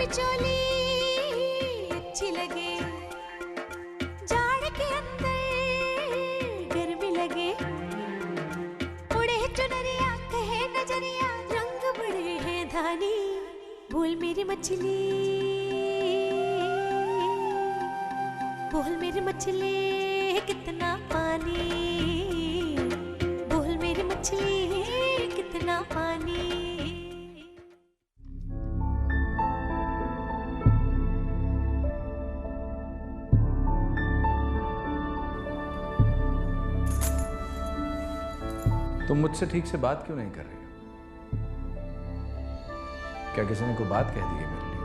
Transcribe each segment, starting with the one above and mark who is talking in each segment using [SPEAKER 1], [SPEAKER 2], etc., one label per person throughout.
[SPEAKER 1] में चोली अच्छी लगे, जाड़ के अंदर गर्मी लगे, उड़े चुनरिया कहे नजरिया, रंग बड़े हैं धानी, बोल मेरी मछली, बोल मेरी मछली कितना पानी, बोल मेरी मछली कितना पानी।
[SPEAKER 2] तुम मुझसे ठीक से बात क्यों नहीं कर रही हो? क्या किसी ने कोई बात कह दी है मेरे लिए?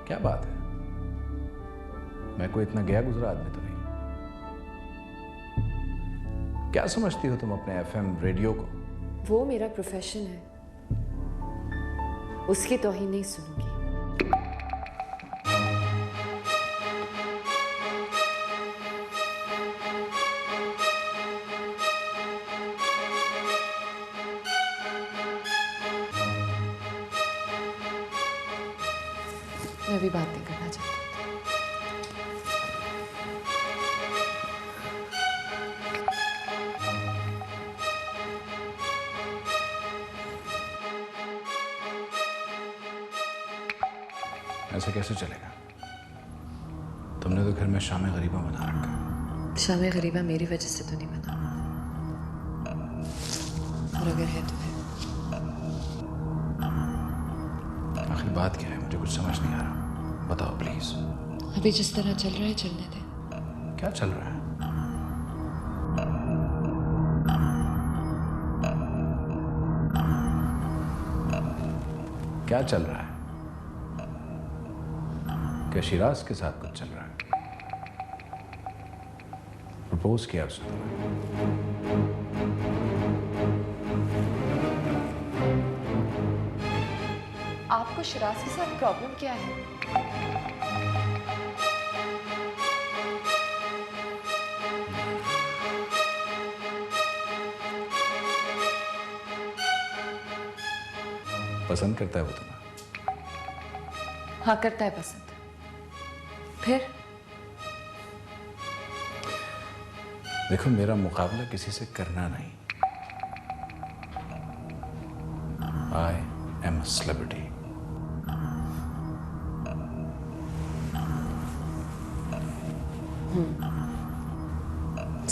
[SPEAKER 2] क्या बात है? मैं कोई इतना गया गुजरा आदमी तो नहीं। क्या समझती हो तुम अपने एफएम रेडियो को?
[SPEAKER 3] वो मेरा प्रोफेशन है, उसकी तौहीन नहीं सुनूंगी। मैं भी बात नहीं करना चाहती।
[SPEAKER 2] ऐसे कैसे चलेगा? तुमने तो घर में शाम गरीबा बना रखा है।
[SPEAKER 3] शाम गरीबा मेरी वजह से तो नहीं बना, और अगर है तो है।
[SPEAKER 2] आखिर बात क्या है? मुझे कुछ समझ नहीं आ रहा, बताओ प्लीज।
[SPEAKER 3] अभी जिस तरह चल रहा है चलने दे।
[SPEAKER 2] क्या चल रहा है? क्या चल रहा है? क्या शिराज के साथ कुछ चल रहा है? प्रपोज किया उसने?
[SPEAKER 3] आपको शिराज के साथ प्रॉब्लम क्या है?
[SPEAKER 2] पसंद करता है वो तुम्हें?
[SPEAKER 3] हाँ, करता है पसंद। फिर
[SPEAKER 2] देखो, मेरा मुकाबला किसी से करना नहीं। I am a celebrity.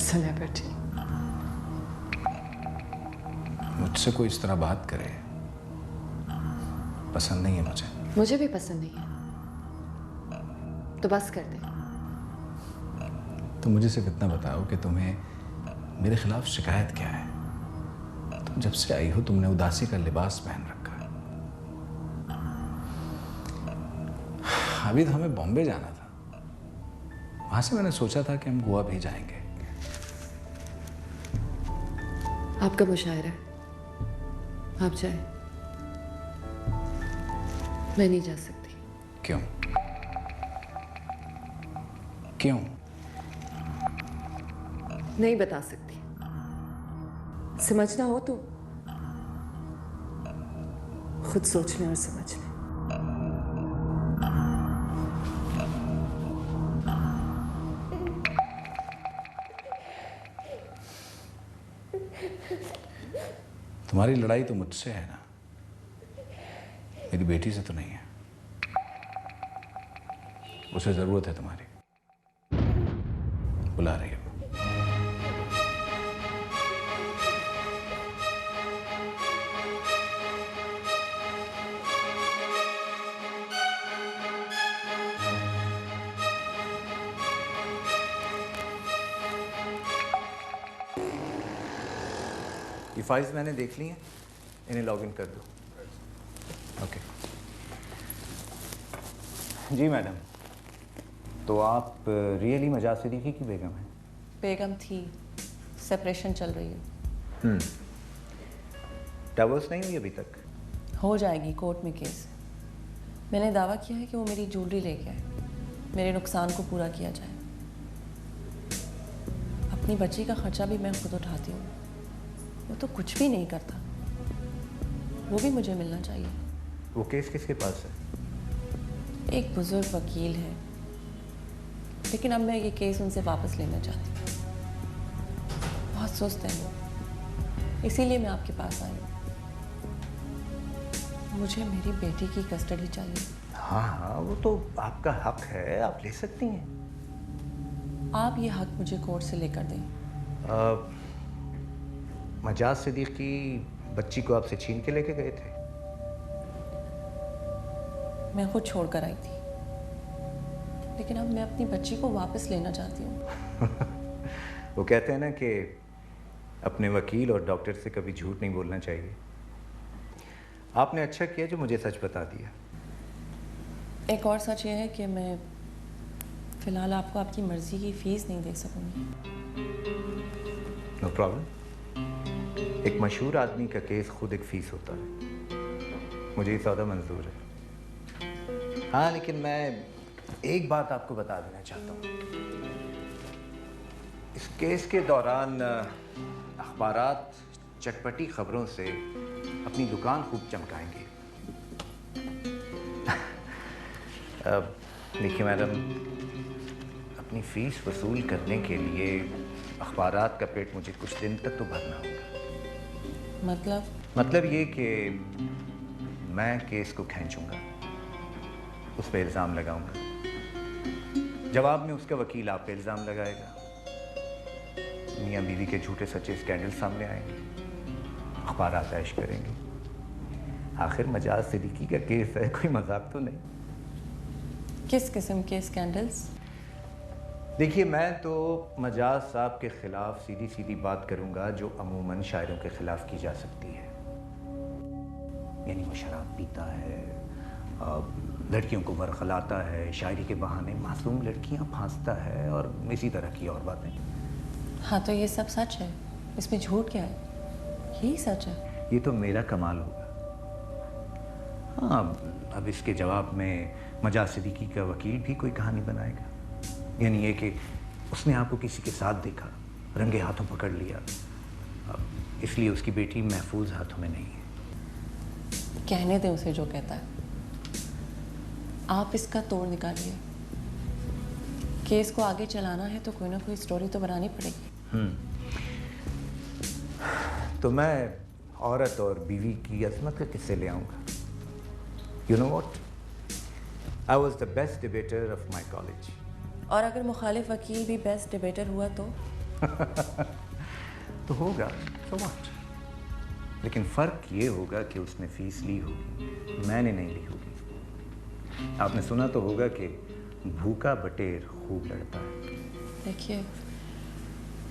[SPEAKER 3] Celebrity.
[SPEAKER 2] मुझसे कोई इस तरह बात करे पसंद नहीं है मुझे।
[SPEAKER 3] मुझे भी पसंद नहीं है, तो बस कर दे।
[SPEAKER 2] तो मुझे सिर्फ इतना बताओ कि तुम्हें मेरे खिलाफ शिकायत क्या है? तुम जब से आई हो तुमने उदासी का लिबास पहन रखा है। अभी तो हमें बॉम्बे जाना था, वहां से मैंने सोचा था कि हम गोवा भी जाएंगे।
[SPEAKER 3] आपका मुशायरा है, आप जाए। मैं नहीं जा सकती।
[SPEAKER 2] क्यों? क्यों?
[SPEAKER 3] नहीं बता सकती। समझना हो तो खुद सोच लें और समझ लें।
[SPEAKER 2] तुम्हारी लड़ाई तो मुझसे है ना, मेरी बेटी से तो नहीं है। उसे जरूरत है तुम्हारी, बुला रही है।
[SPEAKER 4] ये फाइल्स मैंने देख ली हैं, इन्हें लॉगिन कर दो।
[SPEAKER 2] ओके।
[SPEAKER 4] जी मैडम, तो आप रियली मजाज सिद्दीकी की बेगम हैं?
[SPEAKER 5] बेगम थी, सेपरेशन चल रही है।
[SPEAKER 4] डाइवोर्स नहीं हुई अभी तक?
[SPEAKER 5] हो जाएगी, कोर्ट में केस है। मैंने दावा किया है कि वो मेरी ज्वेलरी लेके आए, मेरे नुकसान को पूरा किया जाए। अपनी बच्ची का खर्चा भी मैं खुद उठाती हूँ, वो तो कुछ भी नहीं करता। वो भी मुझे मिलना चाहिए।
[SPEAKER 4] वो केस किसके पास है?
[SPEAKER 5] एक बुजुर्ग वकील है, लेकिन अब मैं ये केस उनसे वापस लेना चाहती हूँ। बहुत सुस्त है वो, इसीलिए मैं आपके पास आई हूँ। मुझे मेरी बेटी की कस्टडी चाहिए।
[SPEAKER 4] हाँ हाँ, वो तो आपका हक है, आप ले सकती हैं।
[SPEAKER 5] आप ये हक मुझे कोर्ट से लेकर दें।
[SPEAKER 4] मजाज सिद्दीकी बच्ची को आपसे छीन के लेके गए थे?
[SPEAKER 5] मैं खुद छोड़कर आई थी, लेकिन अब मैं अपनी बच्ची को वापस लेना चाहती हूँ।
[SPEAKER 4] वो कहते हैं ना कि अपने वकील और डॉक्टर से कभी झूठ नहीं बोलना चाहिए। आपने अच्छा किया जो मुझे सच बता दिया।
[SPEAKER 5] एक और सच ये है कि मैं फ़िलहाल आपको आपकी मर्ज़ी की फ़ीस नहीं दे सकूँगी।
[SPEAKER 4] No problem. एक मशहूर आदमी का केस खुद एक फ़ीस होता है। मुझे ये सौदा मंजूर है। हाँ, लेकिन मैं एक बात आपको बता देना चाहता हूँ। इस केस के दौरान अखबारात चटपटी खबरों से अपनी दुकान खूब चमकाएंगे। देखिए मैडम, अपनी फ़ीस वसूल करने के लिए अखबारात का पेट मुझे कुछ दिन तक तो भरना होगा। मतलब ये कि मैं केस को खींचूंगा, उस पर इल्ज़ाम लगाऊंगा। जवाब में उसका वकील आप पे इल्ज़ाम लगाएगा। मियाँ बीवी के झूठे सच्चे स्कैंडल सामने आएंगे, अखबारात ऐश करेंगे। आखिर मजाज सिद्दीकी का केस है, कोई मजाक तो नहीं।
[SPEAKER 5] किस किस्म के स्कैंडल्स?
[SPEAKER 4] देखिए, मैं तो मजाज साहब के खिलाफ सीधी सीधी बात करूंगा जो अमूमन शायरों के खिलाफ की जा सकती है। यानी वो शराब पीता है, लड़कियों को बरखलाता है, शायरी के बहाने मासूम लड़कियां फांसता है और इसी तरह की और बातें।
[SPEAKER 5] हाँ, तो ये सब सच है, इसमें झूठ क्या है? यही सच है।
[SPEAKER 4] ये तो मेरा कमाल होगा। हाँ, अब इसके जवाब में मजाज सिद्दीकी का वकील भी कोई कहानी बनाएगा। यानी ये कि उसने आपको किसी के साथ देखा, रंगे हाथों पकड़ लिया, इसलिए उसकी बेटी महफूज हाथों में नहीं है।
[SPEAKER 5] कहने दें उसे जो कहता है। आप इसका तोड़ निकालिए। केस को आगे चलाना है तो कोई ना कोई स्टोरी तो बनानी पड़ेगी।
[SPEAKER 4] तो मैं औरत और बीवी की अजमत का किस्से ले आऊँगा। You know what, I was the best debater of my college.
[SPEAKER 5] और अगर मुखालिफ वकील भी बेस्ट डिबेटर हुआ तो
[SPEAKER 4] तो होगा, so what? लेकिन फ़र्क ये होगा कि उसने फ़ीस ली होगी, मैंने नहीं ली होगी। आपने सुना तो होगा कि भूखा बटेर खूब लड़ता है।
[SPEAKER 5] देखिए,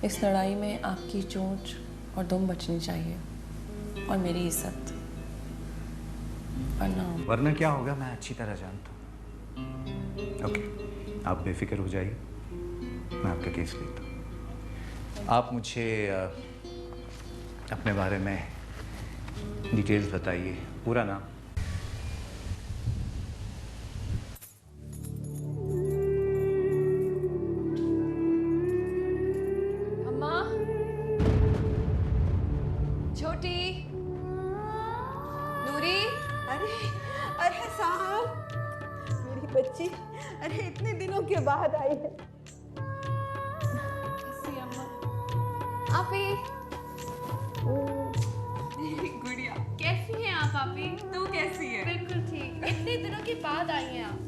[SPEAKER 5] इस लड़ाई में आपकी चोंच और दुम बचनी चाहिए और मेरी इज्जत।
[SPEAKER 4] वरना क्या होगा मैं अच्छी तरह जानता हूँ। ओके, आप बेफिक्र हो जाइए, मैं आपका केस लेता हूँ। आप मुझे अपने बारे में डिटेल्स बताइए, पूरा नाम।
[SPEAKER 3] अम्मा, छोटी, नूरी।
[SPEAKER 6] अरे अरे साहब, मेरी बच्ची, अरे इतने दिनों के बाद आई है।
[SPEAKER 7] आप ही
[SPEAKER 6] गुड़िया,
[SPEAKER 7] कैसी हैं आप? आप ही
[SPEAKER 6] तू कैसी है?
[SPEAKER 7] बिल्कुल ठीक। इतने दिनों के बाद आई हैं आप।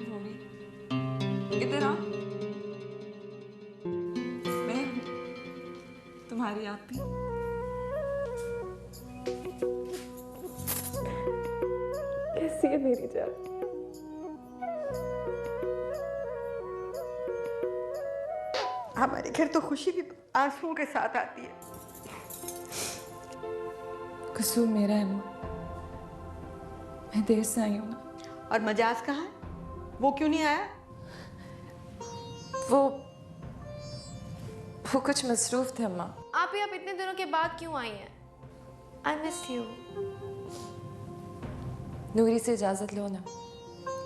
[SPEAKER 6] नूरी, इधर आओ। मैं हूँ तुम्हारी आपी। कैसी है मेरी जान? हमारे घर तो खुशी भी आंसुओं के साथ आती है।
[SPEAKER 8] कसूर मेरा है माँ, मैं देर से आई हूँ ना।
[SPEAKER 6] और मजाज कहाँ है? वो क्यों नहीं आया?
[SPEAKER 8] वो कुछ मसरूफ थे अम्मा।
[SPEAKER 7] आप ही आप इतने दिनों के बाद क्यों आई हैं? I miss you.
[SPEAKER 8] नूरी से इजाज़त लो ना,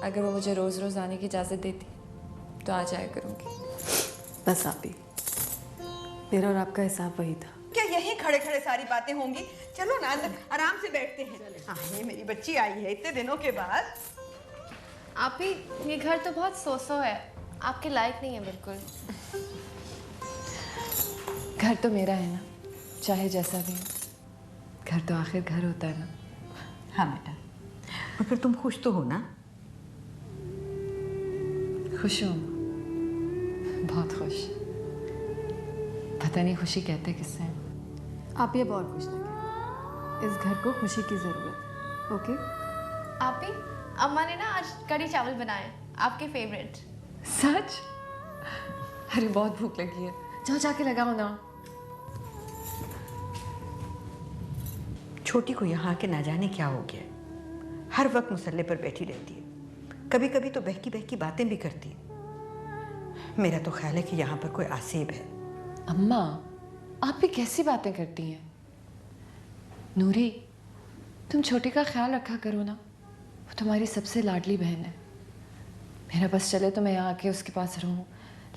[SPEAKER 8] अगर वो मुझे रोज़ रोज़ आने की इजाज़त देती तो आ जाया करूँगी।
[SPEAKER 3] बस आप ही, मेरा और आपका हिसाब वही था।
[SPEAKER 6] क्या यही खड़े खड़े सारी बातें होंगी? चलो ना अंदर आराम से बैठते हैं। हाँ ये मेरी बच्ची आई है इतने दिनों के बाद।
[SPEAKER 7] आप ही, ये घर तो बहुत सो है, आपके लायक नहीं है बिल्कुल।
[SPEAKER 8] घर तो मेरा है ना, चाहे जैसा भी हो। घर तो आखिर घर होता है ना।
[SPEAKER 6] हाँ बेटा, और फिर तुम खुश तो हो ना?
[SPEAKER 8] खुश हूँ, बहुत खुश। पता नहीं खुशी कहते किससे हैं।
[SPEAKER 9] आप ये बहुत खुश लगे। इस घर को खुशी की ज़रूरत है। ओके?
[SPEAKER 7] आप ही, अम्मा ने ना आज कढ़ी चावल बनाए, आपके फेवरेट।
[SPEAKER 8] सच? अरे बहुत भूख लगी है, जाओ जाके लगाओ ना।
[SPEAKER 6] छोटी को यहाँ के ना जाने क्या हो गया, हर वक्त मुसल्ले पर बैठी रहती है, कभी कभी तो बहकी बहकी बातें भी करती है। मेरा तो ख्याल है कि यहाँ पर कोई आसेब है।
[SPEAKER 8] अम्मा, आप भी कैसी बातें करती हैं? नूरी, तुम छोटी का ख्याल रखा करो ना, वो तुम्हारी सबसे लाडली बहन है। मेरा बस चले तो मैं यहाँ आके उसके पास रहूँ,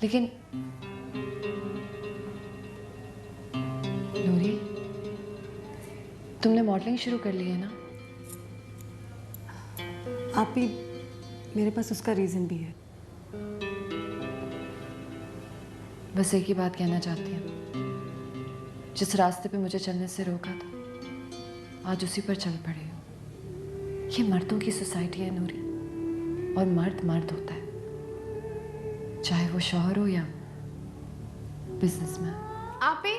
[SPEAKER 8] लेकिन नूरी, तुमने मॉडलिंग शुरू कर ली है ना?
[SPEAKER 9] आप ही, मेरे पास उसका रीज़न भी है।
[SPEAKER 8] बस एक ही बात कहना चाहती हूँ, जिस रास्ते पे मुझे चलने से रोका था, आज उसी पर चल पड़े हो। ये मर्दों की सोसाइटी है नूरी, और मर्द मर्द होता है, चाहे वो शौहर हो या बिजनेसमैन।
[SPEAKER 7] आप ही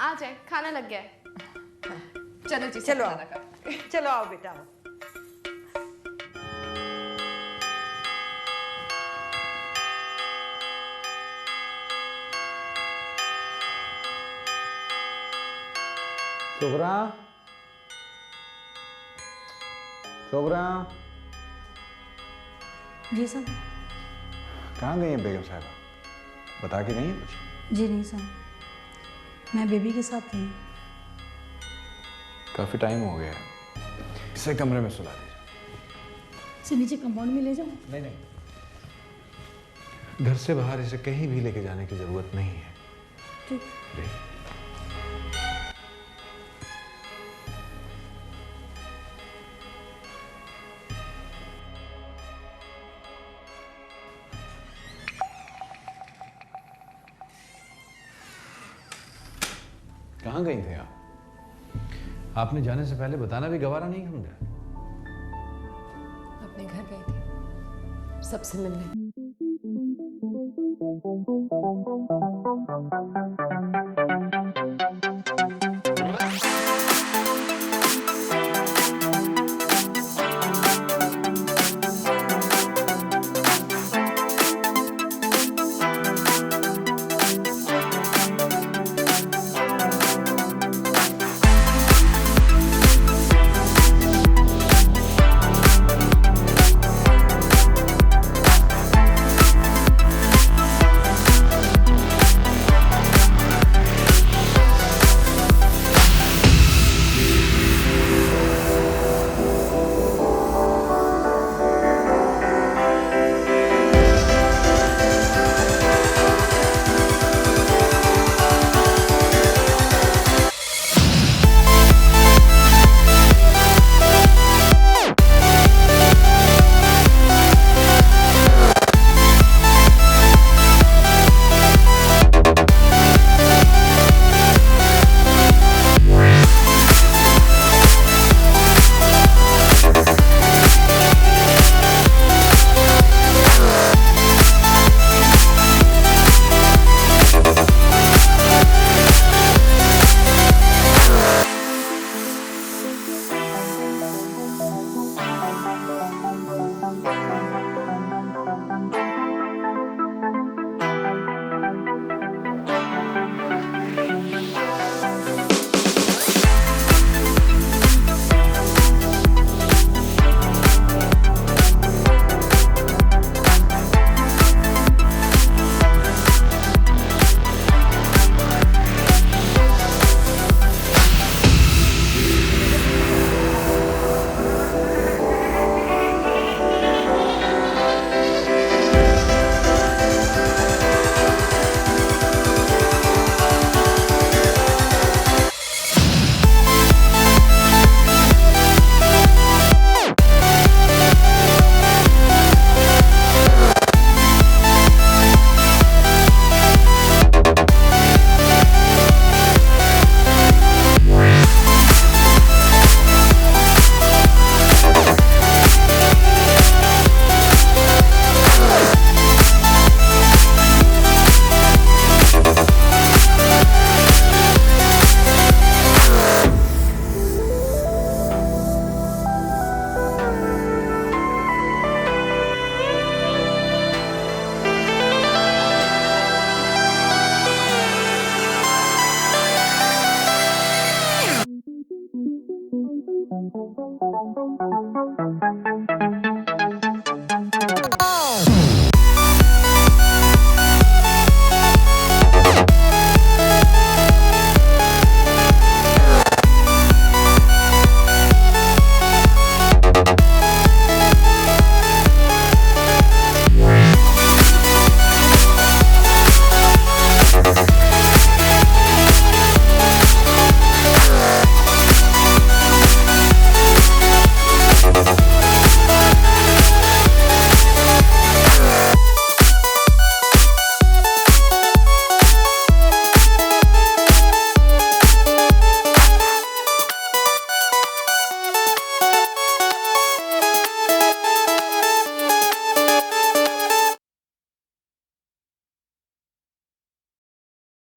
[SPEAKER 7] आ जाए, खाना लग गया है।
[SPEAKER 8] चलो जी,
[SPEAKER 6] चलो आओ, चलो आओ बेटा आओ।
[SPEAKER 2] शुभ्रा, शुभ्रा,
[SPEAKER 9] जी साहब।
[SPEAKER 2] कहाँ गई है बेगम साहबा? बता के गई है कुछ?
[SPEAKER 9] जी नहीं साहब, मैं बेबी के साथ थी।
[SPEAKER 2] काफ़ी टाइम हो गया है, इसे कमरे में सुला दीजिए।
[SPEAKER 9] इसे नीचे कंपाउंड में ले जाओ।
[SPEAKER 2] नहीं नहीं, घर से बाहर इसे कहीं भी लेके जाने की जरूरत नहीं है।
[SPEAKER 9] ठीक।
[SPEAKER 2] जी। कहाँ गई थे आप? आपने जाने से पहले बताना भी गवारा नहीं समझा।
[SPEAKER 5] अपने घर गई थी सबसे मिलने।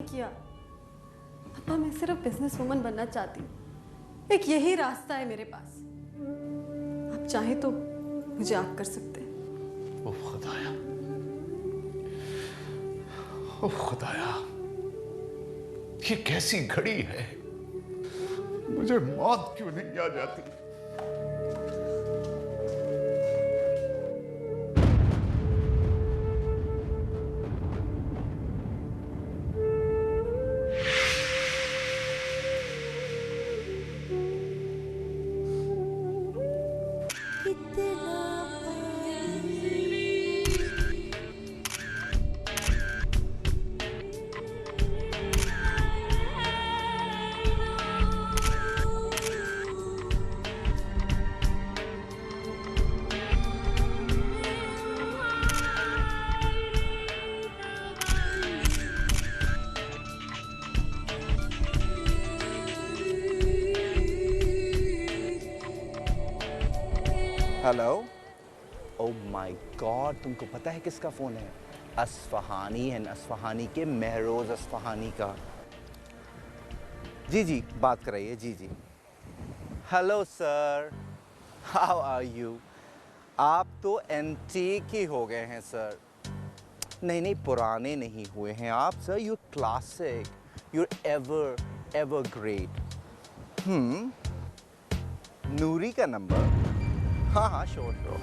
[SPEAKER 9] किया पापा, मैं सिर्फ बिजनेस वुमन बनना चाहती हूँ। एक यही रास्ता है मेरे पास। आप चाहें तो मुझे आप कर सकते हैं।
[SPEAKER 10] ओह खुदाया, ओह खुदाया, ये कैसी घड़ी है, मुझे मौत क्यों नहीं आ जाती।
[SPEAKER 4] हेलो। ओह माय गॉड, तुमको पता है किसका फ़ोन है? असफ़हानी एंड असफ़हानी के महरोज़ असफ़हानी का। जी जी, बात कराइए। जी जी। Hello sir, how are you? आप तो एंटीक ही हो गए हैं सर। नहीं नहीं, पुराने नहीं हुए हैं आप sir, you classic, you ever ever great. Noori का नंबर? हाँ हाँ, श्योर श्योर।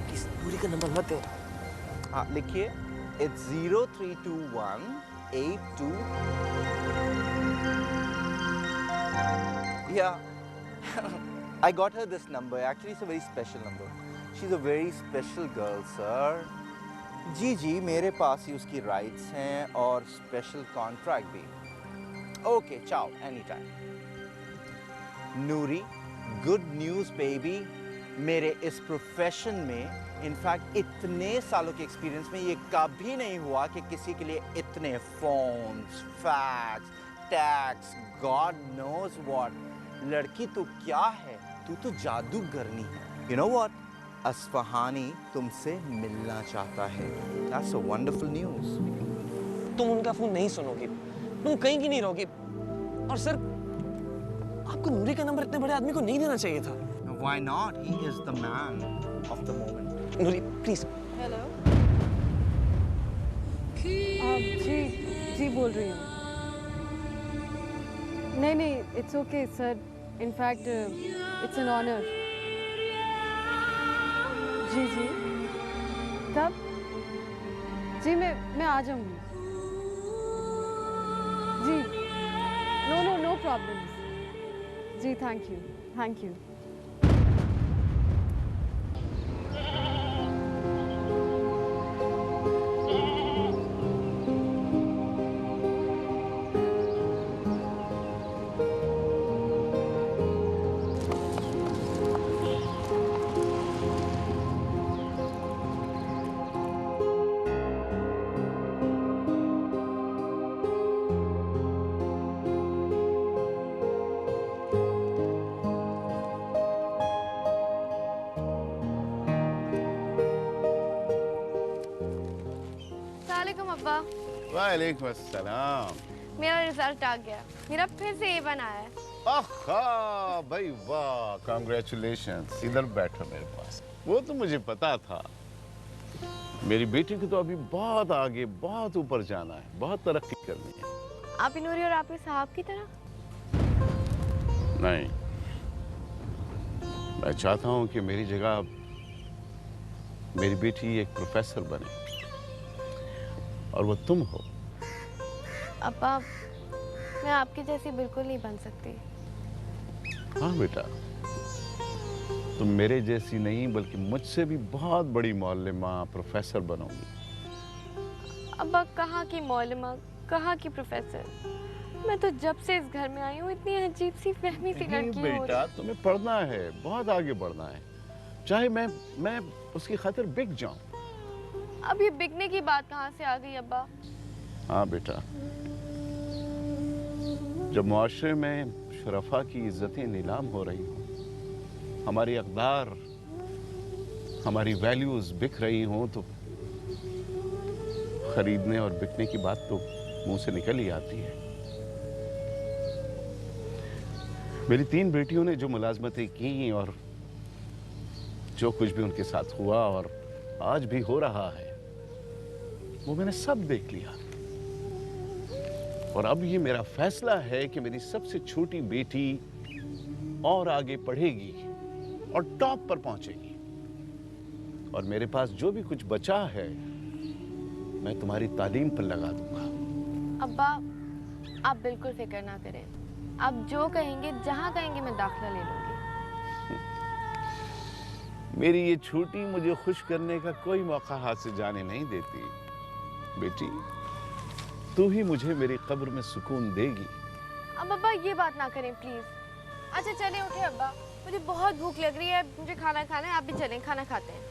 [SPEAKER 11] किस नूरी का नंबर मत दो।
[SPEAKER 4] हाँ लिखिए, it's 0321 82। Yeah, I got her this number. Actually, it's a very special number. She's a very special girl, sir. जी जी, मेरे पास ही उसकी राइट्स हैं और स्पेशल कॉन्ट्रैक्ट भी। ओके, चाओ, एनी टाइम। नूरी, गुड न्यूज़ बेबी। मेरे इस प्रोफेशन में इनफैक्ट इतने सालों के एक्सपीरियंस में ये कभी नहीं हुआ कि किसी के लिए इतने phones, fax, tax, god knows what. लड़की तू क्या है, तू तो जादूगरनी है। यू नो व्हाट, असफ़हानी तुमसे मिलना चाहता है। That's a wonderful news.
[SPEAKER 11] तुम उनका फोन नहीं सुनोगी, तुम कहीं की नहीं रहोगी। और सर, आपको नूरी का नंबर इतने बड़े आदमी को नहीं देना चाहिए था।
[SPEAKER 4] Why not? He is the man of the moment.
[SPEAKER 11] Noori, please.
[SPEAKER 9] Hello. जी बोल रही हूँ। नहीं, it's okay sir, in fact it's an honour. जी कब? जी मैं आ जाऊँगी। जी नो प्रॉब्लम्स। जी थैंक यू।
[SPEAKER 7] अब्बा।
[SPEAKER 10] वालेकुम अस्सलाम।
[SPEAKER 7] मेरा रिजल्ट आ गया, मेरा फिर से A1 आया है।
[SPEAKER 10] आहा भाई वाह, कांग्रेचुलेशंस। इधर बैठो मेरे पास। वो तो मुझे पता था, मेरी बेटी को तो अभी बहुत आगे, बहुत ऊपर जाना है, बहुत तरक्की करनी है।
[SPEAKER 7] आप नूरी और आप साहब की तरह?
[SPEAKER 10] नहीं, मैं चाहता हूं कि मेरी जगह मेरी बेटी एक प्रोफेसर बने और वो तुम हो।
[SPEAKER 7] अब्बा, मैं आपकी जैसी बिल्कुल नहीं बन सकती।
[SPEAKER 10] हाँ बेटा, तुम मेरे जैसी नहीं बल्कि मुझसे भी बहुत बड़ी मौलमा प्रोफेसर बनोगी।
[SPEAKER 7] अब्बा, कहाँ की मौलमा, कहाँ की प्रोफेसर? मैं तो जब से इस घर में आई हूँ इतनी अजीब सी फहमी सी लड़की हूँ।
[SPEAKER 10] बेटा, तुम्हें पढ़ना है, बहुत आगे बढ़ना है, चाहे मैं उसकी खातिर बिक जाऊं।
[SPEAKER 7] अब ये बिकने की बात कहाँ से आ गई अब्बा?
[SPEAKER 10] हाँ बेटा, जब मुआशरे में शरफा की इज्जतें नीलाम हो रही हों, हमारी अक़दार, हमारी वैल्यूज बिक रही हों, तो खरीदने और बिकने की बात तो मुंह से निकल ही आती है। मेरी 3 बेटियों ने जो मुलाजमतें की और जो कुछ भी उनके साथ हुआ और आज भी हो रहा है, वो मैंने सब देख लिया। और अब ये मेरा फैसला है कि मेरी सबसे छोटी बेटी और आगे पढ़ेगी और टॉप पर पहुंचेगी, और मेरे पास जो भी कुछ बचा है मैं तुम्हारी तालीम पर लगा दूंगा।
[SPEAKER 7] अब्बा, आप बिल्कुल फिक्र ना करें। आप जो कहेंगे, जहाँ कहेंगे, मैं दाखिला ले लूंगी।
[SPEAKER 10] मेरी ये छोटी मुझे खुश करने का कोई मौका हाथ से जाने नहीं देती। बेटी, तू ही मुझे मेरी कब्र में सुकून देगी।
[SPEAKER 7] अब अब्बा ये बात ना करें प्लीज। अच्छा चले उठे अब्बा, मुझे बहुत भूख लग रही है, मुझे खाना खाना है। आप भी चलें, खाना खाते हैं।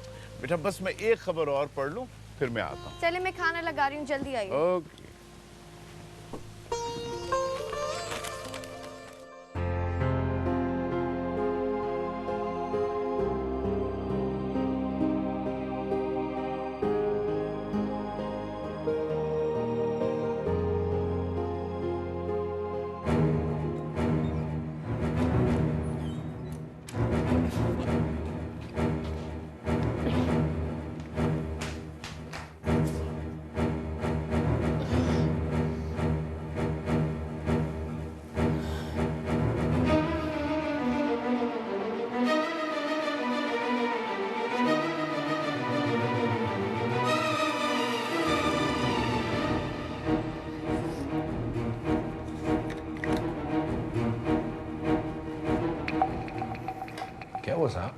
[SPEAKER 10] बेटा बस मैं एक खबर और पढ़ लूं फिर मैं आता हूँ।
[SPEAKER 7] चले, मैं खाना लगा रही हूँ, जल्दी आइए।
[SPEAKER 10] ओके।
[SPEAKER 2] क्या हुआ साहब?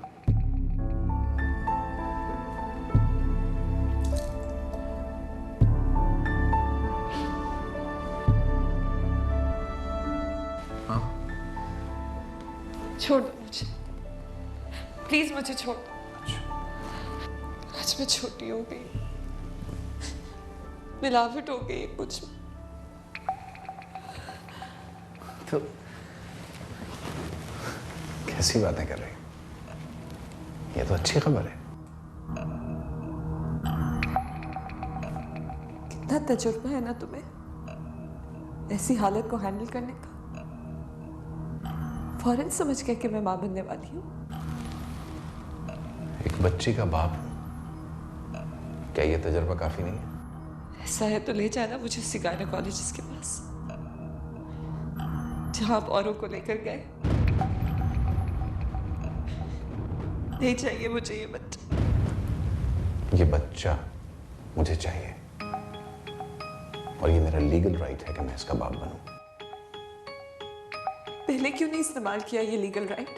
[SPEAKER 2] हाँ?
[SPEAKER 5] छोड़ दो मुझे, प्लीज मुझे छोड़ दो। आज मैं छोटी हो गई, मिलावट हो गई कुछ।
[SPEAKER 2] तो कैसी बातें कर रही? ये तो अच्छी खबर है।
[SPEAKER 5] कितना तजुर्बा है ना तुम्हें ऐसी हालत को हैंडल करने का। फौरन समझ गया कि मैं मां बनने वाली हूँ।
[SPEAKER 2] एक बच्ची का बाप, क्या ये तजुर्बा काफी नहीं है?
[SPEAKER 5] ऐसा है तो ले जाना मुझे उसी गायनेकोलॉजिस्ट के पास जहां आप औरों को लेकर गए। नहीं चाहिए मुझे ये बच्चा।
[SPEAKER 2] ये बच्चा मुझे चाहिए और ये मेरा लीगल राइट है कि मैं इसका बाप बनूं।
[SPEAKER 5] पहले क्यों नहीं इस्तेमाल किया ये लीगल राइट?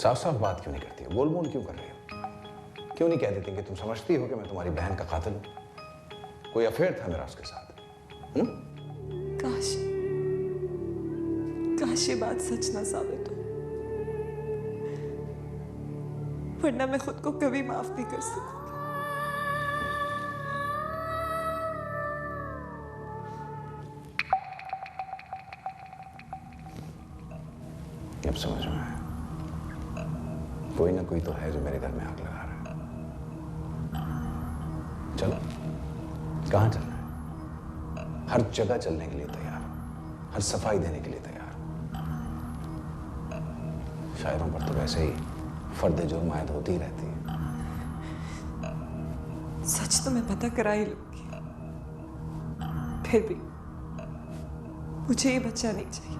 [SPEAKER 2] साफ साफ बात क्यों नहीं करती हो? गोल मोल क्यों कर रही हो? क्यों नहीं कह देती कि तुम समझती हो कि मैं तुम्हारी बहन का कातिल हूं? कोई अफेयर था मेरा उसके साथ।
[SPEAKER 5] काश काश ये बात सच ना साबित हो, वरना मैं खुद को कभी माफ नहीं कर सकूंगी।
[SPEAKER 2] अब समझ में आया, कोई ना कोई तो है जो मेरे घर में आग लगा रहा है। चलो, कहाँ चलना है? हर जगह चलने के लिए तैयार, हर सफाई देने के लिए तैयार। शायरों पर तो वैसे ही फर्द जुर्म आयद होती ही रहती है।
[SPEAKER 5] सच तो मैं पता करा ही लूंगी, फिर भी मुझे ये बच्चा नहीं चाहिए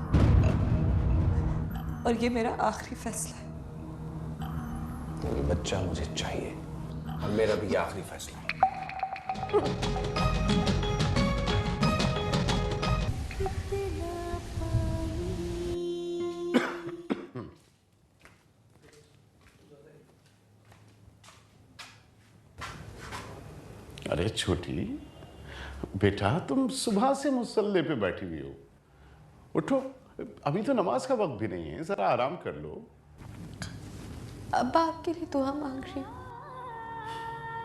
[SPEAKER 5] और ये मेरा आखिरी फैसला है।
[SPEAKER 2] ये बच्चा मुझे चाहिए और मेरा भी आखिरी फैसला।
[SPEAKER 10] अरे छोटी बेटा, तुम सुबह से मुसल्ले पे बैठी हुई हो। उठो, अभी तो नमाज का वक्त भी नहीं है, जरा आराम कर लो।
[SPEAKER 9] अब्बा आपके लिए दुआ मांग रही हूँ।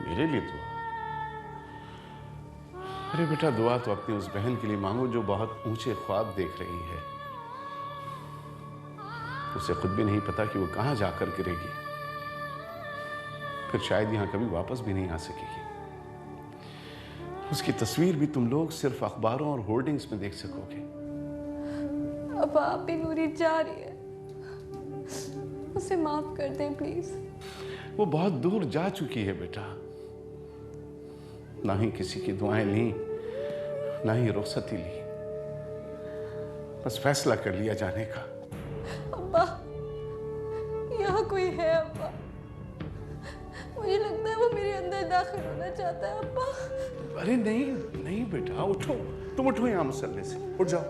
[SPEAKER 10] मेरे लिए दुआ? अरे बेटा, दुआ तो अपनी उस बहन के लिए मांगो जो बहुत ऊंचे ख्वाब देख रही है। उसे खुद भी नहीं पता कि वो कहां जाकर गिरेगी, फिर शायद यहां कभी वापस भी नहीं आ सकेगी। उसकी तस्वीर भी तुम लोग सिर्फ अखबारों और होर्डिंग्स में देख सकोगे।
[SPEAKER 9] अब आप भी नूरी जा रही है, उसे माफ कर दें प्लीज।
[SPEAKER 10] वो बहुत दूर जा चुकी है बेटा। ना ही किसी की दुआएं ली, ना ही रुखसती ली, बस फैसला कर लिया जाने का।
[SPEAKER 9] अब्बा, यहाँ कोई है अब्बा? मुझे लगता है वो मेरे अंदर दाखिल होना चाहता है अब्बा।
[SPEAKER 10] अरे नहीं नहीं बेटा, उठो, तुम उठो यहाँ मसल्ले से, उठ जाओ।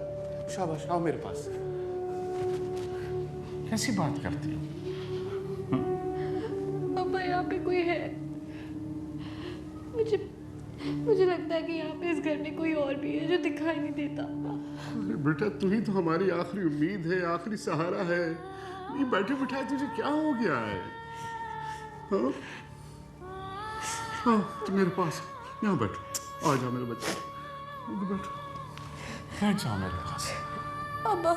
[SPEAKER 10] शाबाश, आओ मेरे पास। कैसी बात करती हो?
[SPEAKER 9] अब्बा, यहाँ पे कोई है? मुझे लगता है कि यहाँ पे इस घर में कोई और भी है जो दिखाई नहीं देता।
[SPEAKER 10] अरे बेटा, तू ही तो हमारी आखिरी उम्मीद है, आखिरी सहारा है। ये बैठे बिठाए तुझे क्या हो गया है? हाँ? हाँ, तुम मेरे पास यहाँ बैठो। आ जाओ मेरे बच्चे, बैठो, बैठ जाओ मेरे पास।
[SPEAKER 9] अब्बा,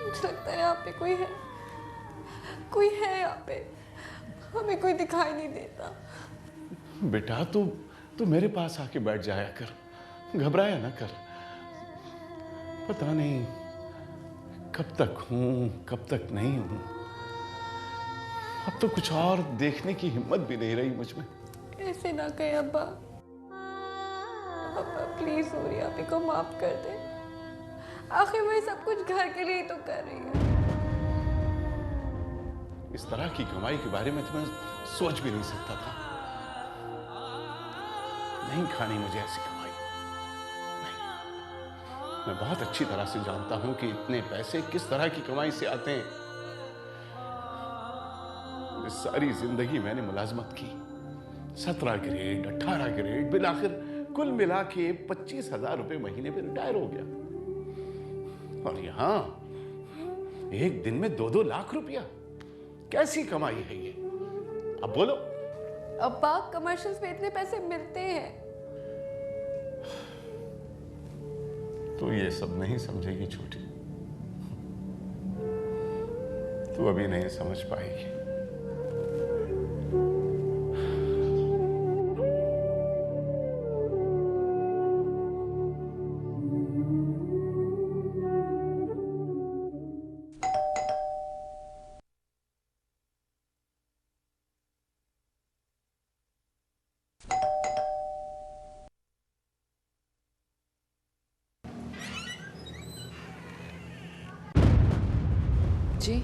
[SPEAKER 9] मुझे लगता है यहाँ पे कोई है। कोई है यहाँ पे, हमें कोई दिखाई नहीं देता।
[SPEAKER 10] बेटा, तू मेरे पास आके बैठ जाया कर, घबराया ना कर। पता नहीं कब तक हूं, कब तक नहीं हूं। अब तो कुछ और देखने की हिम्मत भी नहीं रही मुझ में।
[SPEAKER 9] ऐसे ना कहे अब्बा। अब्बा प्लीज सूरी आप को माफ कर दे। आखिर मैं सब कुछ घर के लिए तो कर रही है।
[SPEAKER 10] इस तरह की कमाई के बारे में तो मैं सोच भी नहीं सकता था। नहीं खानी मुझे ऐसी कमाई। नहीं। मैं बहुत अच्छी तरह से जानता हूं कि इतने पैसे किस तरह की कमाई से आते हैं। सारी जिंदगी मैंने मुलाजमत की, 17 ग्रेड, 18 ग्रेड, बिल आखिर कुल मिला के 25,000 रुपए महीने पे रिटायर हो गया। और यहां एक दिन में 2-2 लाख रुपया। कैसी कमाई है ये? अब बोलो।
[SPEAKER 9] अब्बा, कमर्शियल्स में इतने पैसे मिलते हैं।
[SPEAKER 10] तो ये सब नहीं समझेगी छोटी, तू अभी नहीं समझ पाएगी।
[SPEAKER 5] जी,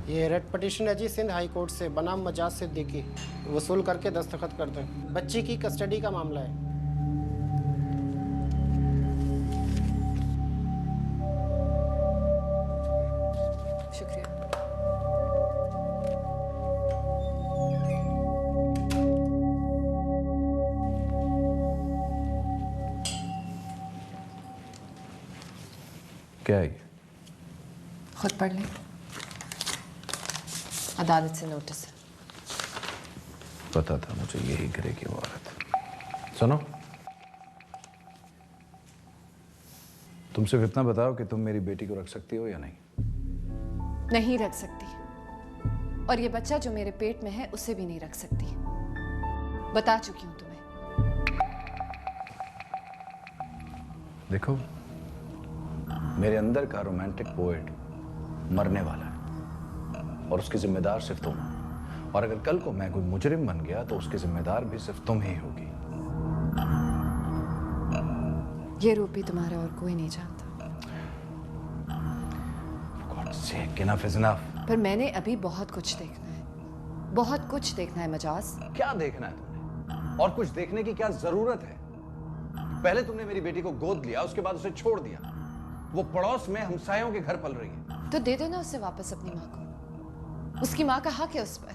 [SPEAKER 12] ये रेड पटिशन है जी सिंध हाई कोर्ट से, बनाम मजाज सिद्दीकी। वसूल करके दस्तखत कर दें। बच्ची की कस्टडी का मामला है।
[SPEAKER 5] शुक्रिया।
[SPEAKER 2] क्या है ये?
[SPEAKER 5] खुद पढ़ लें। अदालत से नोटिस है।
[SPEAKER 2] पता था मुझे यही करेगी वो औरत। सुनो, तुम सिर्फ इतना बताओ कि तुम मेरी बेटी को रख सकती हो या नहीं।
[SPEAKER 8] नहीं रख सकती, और ये बच्चा जो मेरे पेट में है उसे भी नहीं रख सकती। बता चुकी हूं तुम्हें।
[SPEAKER 2] देखो, मेरे अंदर का रोमांटिक पोएट मरने वाला है और उसकी जिम्मेदार सिर्फ तुम। और अगर कल को मैं कोई मुजरिम बन गया तो उसकी जिम्मेदार भी सिर्फ तुम ही होगी।
[SPEAKER 8] ये रूप भी तुम्हारा और कोई नहीं जानता।
[SPEAKER 2] God sake, enough is enough।
[SPEAKER 8] पर मैंने अभी बहुत कुछ देखना है। बहुत कुछ देखना है मजाज।
[SPEAKER 2] क्या देखना है तुमने? और कुछ देखने की क्या जरूरत है? पहले तुमने मेरी बेटी को गोद लिया, उसके बाद उसे छोड़ दिया। वो पड़ोस में हमसायों के घर पल रही है।
[SPEAKER 8] तो दे दो ना उसे वापस अपनी माँ को। उसकी माँ का हक है उस पर,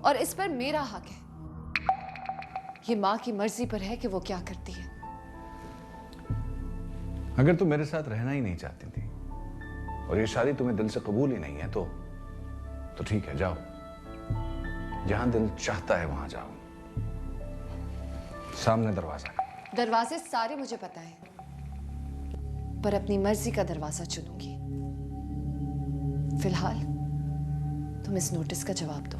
[SPEAKER 8] और इस पर मेरा हक है। ये माँ की मर्जी पर है कि वो क्या करती है।
[SPEAKER 2] अगर तुम मेरे साथ रहना ही नहीं चाहती थी और ये शादी तुम्हें दिल से कबूल ही नहीं है तो ठीक है, जाओ। जहां दिल चाहता है वहां जाओ। सामने दरवाजा है।
[SPEAKER 8] दरवाजे सारे मुझे पता है, पर अपनी मर्जी का दरवाजा चुनूंगी। फिलहाल तुम इस नोटिस का जवाब दो।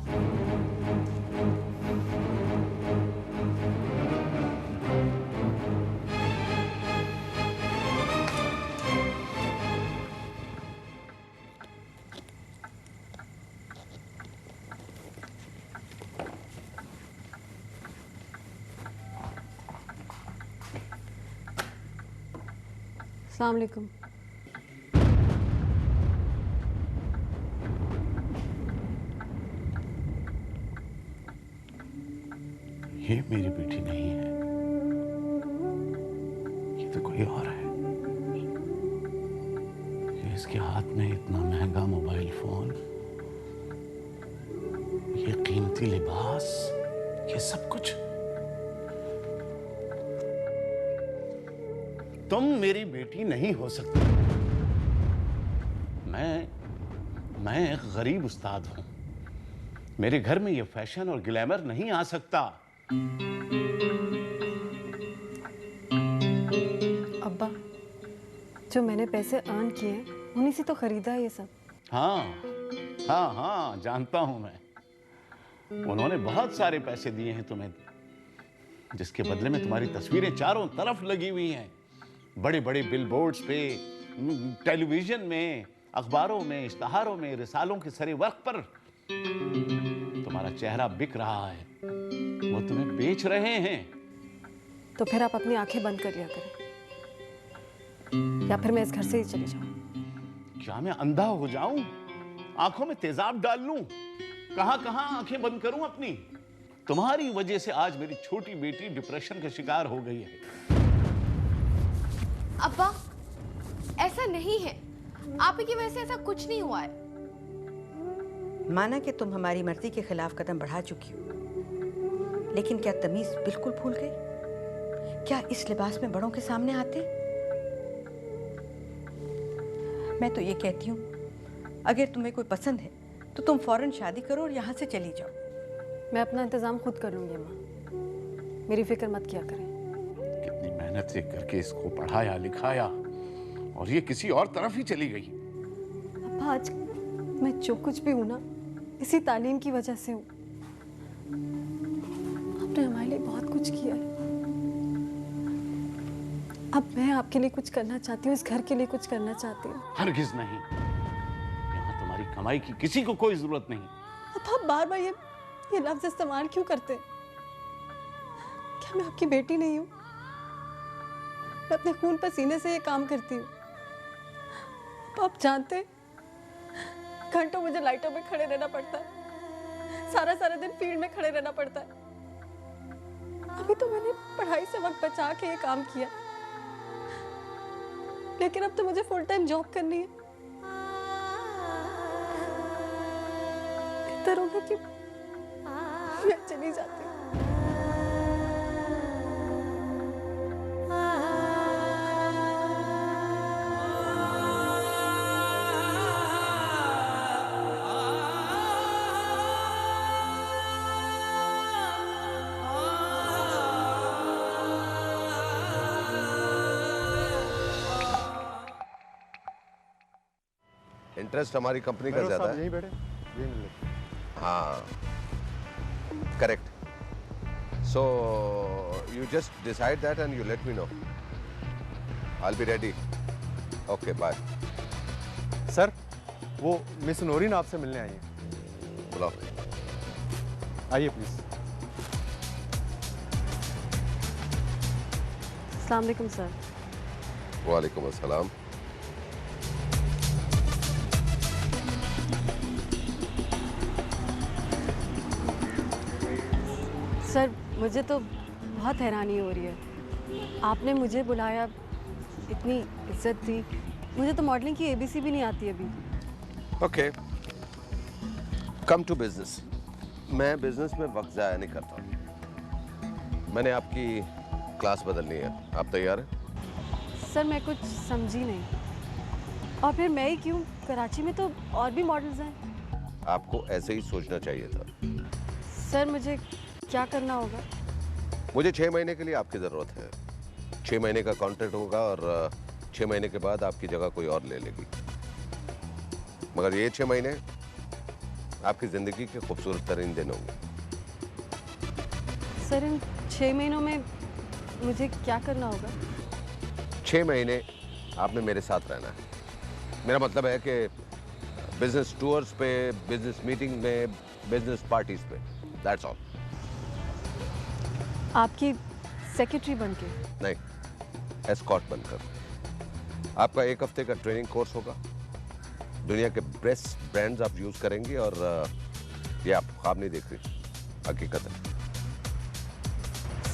[SPEAKER 9] अस्सलाम वालेकुम।
[SPEAKER 10] ये मेरी बेटी नहीं है, ये तो कोई और है। ये इसके हाथ में इतना महंगा मोबाइल फोन, ये कीमती लिबास, ये सब कुछ। तुम मेरी बेटी नहीं हो सकती। मैं एक गरीब उस्ताद हूं। मेरे घर में ये फैशन और ग्लैमर नहीं आ सकता।
[SPEAKER 9] अब्बा, जो मैंने पैसे अर्न किए हैं उन्हीं से तो खरीदा है ये सब।
[SPEAKER 10] हाँ, जानता हूं मैं। उन्होंने बहुत सारे पैसे दिए हैं तुम्हें, जिसके बदले में तुम्हारी तस्वीरें चारों तरफ लगी हुई हैं। बड़े बड़े बिलबोर्ड्स पे, टेलीविजन में, अखबारों में, इश्तहारों में, रिसालों के सरे वर्क पर तुम्हारा चेहरा बिक रहा है। वो तुम्हें बेच रहे हैं।
[SPEAKER 9] तो फिर आप अपनी आंखें बंद कर लिया करें, या फिर मैं इस घर से ही चली जाऊं।
[SPEAKER 10] क्या मैं अंधा हो जाऊं? आंखों में तेजाब डाल लूं? कहां आंखें बंद करूं अपनी? तुम्हारी वजह से आज मेरी छोटी बेटी डिप्रेशन का शिकार हो गई है।
[SPEAKER 7] अब्बा, ऐसा नहीं है। आप ही की वजह से ऐसा कुछ नहीं हुआ है।
[SPEAKER 6] माना कि तुम हमारी मर्जी के खिलाफ कदम बढ़ा चुकी हो, लेकिन क्या तमीज बिल्कुल भूल गई? क्या इस लिबास में बड़ों के सामने आते? मैं तो ये कहती हूँ, अगर तुम्हें कोई पसंद है तो तुम फौरन शादी करो और यहाँ से चली जाओ।
[SPEAKER 9] मैं अपना इंतजाम खुद कर लूंगी अम्मा, मेरी फिक्र मत किया करें।
[SPEAKER 10] कितनी मेहनत से करके इसको पढ़ाया लिखाया और ये किसी और तरफ ही चली गई।
[SPEAKER 9] अब्बा, आज मैं जो कुछ भी हूं ना, इसी तालीम की वजह से हूं। आपने हमारे लिए बहुत कुछ किया है। अब मैं आपके लिए कुछ करना चाहती हूँ, इस घर के लिए कुछ करना चाहती हूँ।
[SPEAKER 10] हरगिज नहीं। यहाँ तुम्हारी कमाई की किसी को कोई जरूरत नहीं।
[SPEAKER 9] अब आप बार बार ये लफ्ज इस्तेमाल क्यों करते हैं? क्या मैं आपकी बेटी नहीं हूँ? मैं अपने खून पसीने से ये काम करती हूँ। आप जानते हैं, घंटों मुझे लाइटों में खड़े रहना पड़ता है, सारा दिन फील्ड में खड़े रहना पड़ता है। अभी तो मैंने पढ़ाई से वक्त बचा के ये काम किया, लेकिन अब तो मुझे फुल टाइम जॉब करनी है। बेहतर होगा कि मैं चली जाती हूँ।
[SPEAKER 13] इंटरेस्ट हमारी कंपनी का ज्यादा है।
[SPEAKER 14] यहीं बैठे, यहीं मिल लेते।
[SPEAKER 13] हाँ, correct. So you just decide that and you let me know. I will be ready. Okay, bye.
[SPEAKER 14] Sir, वो मिस नोरीन आपसे मिलने आई है।
[SPEAKER 13] बुलाओ।
[SPEAKER 14] आइए प्लीज।
[SPEAKER 9] अस्सलाम वालेकुम सर।
[SPEAKER 13] वालेकुम अस्सलाम।
[SPEAKER 9] सर मुझे तो बहुत हैरानी हो रही है। आपने मुझे बुलाया, इतनी इज्जत दी। मुझे तो मॉडलिंग की एबीसी भी नहीं आती अभी।
[SPEAKER 13] Okay, come to business. मैं बिजनेस में वक्त ज़ाया नहीं करता। मैंने आपकी क्लास बदलनी है, आप तैयार हैं?
[SPEAKER 9] सर मैं कुछ समझी नहीं। और फिर मैं ही क्यों? कराची में तो और भी मॉडल्स हैं।
[SPEAKER 13] आपको ऐसे ही सोचना चाहिए था।
[SPEAKER 9] सर मुझे क्या करना होगा?
[SPEAKER 13] मुझे 6 महीने के लिए आपकी ज़रूरत है। 6 महीने का कॉन्ट्रैक्ट होगा और 6 महीने के बाद आपकी जगह कोई और ले लेगी। मगर ये 6 महीने आपकी ज़िंदगी के खूबसूरत तरीन दिन होंगे।
[SPEAKER 9] सर इन 6 महीनों में मुझे क्या करना होगा?
[SPEAKER 13] 6 महीने आपने मेरे साथ रहना है। मेरा मतलब है कि बिजनेस टूर्स पे, बिजनेस मीटिंग में, बिजनेस पार्टीज पे, दैट्स ऑल।
[SPEAKER 9] आपकी सेक्रेटरी बनके?
[SPEAKER 13] नहीं, एस्कॉर्ट बनकर। आपका 1 हफ्ते का ट्रेनिंग कोर्स होगा। दुनिया के बेस्ट ब्रांड्स आप यूज करेंगे और ये आप ख्वाब नहीं देख रही, हकीकत है।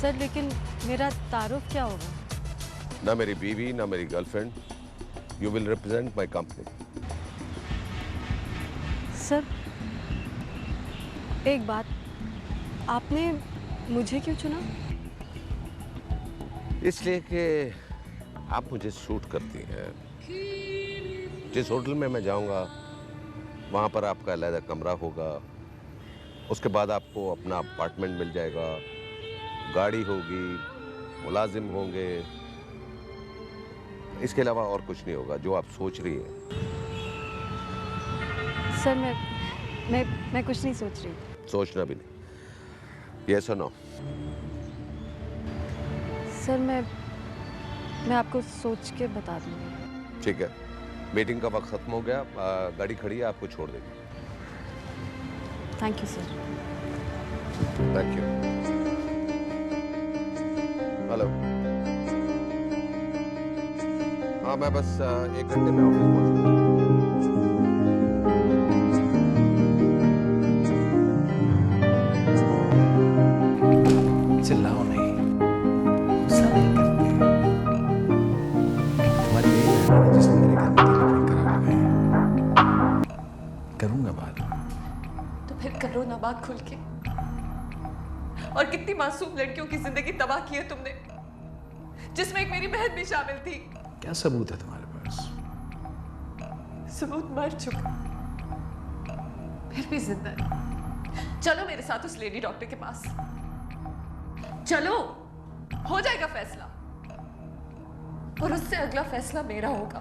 [SPEAKER 9] सर लेकिन मेरा तारुफ क्या होगा?
[SPEAKER 13] ना मेरी बीवी, ना मेरी girlfriend. You will represent my company.
[SPEAKER 9] Sir एक बात, आपने मुझे क्यों चुना?
[SPEAKER 13] इसलिए कि आप मुझे सूट करती हैं। जिस होटल में मैं जाऊंगा वहां पर आपका अलग कमरा होगा। उसके बाद आपको अपना अपार्टमेंट मिल जाएगा, गाड़ी होगी, मुलाजिम होंगे। इसके अलावा और कुछ नहीं होगा जो आप सोच रही हैं।
[SPEAKER 9] सर मैं कुछ नहीं सोच रही।
[SPEAKER 13] सोचना भी नहीं। यस और नो?
[SPEAKER 9] सर मैं आपको सोच के बता दूंगी।
[SPEAKER 13] ठीक है, मीटिंग का वक्त खत्म हो गया। गाड़ी खड़ी है, आपको छोड़ देगी।
[SPEAKER 9] Thank you sir.
[SPEAKER 13] Thank you. Hello. हाँ, मैं बस 1 घंटे में ऑफिस पहुंचूंगा।
[SPEAKER 2] चिल्लाओ नहीं, गुस्सा नहीं करते। तुम्हारी यही बहन है जिसने मेरे घर में तिलक करा हुआ है। करूंगा बात।
[SPEAKER 5] तो फिर करो ना बात खुल के। और कितनी मासूम लड़कियों की जिंदगी तबाह की है तुमने, जिसमें एक मेरी बहन भी शामिल थी।
[SPEAKER 2] क्या सबूत है तुम्हारे पास?
[SPEAKER 5] सबूत मर चुका, फिर भी जिंदा है। चलो मेरे साथ उस लेडी डॉक्टर के पास। चलो, हो जाएगा फैसला, और उससे अगला फैसला मेरा होगा।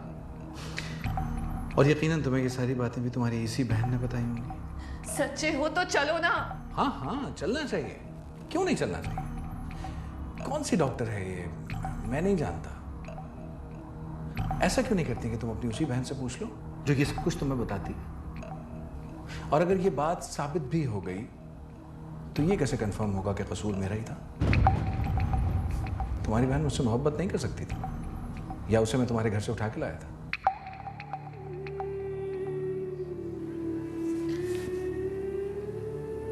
[SPEAKER 2] और यकीनन तुम्हें ये सारी बातें भी तुम्हारी इसी बहन ने बताई होंगी।
[SPEAKER 5] सच्चे हो तो चलो ना।
[SPEAKER 2] हाँ हाँ, चलना चाहिए। क्यों नहीं चलना चाहिए? कौन सी डॉक्टर है ये? मैं नहीं जानता। ऐसा क्यों नहीं करती कि तुम अपनी उसी बहन से पूछ लो जो ये सब कुछ तुम्हें बताती है। और अगर ये बात साबित भी हो गई तो ये कैसे कंफर्म होगा कि कसूर मेरा ही था? तुम्हारी बहन मुझसे मोहब्बत नहीं कर सकती थी, या उसे मैं तुम्हारे घर से उठा के लाया था?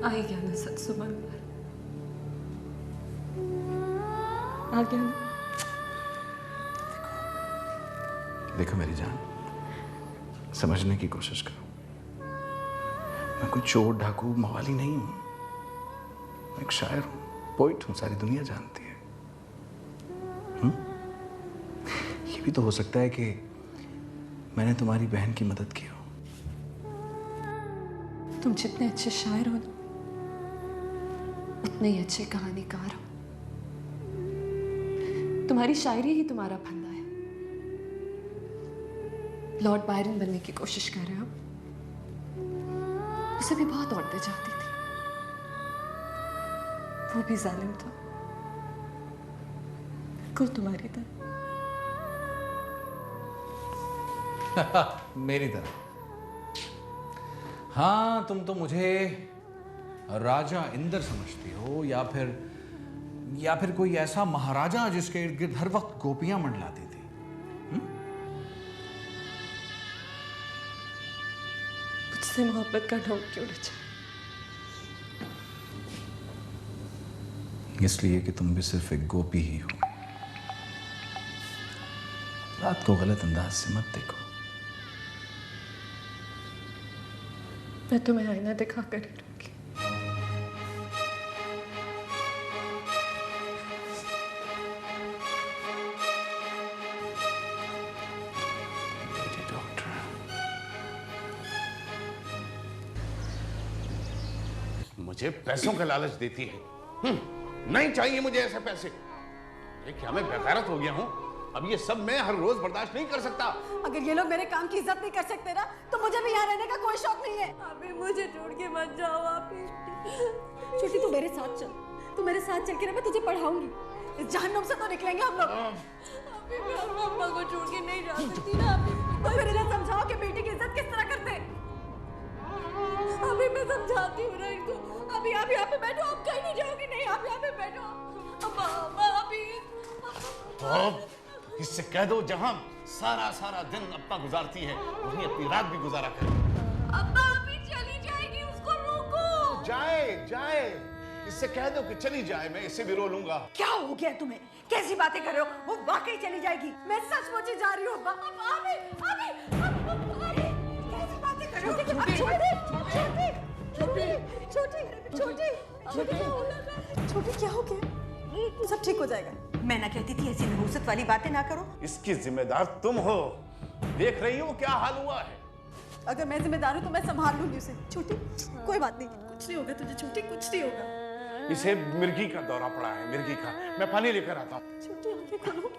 [SPEAKER 5] आ गया ना सच सुमन, आ गया ना।
[SPEAKER 2] देखो मेरी जान, समझने की कोशिश करो। मैं कोई चोर, डाकू, मवाली नहीं हूं। मैं एक शायर हूं, पोइट हूं, सारी दुनिया जानती है। ये भी तो हो सकता है कि मैंने तुम्हारी बहन की मदद की हो।
[SPEAKER 5] तुम जितने अच्छे शायर हो ना, उतने ही अच्छे कहानीकार हो। तुम्हारी शायरी ही तुम्हारा फंदा है। लॉर्ड बायरन बनने की कोशिश कर रहे हो। उसे भी बहुत औरतें चाहती थी, वो भी जालिम था, बिल्कुल तुम्हारी तरह।
[SPEAKER 2] मेरी तरह? हाँ, तुम तो मुझे राजा इंद्र समझती हो, या फिर कोई ऐसा महाराजा जिसके इर्द गिर्द हर वक्त गोपियां मंडलाती थी।
[SPEAKER 5] मुझसे मोहब्बत का ढोंग क्यों रचा?
[SPEAKER 2] इसलिए कि तुम भी सिर्फ एक गोपी ही हो। रात को गलत अंदाज से मत देखो।
[SPEAKER 5] मैं तुम्हें आईना दिखा कर ही रहूंगी।
[SPEAKER 10] मुझे पैसों का लालच देती है। नहीं चाहिए मुझे ऐसे पैसे। क्या मैं बेगैरत हो गया हूँ? अब ये सब मैं हर रोज बर्दाश्त नहीं कर सकता।
[SPEAKER 9] अगर ये लोग मेरे काम की इज्जत नहीं कर सकते ना, तो मुझे भी यहाँ रहने का कोई शौक नहीं है।
[SPEAKER 1] अभी मुझे छोड़ के मत जाओ आप।
[SPEAKER 9] छोटी तू मेरे साथ चल, तू मेरे साथ चल के ना मैं तुझे पढ़ाऊंगी। इस जहन्नुम से तो निकलेंगे हम लोग।
[SPEAKER 1] अभी मैं मम्मा को छोड़ के नहीं जा सकती ना।
[SPEAKER 9] तो फिर इन्हें समझाओ कि बेटी की इज्जत किस तरह करते।
[SPEAKER 1] अभी मैं समझाती हूँ ना इनको। अभी आप यहाँ पे बैठो, आप कहीं नहीं जाओगी। नहीं, आप यहाँ पे बैठो। अम्मा अभी
[SPEAKER 10] इससे कह दो जहां सारा दिन अपना गुजारती है वहीं अपनी रात भी गुजारा करे।
[SPEAKER 1] अम्मा अभी चली जाएगी, उसको रोको।
[SPEAKER 10] जाए इससे कह दो कि चली जाए, मैं इसे भी रो लूंगा।
[SPEAKER 6] क्या हो गया तुम्हें? कैसी बातें कर रहे हो? वो वाकई चली जाएगी।
[SPEAKER 9] मैं सचमुच ही जा रही हूँ। छोटी क्या हो गया? सब ठीक हो जाएगा।
[SPEAKER 6] मैं ना कहती थी ऐसी नहुसत वाली बातें ना करो।
[SPEAKER 10] इसकी जिम्मेदार तुम हो। देख रही हो क्या हाल हुआ है।
[SPEAKER 9] अगर मैं जिम्मेदार हूँ तो मैं संभाल लूंगी उसे। छोटी कोई बात नहीं, कुछ नहीं होगा तुझे। छोटी कुछ नहीं होगा।
[SPEAKER 10] इसे मिर्गी का दौरा पड़ा है, मिर्गी का। मैं पानी लेकर आता हूँ।
[SPEAKER 9] छोटी आंखें खोलो,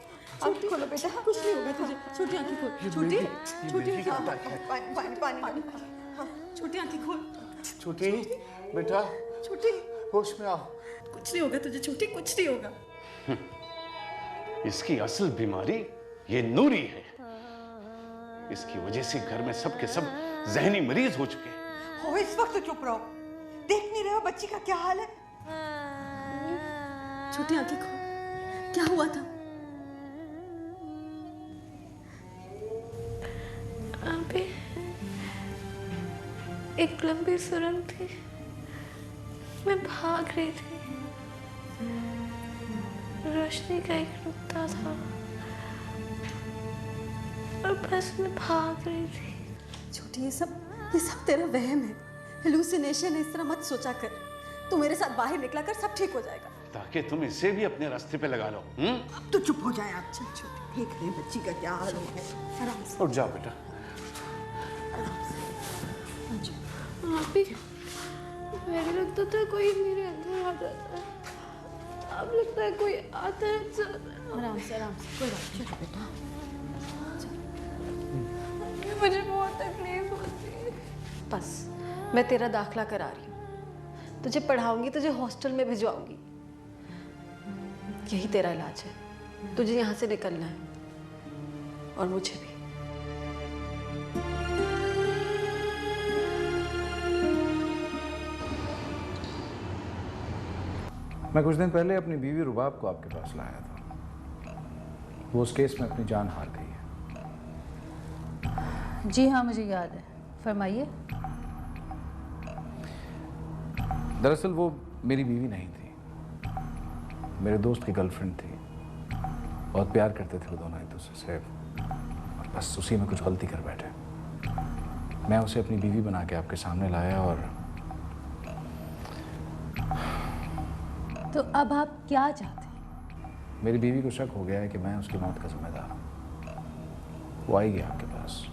[SPEAKER 9] आंखें खोलो बेटा, कुछ नहीं होगा तुझे। छोटी आंखें खोल। छोटी पानी। छोटी आंखें खोल।
[SPEAKER 10] छोटी बेटा,
[SPEAKER 9] छोटी
[SPEAKER 10] होश में आओ।
[SPEAKER 9] कुछ नहीं होगा तुझे। छोटी कुछ नहीं होगा।
[SPEAKER 10] इसकी असल बीमारी ये नूरी है। इसकी वजह से घर में सब के सब जहनी मरीज हो चुके हैं।
[SPEAKER 6] हो इस वक्त चुप रहो। देख नहीं रहे हो बच्ची का क्या हाल है?
[SPEAKER 9] छोटी आंखें खोल। क्या हुआ था?
[SPEAKER 1] अभी एक लंबी सुरंग थी, मैं भाग रही थी। रोशनी का एक नुक्ता था और बस मैं भाग रही थी।
[SPEAKER 9] छोटी ये सब तेरा वहम है, हेलुसिनेशन है। इस तरह मत सोचा कर। तू मेरे साथ बाहर निकला कर, सब ठीक हो जाएगा।
[SPEAKER 10] ताकि तुम इसे भी अपने रास्ते पे लगा लो।
[SPEAKER 6] अब तो चुप हो जाए आप। चल छोटी, देख रहे हैं बच्ची का क्या हाल हो गया।
[SPEAKER 9] आराम से
[SPEAKER 10] उठ जाओ बेटा।
[SPEAKER 1] अभी मेरे लगता था कोई मेरे अंदर आ जाता है। अब लगता है कोई आता है।
[SPEAKER 9] आराम से कोई बात नहीं बेटा।
[SPEAKER 1] मुझे बहुत तकलीफ होती है।
[SPEAKER 9] बस मैं तेरा दाखला करा रही हूँ, तुझे पढ़ाऊंगी, तुझे हॉस्टल में भिजवाऊंगी। यही तेरा इलाज है। तुझे यहाँ से निकलना है और मुझे भी।
[SPEAKER 2] मैं कुछ दिन पहले अपनी बीवी रुबाब को आपके पास लाया था। वो उस केस में अपनी जान हार गई है।
[SPEAKER 15] जी हाँ, मुझे याद है। फरमाइए।
[SPEAKER 2] दरअसल वो मेरी बीवी नहीं थी, मेरे दोस्त की गर्लफ्रेंड थी। बहुत प्यार करते थे वो दोनों एक दूसरे से, और बस उसी में कुछ गलती कर बैठे। मैं उसे अपनी बीवी बना के आपके सामने लाया। और
[SPEAKER 15] तो अब आप क्या चाहते हैं?
[SPEAKER 2] मेरी बीवी को शक हो गया है कि मैं उसकी मौत का जिम्मेदार हूँ। वो आएगी आपके पास।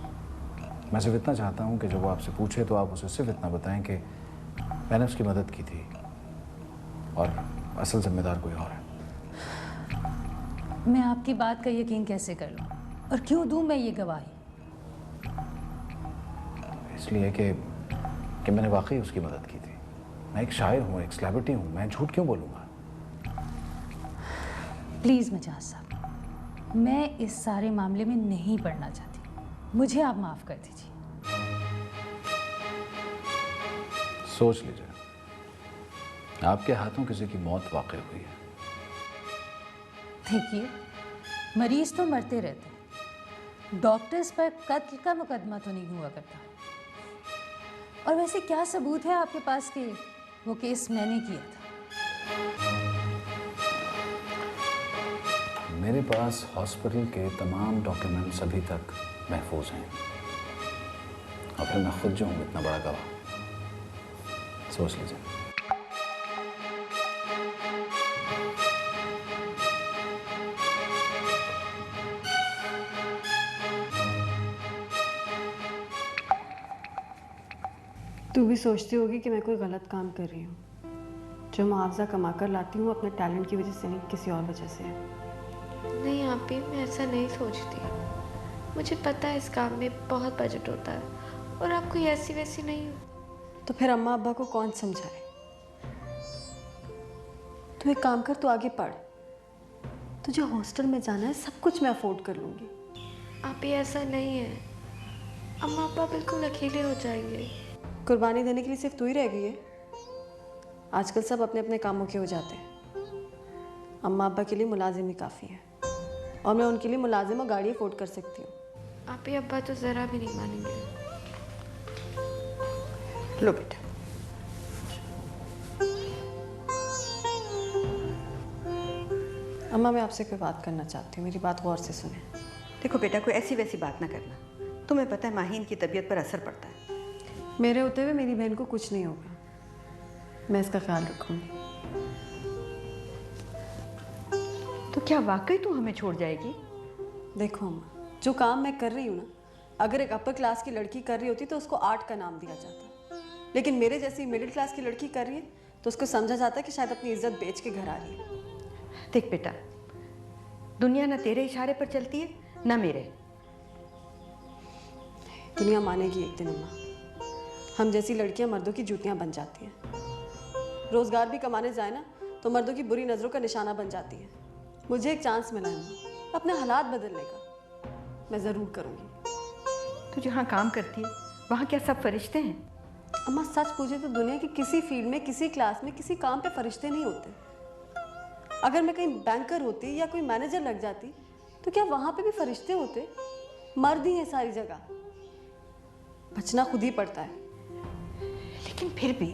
[SPEAKER 2] मैं सिर्फ इतना चाहता हूँ कि जब वो आपसे पूछे तो आप उसे सिर्फ इतना बताएं कि मैंने उसकी मदद की थी और असल जिम्मेदार कोई और है।
[SPEAKER 15] मैं आपकी बात का यकीन कैसे कर लूँ और क्यों दूँ मैं ये गवाही?
[SPEAKER 2] इसलिए कि मैंने वाकई उसकी मदद की थी। मैं एक शायर हूँ, एक सेलिब्रिटी हूँ। मैं झूठ क्यों बोलूँगा?
[SPEAKER 15] प्लीज़ मजाज साहब, मैं इस सारे मामले में नहीं पड़ना चाहती। मुझे आप माफ़ कर दीजिए।
[SPEAKER 2] सोच लीजिए, आपके हाथों किसी की मौत वाक़ई हुई है।
[SPEAKER 15] देखिए, मरीज तो मरते रहते हैं, डॉक्टर्स पर कत्ल का मुकदमा तो नहीं हुआ करता। और वैसे क्या सबूत है आपके पास कि वो केस मैंने किया था?
[SPEAKER 2] मेरे पास हॉस्पिटल के तमाम डॉक्यूमेंट्स अभी तक महफूज हैं, और फिर मैं खुद जो हूँ इतना बड़ा गवाह। सोच लीजिए।
[SPEAKER 9] तू भी सोचती होगी कि मैं कोई गलत काम कर रही हूँ। जो मुआवजा कमा कर लाती हूँ अपने टैलेंट की वजह से नहीं, किसी और वजह से।
[SPEAKER 1] नहीं आपी, मैं ऐसा नहीं सोचती। मुझे पता है इस काम में बहुत बजट होता है और आप कोई ऐसी वैसी नहीं हो।
[SPEAKER 9] तो फिर अम्मा अब्बा को कौन समझाए? तू एक काम कर, तू आगे पढ़। तुझे हॉस्टल में जाना है, सब कुछ मैं अफोर्ड कर लूँगी।
[SPEAKER 1] आपी ऐसा नहीं है, अम्मा अब्बा बिल्कुल अकेले हो जाएंगे।
[SPEAKER 9] कुर्बानी देने के लिए सिर्फ तू ही रह गई है। आजकल सब अपने अपने कामों के हो जाते हैं। अम्मा अब्बा के लिए मुलाजिम ही काफ़ी है, और मैं उनके लिए मुलाजिम और गाड़ी अफोर्ड कर सकती हूँ।
[SPEAKER 1] आपी अब्बा तो ज़रा भी नहीं मानेंगे।
[SPEAKER 6] लो बेटा।
[SPEAKER 9] अम्मा मैं आपसे कोई बात करना चाहती हूँ, मेरी बात गौर से सुने।
[SPEAKER 6] देखो बेटा, कोई ऐसी वैसी बात ना करना। तुम्हें पता है माहीन की तबीयत पर असर पड़ता है।
[SPEAKER 9] मेरे होते हुए मेरी बहन को कुछ नहीं होगा, मैं इसका ख्याल रखूँगी।
[SPEAKER 6] तो क्या वाकई तू हमें छोड़ जाएगी?
[SPEAKER 9] देखो अम्मा, जो काम मैं कर रही हूँ ना, अगर एक अपर क्लास की लड़की कर रही होती तो उसको आर्ट का नाम दिया जाता, लेकिन मेरे जैसी मिडिल क्लास की लड़की कर रही है तो उसको समझा जाता है कि शायद अपनी इज्जत बेच के घर आ रही है।
[SPEAKER 6] देख बेटा, दुनिया ना तेरे इशारे पर चलती है ना मेरे।
[SPEAKER 9] दुनिया मानेगी एक दिन अम्मा, हम जैसी लड़कियां मर्दों की जूतियां बन जाती हैं। रोजगार भी कमाने जाए ना तो मर्दों की बुरी नज़रों का निशाना बन जाती है। मुझे एक चांस मिला है अम्मा अपने हालात बदलने का, मैं ज़रूर करूँगी।
[SPEAKER 6] तू जहाँ काम करती है वहाँ क्या सब फरिश्ते हैं?
[SPEAKER 9] अम्मा सच पूछे तो दुनिया की किसी फील्ड में, किसी क्लास में, किसी काम पे फरिश्ते नहीं होते। अगर मैं कहीं बैंकर होती या कोई मैनेजर लग जाती तो क्या वहाँ पे भी फरिश्ते होते? मर्द ही है सारी जगह, बचना खुद ही पड़ता है।
[SPEAKER 6] लेकिन फिर भी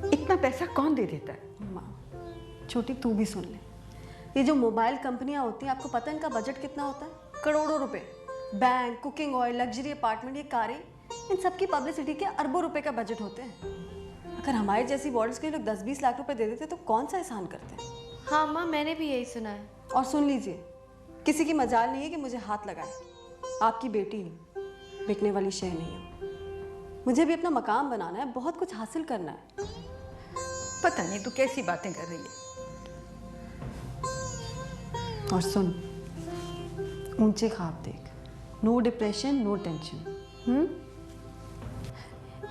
[SPEAKER 6] इतना पैसा कौन दे देता है?
[SPEAKER 9] अम्मा छोटी तू भी सुन ले, ये जो मोबाइल कंपनियां होती हैं, आपको पता है इनका बजट कितना होता है? करोड़ों रुपए। Bank, cooking oil, luxury apartment, ये कारें, इन सब की पब्लिसिटी के अरबों रुपए का बजट होते हैं। अगर हमारे जैसी मॉडल्स के लोग 10-20 लाख रुपए दे देते तो कौन सा एहसान करते हैं?
[SPEAKER 1] हाँ अम्मा, मैंने भी यही सुना है।
[SPEAKER 9] और सुन लीजिए, किसी की मजाल नहीं है कि मुझे हाथ लगाए। आपकी बेटी हूँ, बिकने वाली शय नहीं हूँ। मुझे भी अपना मकाम बनाना है, बहुत कुछ हासिल करना है।
[SPEAKER 6] पता नहीं तू कैसी बातें कर रही है।
[SPEAKER 9] और सुन, ऊंचे ख्वाब देख, नो डिप्रेशन, नो टेंशन।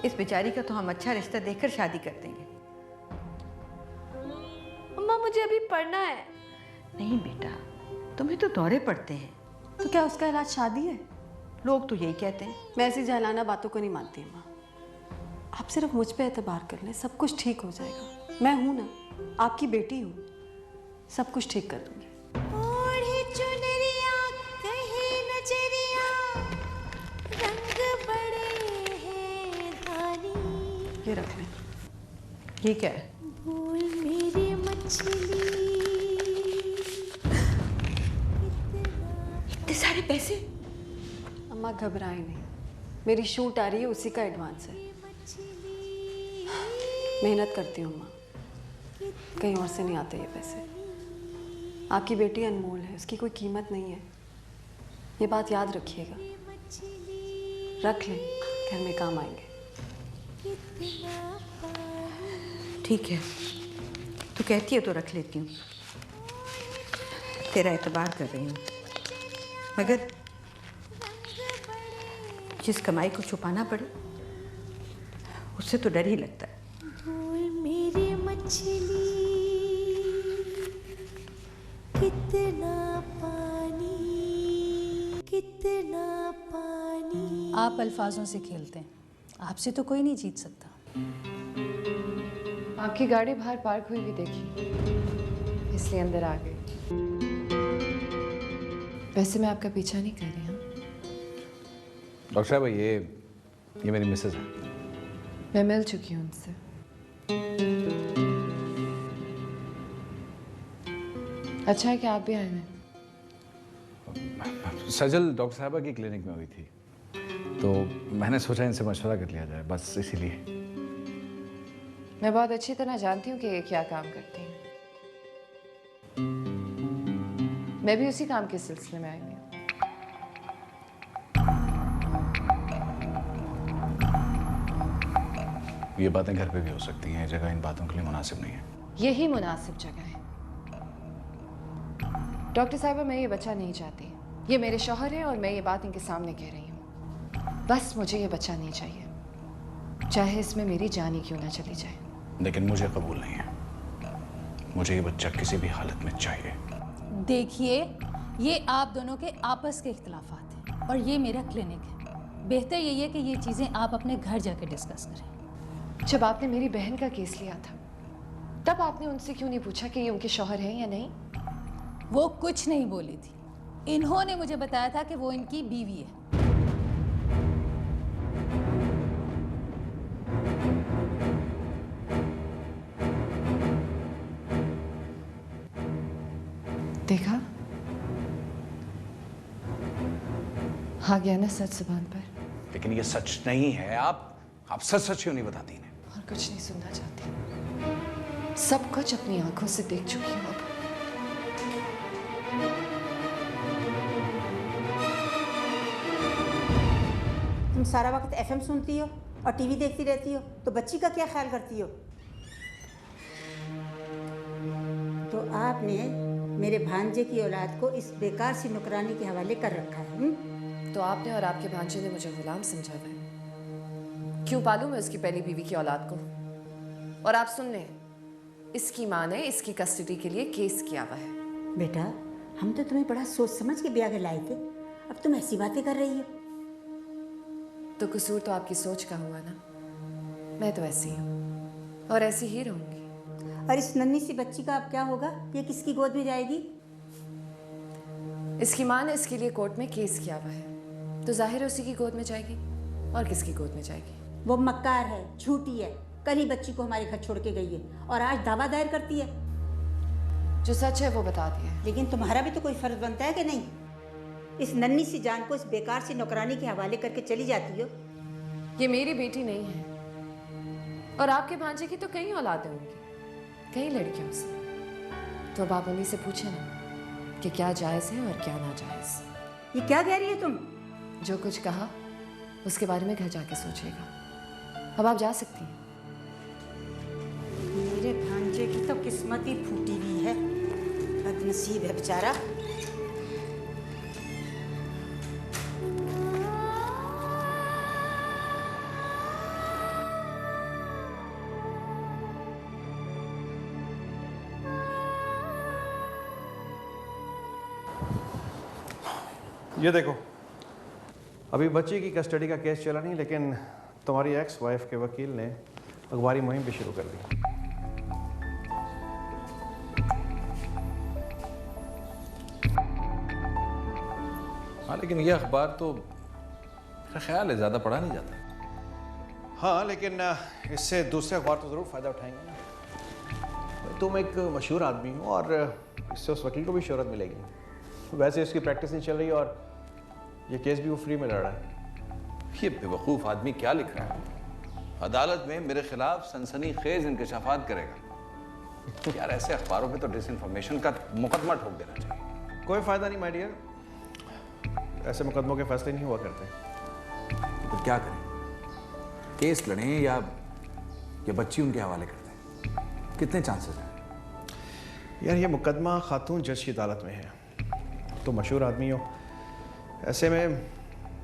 [SPEAKER 6] इस बेचारी का तो हम अच्छा रिश्ता देखकर शादी कर देंगे।
[SPEAKER 1] अम्मा मुझे अभी पढ़ना है।
[SPEAKER 6] नहीं बेटा, तुम्हें तो दौरे पड़ते हैं।
[SPEAKER 9] तो क्या उसका इलाज शादी है?
[SPEAKER 6] लोग तो यही कहते हैं।
[SPEAKER 9] मैं ऐसी जहलाना बातों को नहीं मानती अम्मा। आप सिर्फ मुझ पे एतबार कर लें, सब कुछ ठीक हो जाएगा। मैं हूं ना, आपकी बेटी हूं, सब कुछ ठीक कर दूंगी। ये रख लें।
[SPEAKER 6] ये क्या है?
[SPEAKER 1] भूल मेरी मछली।
[SPEAKER 6] इतने सारे पैसे?
[SPEAKER 9] अम्मा घबराए नहीं, मेरी शूट आ रही है, उसी का एडवांस है। मेहनत करती हूँ अम्मा, कहीं और से नहीं आते ये पैसे। आपकी बेटी अनमोल है, उसकी कोई कीमत नहीं है, ये बात याद रखिएगा। रख लें, घर में काम आएंगे।
[SPEAKER 6] ठीक है, तू कहती है तो रख लेती हूँ। तेरा एतबार कर रही हूँ, मगर जिस कमाई को छुपाना पड़े उससे तो डर ही लगता है।
[SPEAKER 1] भूल मेरी मछली, कितना पानी, कितना पानी।
[SPEAKER 15] आप अल्फाजों से खेलते हैं, आपसे तो कोई नहीं जीत सकता।
[SPEAKER 8] आपकी गाड़ी बाहर पार्क हुई भी देखी, इसलिए अंदर आ गई। वैसे मैं आपका पीछा नहीं कर रही हूँ।
[SPEAKER 2] डॉक्टर साहब, ये मेरी मिसेज है।
[SPEAKER 8] मैं मिल चुकी हूँ उनसे। अच्छा है कि आप भी आए हैं।
[SPEAKER 2] सजल डॉक्टर साहबा की क्लिनिक में हुई थी, तो मैंने सोचा इनसे मशवरा कर लिया जाए, बस इसीलिए।
[SPEAKER 8] मैं बहुत अच्छी तरह जानती हूँ कि ये क्या काम करती हैं। मैं भी उसी काम के सिलसिले में आई हूँ।
[SPEAKER 2] ये बातें घर पे भी हो सकती हैं, जगह इन बातों के लिए मुनासिब नहीं है।
[SPEAKER 8] यही मुनासिब जगह है। डॉक्टर साहबा, मैं ये बच्चा नहीं चाहती। ये मेरे शौहर हैं और मैं ये बात इनके सामने कह रही हूँ। बस मुझे ये बच्चा नहीं चाहिए, चाहे इसमें मेरी जान ही क्यों ना चली जाए।
[SPEAKER 2] लेकिन मुझे कबूल नहीं है। मुझे ये बच्चा किसी भी हालत में चाहिए।
[SPEAKER 15] देखिए, ये आप दोनों के आपस के इख्तिलाफात हैं और ये मेरा क्लिनिक है। बेहतर यही है कि ये चीज़ें आप अपने घर जाके डिस्कस करें।
[SPEAKER 8] जब आपने मेरी बहन का केस लिया था, तब आपने उनसे क्यों नहीं पूछा कि ये उनके शौहर हैं या नहीं?
[SPEAKER 15] वो कुछ नहीं बोली थी। इन्होंने मुझे बताया था कि वो इनकी बीवी है।
[SPEAKER 8] देखा, आ गया ना सच जुबान पर।
[SPEAKER 2] लेकिन ये सच नहीं है। आप सच क्यों नहीं बताती इन्हें?
[SPEAKER 8] और कुछ नहीं सुनना चाहती। सब कुछ अपनी आंखों से देख चुकी हूँ अब।
[SPEAKER 16] तुम सारा वक्त एफएम सुनती हो और टीवी देखती रहती हो, तो बच्ची का क्या ख्याल करती हो? तो आपने मेरे भांजे की औलाद को इस बेकार सी नौकरानी के हवाले कर रखा है।
[SPEAKER 8] तो आपने और आपके भांजे ने मुझे गुलाम समझा हुआ है। क्यों पालूं मैं उसकी पहली बीवी की औलाद को? और आप सुन लें, इसकी माँ ने इसकी कस्टडी के लिए केस किया हुआ है।
[SPEAKER 16] बेटा, हम तो तुम्हें बड़ा सोच समझ के ब्याह के लाए थे, अब तुम ऐसी बातें कर रही हो।
[SPEAKER 8] तो कसूर तो आपकी सोच का हुआ ना। मैं तो ऐसी हूँ और ऐसी ही रहूंगी।
[SPEAKER 16] और इस नन्ही सी बच्ची का अब क्या होगा? ये किसकी गोद में जाएगी?
[SPEAKER 8] इसकी माँ ने इसके लिए कोर्ट में केस किया हुआ है, तो जाहिर है उसी की गोद में जाएगी। और किसकी गोद में जाएगी?
[SPEAKER 16] वो मक्कार है, झूठी है। कल ही बच्ची को हमारे घर छोड़ के गई है और आज दावा दायर करती है।
[SPEAKER 8] जो सच है वो बता दिया।
[SPEAKER 16] लेकिन तुम्हारा भी तो कोई फर्ज बनता है कि नहीं? इस नन्ही सी जान को इस बेकार सी नौकरानी के हवाले करके चली जाती हो।
[SPEAKER 8] ये मेरी बेटी नहीं है, और आपके भांजे की तो कई औलादें होंगी, कई लड़कियों से। तो अब आप उन्हीं से पूछे ना कि क्या जायज़ है और क्या नाजायज़।
[SPEAKER 16] ये क्या कह रही है तुम?
[SPEAKER 8] जो कुछ कहा उसके बारे में घर जाके सोचिएगा। अब आप जा सकती हैं।
[SPEAKER 16] मेरे भांजे की तो किस्मत ही फूटी हुई है, बदनसीब है बेचारा।
[SPEAKER 14] ये देखो, अभी बच्ची की कस्टडी का केस चला नहीं, लेकिन तुम्हारी एक्स वाइफ के वकील ने अखबारी मुहिम भी शुरू कर दी।
[SPEAKER 2] हाँ, लेकिन ये अखबार तो मेरा ख्याल है ज़्यादा पढ़ा नहीं जाता।
[SPEAKER 14] हाँ, लेकिन इससे दूसरे अखबार तो ज़रूर फ़ायदा उठाएंगे ना। तुम एक मशहूर आदमी हो और इससे उस वकील को भी शोहरत मिलेगी। वैसे इसकी प्रैक्टिस नहीं चल रही और ये केस भी वो फ्री में लड़ रहा है।
[SPEAKER 2] ये बेवकूफ़ आदमी क्या लिख रहा है? अदालत में मेरे खिलाफ सनसनीखेज इंकशाफात करेगा। यार, ऐसे अखबारों पे तो डिसइंफॉर्मेशन का मुकदमा ठोक देना चाहिए।
[SPEAKER 14] कोई फ़ायदा नहीं माय डियर, ऐसे मुकदमों के फैसले नहीं हुआ करते।
[SPEAKER 2] तो क्या करें? केस लड़ें या बच्ची उनके हवाले कर दें? कितने चांसेस हैं?
[SPEAKER 14] यार, ये मुकदमा खातून जज की अदालत में है, तो मशहूर आदमी हो, ऐसे में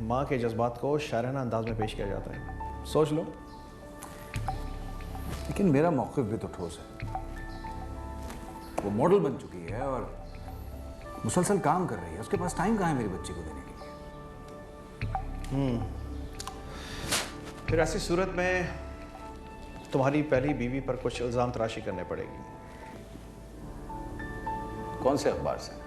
[SPEAKER 14] माँ के जज्बात को शायराना अंदाज में पेश किया जाता है। सोच लो।
[SPEAKER 2] लेकिन मेरा मौक़िफ़ भी तो ठोस है। वो मॉडल बन चुकी है और मुसलसल काम कर रही है। उसके पास टाइम कहाँ है मेरी बच्ची को देने के लिए?
[SPEAKER 14] फिर ऐसी सूरत में तुम्हारी पहली बीवी पर कुछ इल्ज़ाम तराशी करने पड़ेगी।
[SPEAKER 2] कौन से अखबार से?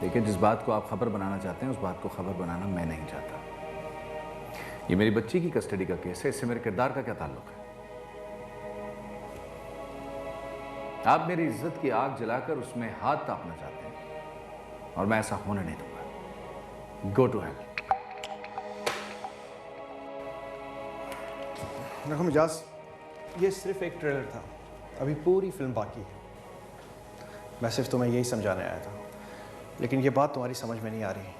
[SPEAKER 2] देखिए, जिस बात को आप खबर बनाना चाहते हैं उस बात को खबर बनाना मैं नहीं चाहता। ये मेरी बच्ची की कस्टडी का केस है, इससे मेरे किरदार का क्या ताल्लुक है? आप मेरी इज्जत की आग जलाकर उसमें हाथ तापना चाहते हैं। और मैं ऐसा होने नहीं दूंगा। Go to hell.
[SPEAKER 14] देखो मिजाज, ये सिर्फ एक ट्रेलर था, अभी पूरी फिल्म बाकी है। मैं सिर्फ तुम्हें यही समझाने आया था, लेकिन ये बात तुम्हारी समझ में नहीं आ रही।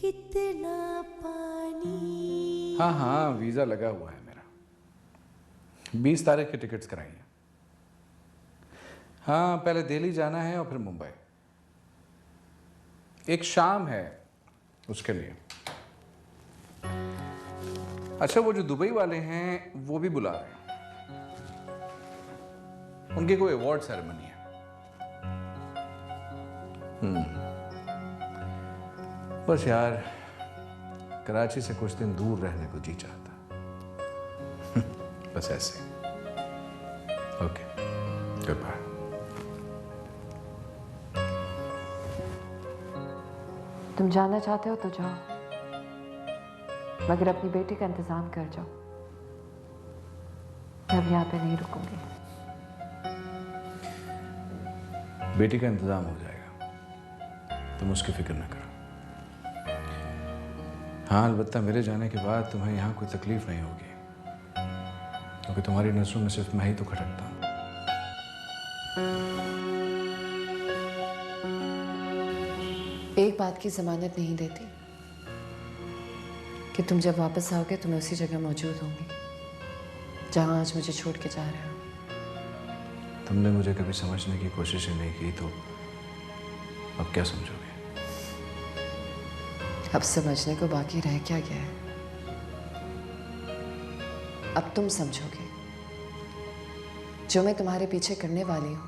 [SPEAKER 1] कितना पानी।
[SPEAKER 2] हाँ हाँ, वीज़ा लगा हुआ है मेरा। 20 तारीख की टिकट्स कराई हैं। हाँ, पहले दिल्ली जाना है और फिर मुंबई। एक शाम है उसके लिए। अच्छा, वो जो दुबई वाले हैं वो भी बुला रहे हैं। उनकी कोई अवार्ड सेरेमनी है। बस यार, कराची से कुछ दिन दूर रहने को जी चाहता। बस ऐसे। Okay, good bye.
[SPEAKER 8] तुम जाना चाहते हो तो जाओ, मगर अपनी बेटी का इंतजाम कर जाओ। मैं अब यहाँ पे नहीं रुकूंगी।
[SPEAKER 2] बेटी का इंतजाम हो जाएगा, तुम उसकी फिक्र न करो। हाँ, अलबत्ता मेरे जाने के बाद तुम्हें यहाँ कोई तकलीफ नहीं होगी, क्योंकि तुम्हारी नसों में सिर्फ मैं ही तो खटकता हूँ।
[SPEAKER 8] एक बात की जमानत नहीं देती कि तुम जब वापस आओगे तो मैं उसी जगह मौजूद होंगी जहां आज मुझे छोड़ के जा रहे हो।
[SPEAKER 2] तुमने मुझे कभी समझने की कोशिश ही नहीं की, तो अब क्या समझोगे?
[SPEAKER 8] अब समझने को बाकी रह क्या गया है? अब तुम समझोगे जो मैं तुम्हारे पीछे करने वाली हूं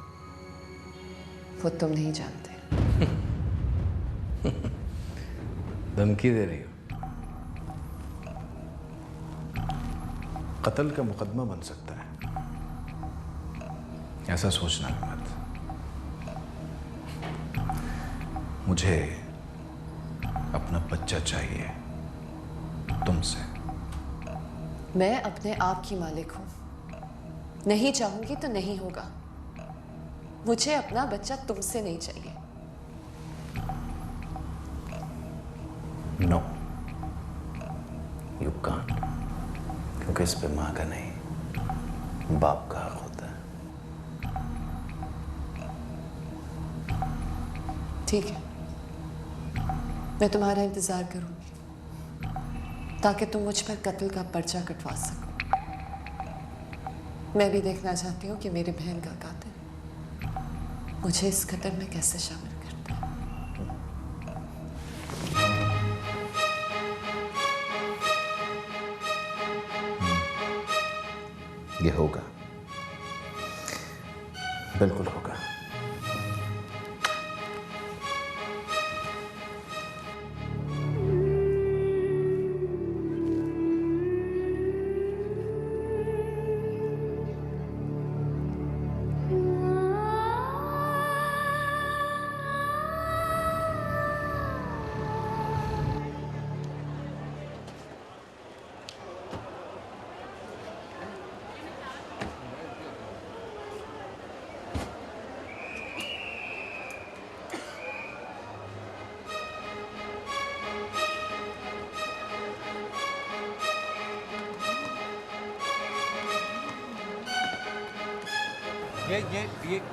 [SPEAKER 8] वो तुम नहीं जानते।
[SPEAKER 2] धमकी दे रही हो? कत्ल का मुकदमा बन सकता है, ऐसा सोचना भी मत। मुझे अपना बच्चा चाहिए तुमसे।
[SPEAKER 8] मैं अपने आप की मालिक हूं, नहीं चाहूंगी तो नहीं होगा। मुझे अपना बच्चा तुमसे नहीं चाहिए।
[SPEAKER 2] नो, यू कांट, क्योंकि इस पे माँ का नहीं बाप का हक होता है।
[SPEAKER 8] ठीक है, मैं तुम्हारा इंतजार करूंगी ताकि तुम मुझ पर कत्ल का पर्चा कटवा सको। मैं भी देखना चाहती हूँ कि मेरी बहन का कातिल मुझे इस कत्ल में कैसे शामिल करता है।
[SPEAKER 2] ये होगा, बिल्कुल होगा।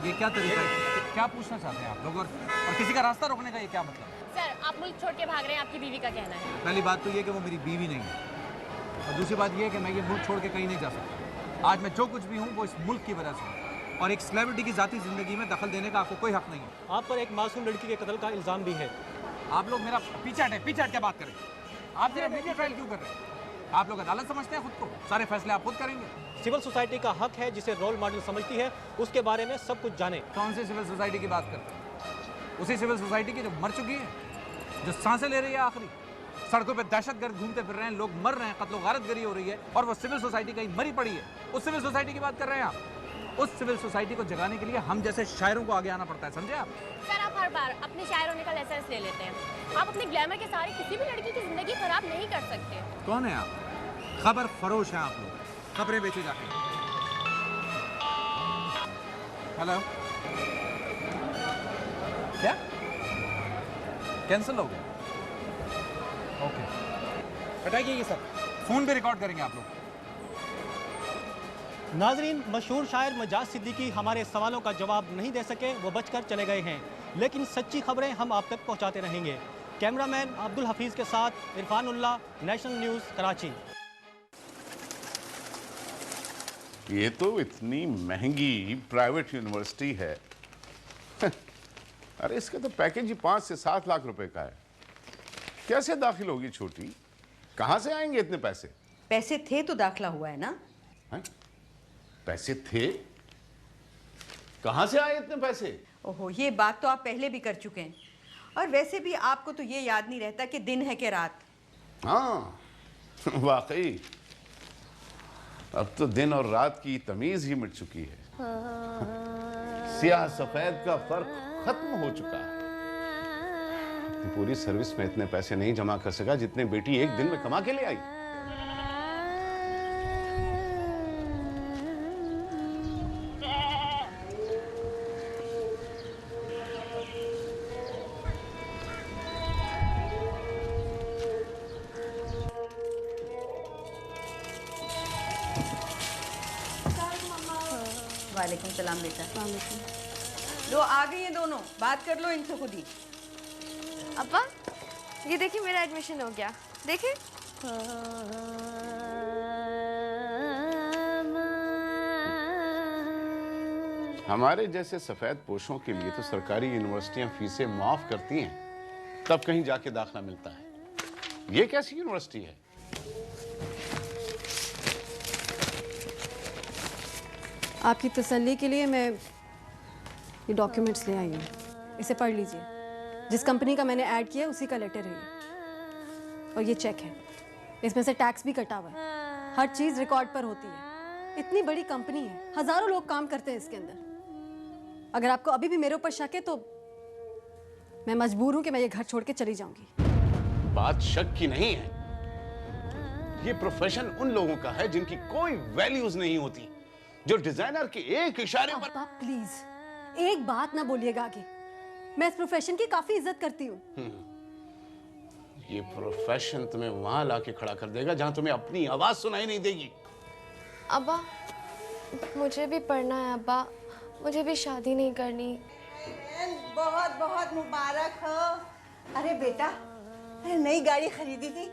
[SPEAKER 11] ये क्या तरीका है? क्या पूछना चाहते हैं आप लोग? और किसी का रास्ता रोकने का ये क्या मतलब?
[SPEAKER 7] सर, आप मुल्क छोड़ के भाग रहे हैं, आपकी बीवी का कहना है।
[SPEAKER 11] पहली बात तो ये कि वो मेरी बीवी नहीं है, और दूसरी बात ये कि मैं ये मुल्क छोड़ के कहीं नहीं जा सकता। आज मैं जो कुछ भी हूँ वो इस मुल्क की वजह से हूँ, और एक सेलिब्रिटी की ज़ाती ज़िंदगी में दखल देने का आपको कोई हक नहीं है।
[SPEAKER 14] आप पर एक मासूम लड़की के कत्ल का इल्ज़ाम भी है।
[SPEAKER 11] आप लोग मेरा पीछे हट के बात करें। आप सिर्फ मीडिया ट्रायल क्यों कर रहे हैं? आप लोग अदालत समझते हैं खुद को? सारे फैसले आप खुद करेंगे?
[SPEAKER 14] सिविल सोसाइटी का हक है, जिसे रोल मॉडल समझती है, उसके बारे में सब कुछ जाने।
[SPEAKER 11] कौन सी सिविल सोसाइटी की बात करते हैं? उसी सिविल सोसाइटी की जो मर चुकी है, जो सांसें ले रही है आखिरी। सड़कों पे दहशतगर्द घूमते फिर रहे हैं, लोग मर रहे हैं, कत्लो गारतगरी हो रही है, और वो सिविल सोसाइटी कहीं मरी पड़ी है। उस सिविल सोसाइटी की बात कर रहे हैं आप? उस सिविल सोसाइटी को जगाने के लिए हम जैसे शायरों को आगे आना पड़ता है, समझे आप?
[SPEAKER 17] सर आप हर बार अपने शायर होने का लाइसेंस ले लेते हैं। आप अपने ग्लैमर के सहारे किसी भी लड़की की जिंदगी खराब नहीं कर सकते।
[SPEAKER 11] कौन है आप? खबर फरोश हैं आप लोग, खबरें बेचे जाते हैं। हेलो, क्या कैंसिल हो गया? ओके, हटाइए ये सब, फोन पे रिकॉर्ड करेंगे आप लोग।
[SPEAKER 18] नाजरीन, मशहूर शायर मजाज सिद्दीकी हमारे सवालों का जवाब नहीं दे सके, वो बचकर चले गए हैं, लेकिन सच्ची खबरें हम आप तक पहुंचाते रहेंगे। कैमरामैन अब्दुल हफीज़ के साथ इरफान उल्ला, नेशनल न्यूज़, कराची।
[SPEAKER 10] ये तो इतनी महंगी प्राइवेट यूनिवर्सिटी है। अरे इसका तो पैकेज ही 5 से 7 लाख रुपए का है। कैसे दाखिल होगी छोटी? कहां से आएंगे इतने पैसे?
[SPEAKER 6] पैसे थे तो दाखिला हुआ है ना।
[SPEAKER 10] है? पैसे थे? कहां से आए इतने पैसे?
[SPEAKER 6] ओहो, ये बात तो आप पहले भी कर चुके हैं, और वैसे भी आपको तो ये याद नहीं रहता कि दिन है कि रात।
[SPEAKER 10] हाँ वाकई, अब तो दिन और रात की तमीज ही मिट चुकी है। सियाह सफेद का फर्क खत्म हो चुका है। अपनी पूरी सर्विस में इतने पैसे नहीं जमा कर सका जितने बेटी एक दिन में कमा के ले आई।
[SPEAKER 6] वालेकुम सलाम बेटा। लो आ गई हैं दोनों, बात कर लो इनसे खुद ही।
[SPEAKER 7] अब्बा ये देखिए मेरा एडमिशन हो गया, देखिए।
[SPEAKER 10] हमारे जैसे सफेद पोशों के लिए तो सरकारी यूनिवर्सिटियां फीसें माफ करती हैं, तब कहीं जाके दाखिला मिलता है। ये कैसी यूनिवर्सिटी है?
[SPEAKER 9] आपकी तसल्ली के लिए मैं ये डॉक्यूमेंट्स ले आई हूँ, इसे पढ़ लीजिए। जिस कंपनी का मैंने ऐड किया है उसी का लेटर है ये, और ये चेक है, इसमें से टैक्स भी कटा हुआ है। हर चीज़ रिकॉर्ड पर होती है। इतनी बड़ी कंपनी है, हजारों लोग काम करते हैं इसके अंदर। अगर आपको अभी भी मेरे ऊपर शक है तो मैं मजबूर हूँ कि मैं ये घर छोड़ के चली जाऊंगी।
[SPEAKER 10] बात शक की नहीं है, ये प्रोफेशन उन लोगों का है जिनकी कोई वैल्यूज नहीं होती, जो डिजाइनर के एक इशारे पर।
[SPEAKER 9] प्लीज एक बात ना बोलिएगा आगे, मैं इस प्रोफेशन की काफी इज्जत करती हूँ।
[SPEAKER 10] ये प्रोफेशन तुम्हें वहां लाके खड़ा कर देगा जहां तुम्हें अपनी आवाज सुनाई नहीं देगी।
[SPEAKER 7] अब्बा मुझे भी पढ़ना है अब्बा, मुझे भी शादी नहीं करनी।
[SPEAKER 16] बहुत बहुत मुबारक हो। अरे बेटा, अरे नई गाड़ी खरीदी थी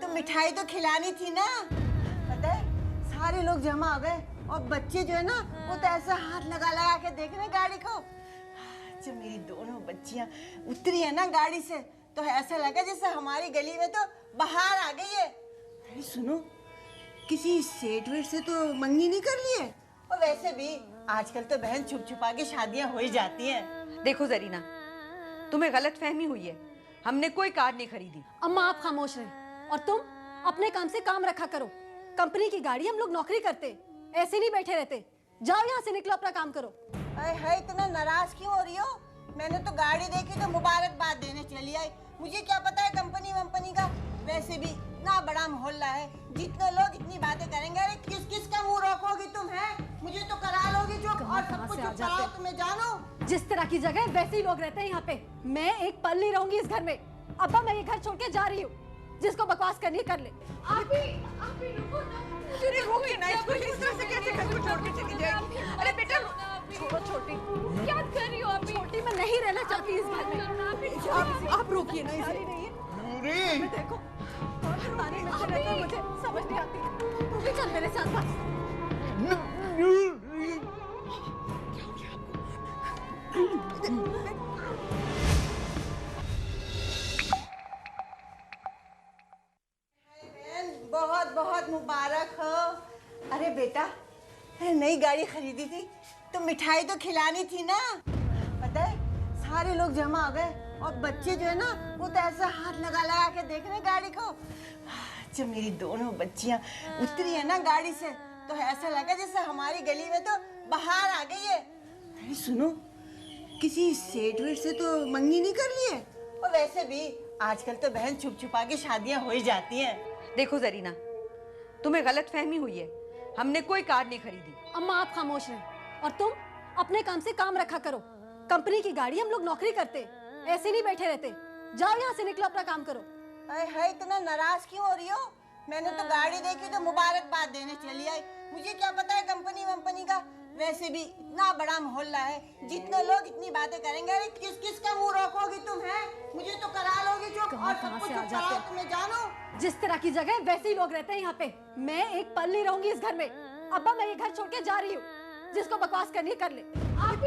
[SPEAKER 16] तो मिठाई तो खिलानी थी ना। पता है सारे लोग जमा हो गए और बच्चे जो है ना वो तो ऐसा हाथ लगा लगा के देख रहे गाड़ी को। जब मेरी दोनों बच्चियां उतरी है ना गाड़ी से तो ऐसा लगा जैसे हमारी गली में तो बाहर आ गई है। अरे सुनो, किसी सेठ वेठ से तो मंगनी नहीं कर ली है? और वैसे भी आजकल तो बहन छुप छुपा के शादियां हो ही जाती हैं।
[SPEAKER 6] देखो जरीना, तुम्हें गलत फहमी हुई है, हमने कोई कार नहीं खरीदी।
[SPEAKER 9] अम्मा आप खामोश रहे और तुम अपने काम से काम रखा करो। कंपनी की गाड़ी, हम लोग नौकरी करते, ऐसे नहीं बैठे रहते। जाओ यहाँ से, निकलो, अपना काम करो।
[SPEAKER 16] अरे इतना नाराज क्यों हो रही हो? मैंने तो गाड़ी देखी तो मुबारकबाद देने चली आई। मुझे क्या पता है कंपनी वंपनी का। वैसे भी ना बड़ा मोहल्ला है, जितने लोग इतनी बातें करेंगे। अरे किस किस का मुंह रोकोगी तुम? है मुझे तो करा लोगी जो, और सब कुछ चुप कराओ तो मैं जानू।
[SPEAKER 9] जिस तरह की जगह वैसे ही लोग रहते हैं यहाँ पे। मैं एक पल नहीं रहूंगी इस घर में। अब्बा मैं ये घर छोड़ के जा रही हूँ, जिसको बकवास करनी है कर ले। आप ही रुको ना।
[SPEAKER 6] अरे रोकिए ना इसको, इस तरह से कैसे घर को छोड़ के चली जाएगी? अरे बेटा
[SPEAKER 9] छोड़ो छोटी, क्या कर रही हो आप? छोटी मैं नहीं रहना चाहती इस घर में। आप रोकिए ना इसे। देखो पानी में से रहता है, मुझे समझ नहीं आती। तू भी चल मेरे साथ बस।
[SPEAKER 16] बहुत बहुत मुबारक हो। अरे बेटा, नई गाड़ी खरीदी थी तो मिठाई तो खिलानी थी ना। पता है सारे लोग जमा हो गए और बच्चे जो है ना वो तो ऐसा हाथ लगा लगा के देख रहे गाड़ी को। जब मेरी दोनों बच्चियां उतरी है ना गाड़ी से तो ऐसा लगा जैसे हमारी गली में तो बाहर आ गई है। अरे सुनो, किसी सेठ वेठ से तो मंगनी नहीं कर ली है? और वैसे भी आजकल तो बहन छुप छुपा के शादियां हो ही जाती हैं।
[SPEAKER 6] देखो जरीना, तुम्हें गलत फहमी हुई है, हमने कोई कार नहीं खरीदी।
[SPEAKER 9] अम्मा आप खामोश रहें और तुम अपने काम से काम रखा करो। कंपनी की गाड़ी, हम लोग नौकरी करते, ऐसे नहीं बैठे रहते। जाओ यहाँ से, निकलो, अपना काम करो।
[SPEAKER 16] है इतना नाराज क्यों हो रही हो? मैंने तो गाड़ी देखी तो मुबारकबाद देने चली आई। मुझे क्या पता है कंपनी वंपनी का। वैसे भी इतना बड़ा मोहल्ला है, जितने लोग इतनी बातें करेंगे। अरे किस किस का मुंह रोकोगी तुम? है मुझे तो करा लोगी जो, और सब कुछ तुम्हें जानो।
[SPEAKER 9] जिस तरह की जगह वैसे ही लोग रहते हैं यहाँ पे। मैं एक पल नहीं रहूंगी इस घर में। अब्बा मैं ये घर छोड़ के जा रही हूँ, जिसको बकवास करनी है कर ले।
[SPEAKER 5] आप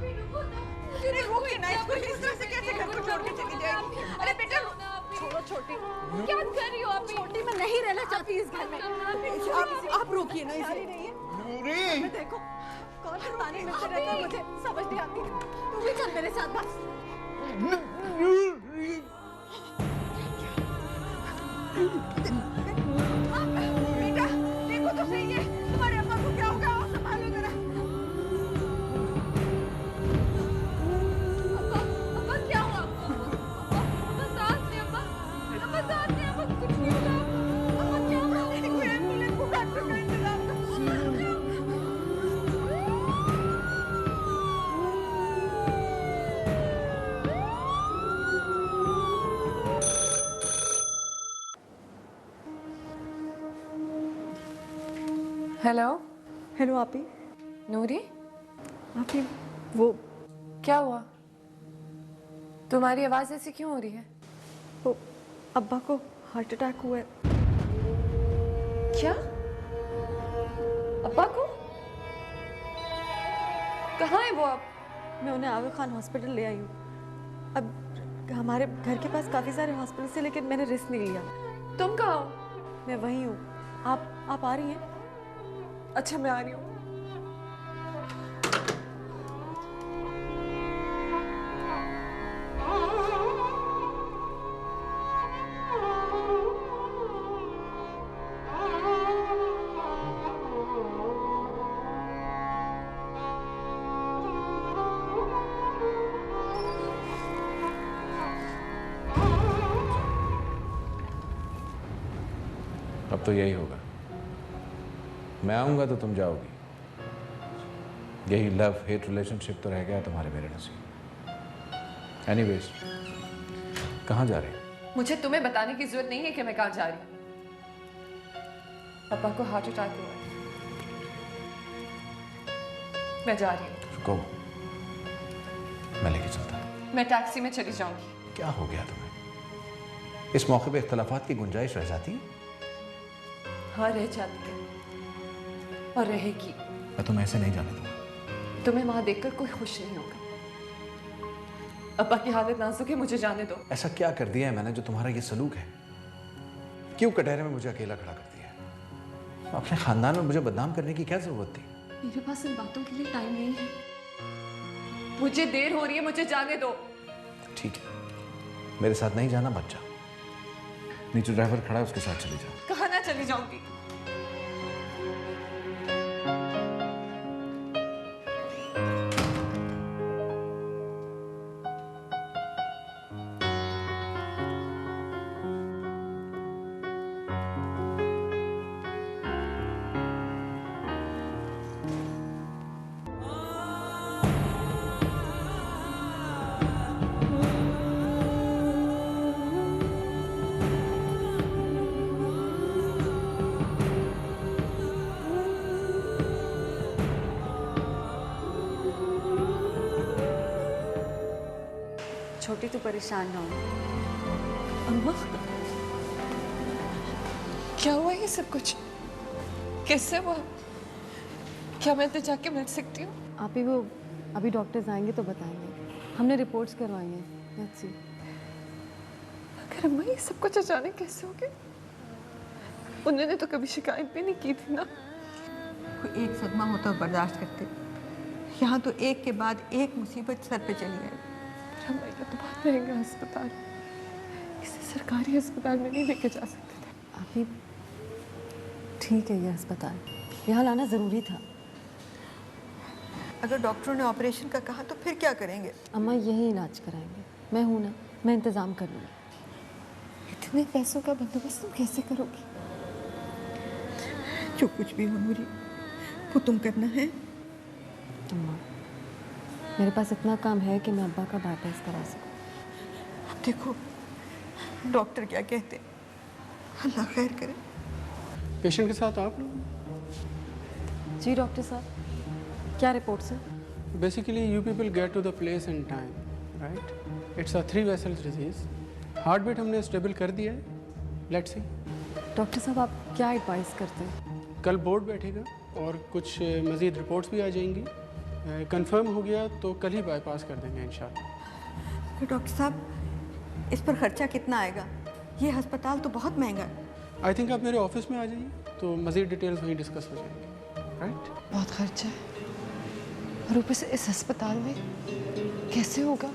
[SPEAKER 5] रुको तो। अरे रोकिए ना इसको, इस तरह से कैसे घर को छोड़ के चली जाएगी? अरे बेटा छोड़ो छोटी, क्या कर रही हो आप? छोटी मैं नहीं रहना चाहती इस घर में।
[SPEAKER 9] आप रोकिए ना इसे। नूरी देखो कौन ताने मिलते रहते हैं, मुझे समझ नहीं आती। तू भी चल मेरे साथ बस।
[SPEAKER 5] बेटा देखो तो सही है, तुम्हारे अम्मा को क्या होगा? आओ संभालो जरा। अब्बा क्या हुआ? अब्बा सांस ले, अब्बा सांस ले, अब्बा कुछ नहीं होगा। अब्बा क्या हुआ? कोई एम्बुलेंस को डॉक्टर का इंतजाम करो।
[SPEAKER 8] हेलो
[SPEAKER 9] हेलो आपी।
[SPEAKER 8] नूरी,
[SPEAKER 9] आपी वो
[SPEAKER 8] क्या हुआ? तुम्हारी आवाज़ ऐसी क्यों हो रही है?
[SPEAKER 9] वो अब्बा को हार्ट अटैक हुआ है।
[SPEAKER 8] क्या? अब्बा को? कहाँ है वो अब?
[SPEAKER 9] मैं उन्हें आगा खान हॉस्पिटल ले आई हूँ। अब हमारे घर के पास काफ़ी सारे हॉस्पिटल है, लेकिन मैंने रिस्क नहीं लिया।
[SPEAKER 8] तुम कहाँ हो?
[SPEAKER 9] मैं वहीं हूँ। आप आ रही हैं?
[SPEAKER 8] अच्छा मैं आ रही हूँ।
[SPEAKER 2] अब तो यही होगा, मैं आऊंगा तो तुम जाओगी। यही लव हेट रिलेशनशिप तो रह गया तुम्हारे मेरे नसीब। एनीवेज, कहाँ जा रहे हो?
[SPEAKER 8] मुझे तुम्हें बताने की जरूरत नहीं है कि मैं कहाँ जा रही हूँ। पापा को हार्ट अटैक हुआ है, मैं जा रही हूँ।
[SPEAKER 2] रुको, मैं लेके चलता हूँ।
[SPEAKER 8] मैं टैक्सी में चली जाऊंगी।
[SPEAKER 2] क्या हो गया तुम्हें? इस मौके पे इख्तलाफात की गुंजाइश रह जाती है?
[SPEAKER 8] हाँ रह जाती है और रहेगी।
[SPEAKER 2] मैं तुम्हें ऐसे नहीं जाने दूंगा।
[SPEAKER 8] तुम्हें वहां देखकर कोई खुश नहीं होगा। अब्बा की हालत नाजुक है, मुझे जाने दो।
[SPEAKER 2] ऐसा क्या कर दिया है मैंने जो तुम्हारा ये सलूक है? क्यों कटहरे में मुझे अकेला खड़ा कर दिया है? अपने खानदान में मुझे बदनाम करने की क्या जरूरत थी?
[SPEAKER 8] मेरे पास इन बातों के लिए टाइम नहीं है। मुझे देर हो रही है, मुझे जाने दो।
[SPEAKER 2] ठीक है, मेरे साथ नहीं जाना मत जाओ। नीचे ड्राइवर खड़ा है, उसके साथ चले जाओ।
[SPEAKER 8] कहाँ ना चली जाऊंगी?
[SPEAKER 9] छोटी तो परेशान ना हो। अम्मा
[SPEAKER 8] क्या हुआ ये सब कुछ? कैसे हुआ? क्या मैं तो जाके मिल सकती हूँ?
[SPEAKER 9] आप ही वो अभी डॉक्टर्स आएंगे तो बताएंगे। हमने रिपोर्ट्स करवाई हैं। Let's see.
[SPEAKER 8] अगर अम्मा ये सब कुछ अचानक कैसे हो गया? उन्होंने तो कभी शिकायत भी नहीं की थी ना।
[SPEAKER 6] कोई एक सदमा होता तो बर्दाश्त करते, यहाँ तो एक के बाद एक मुसीबत सर पे चली आई।
[SPEAKER 8] हमारा तो बहुत महंगा अस्पताल, इसे सरकारी अस्पताल में नहीं लेके जा सकते थे।
[SPEAKER 9] अभी ठीक है ये अस्पताल, यहाँ लाना ज़रूरी था।
[SPEAKER 6] अगर डॉक्टरों ने ऑपरेशन का कहा तो फिर क्या करेंगे?
[SPEAKER 9] अम्मा यही इलाज कराएंगे, मैं हूँ ना, मैं इंतज़ाम कर लूँगी। इतने पैसों का बंदोबस्त तुम कैसे करोगी?
[SPEAKER 6] जो कुछ भी हो नूरी, वो तुम करना है।
[SPEAKER 9] अम्मा, मेरे पास इतना काम है कि मैं अब्बा का बाईपास करा सकूँ।
[SPEAKER 6] अब देखो डॉक्टर क्या कहते हैं, अल्लाह खैर करे।
[SPEAKER 12] पेशेंट के साथ आप लोग?
[SPEAKER 9] जी डॉक्टर साहब, क्या रिपोर्ट्स हैं?
[SPEAKER 12] Basically you people get to the place in time, right? It's a 3 vessels disease. Heart beat हमने स्टेबल कर दिया है, लेट्स सी।
[SPEAKER 9] डॉक्टर साहब आप क्या एडवाइस करते हैं?
[SPEAKER 12] कल बोर्ड बैठेगा और कुछ मज़ीद रिपोर्ट्स भी आ जाएंगी। कंफर्म हो गया तो कल ही बाईपास कर देंगे इंशाल्लाह।
[SPEAKER 6] तो डॉक्टर साहब इस पर खर्चा कितना आएगा? ये अस्पताल तो बहुत महंगा है।
[SPEAKER 12] आई थिंक आप मेरे ऑफिस में आ जाइए तो मज़ीद डिटेल्स वहीं डिस्कस हो जाएंगे, राइट?
[SPEAKER 8] बहुत खर्चा है और ऊपर से इस अस्पताल में कैसे होगा?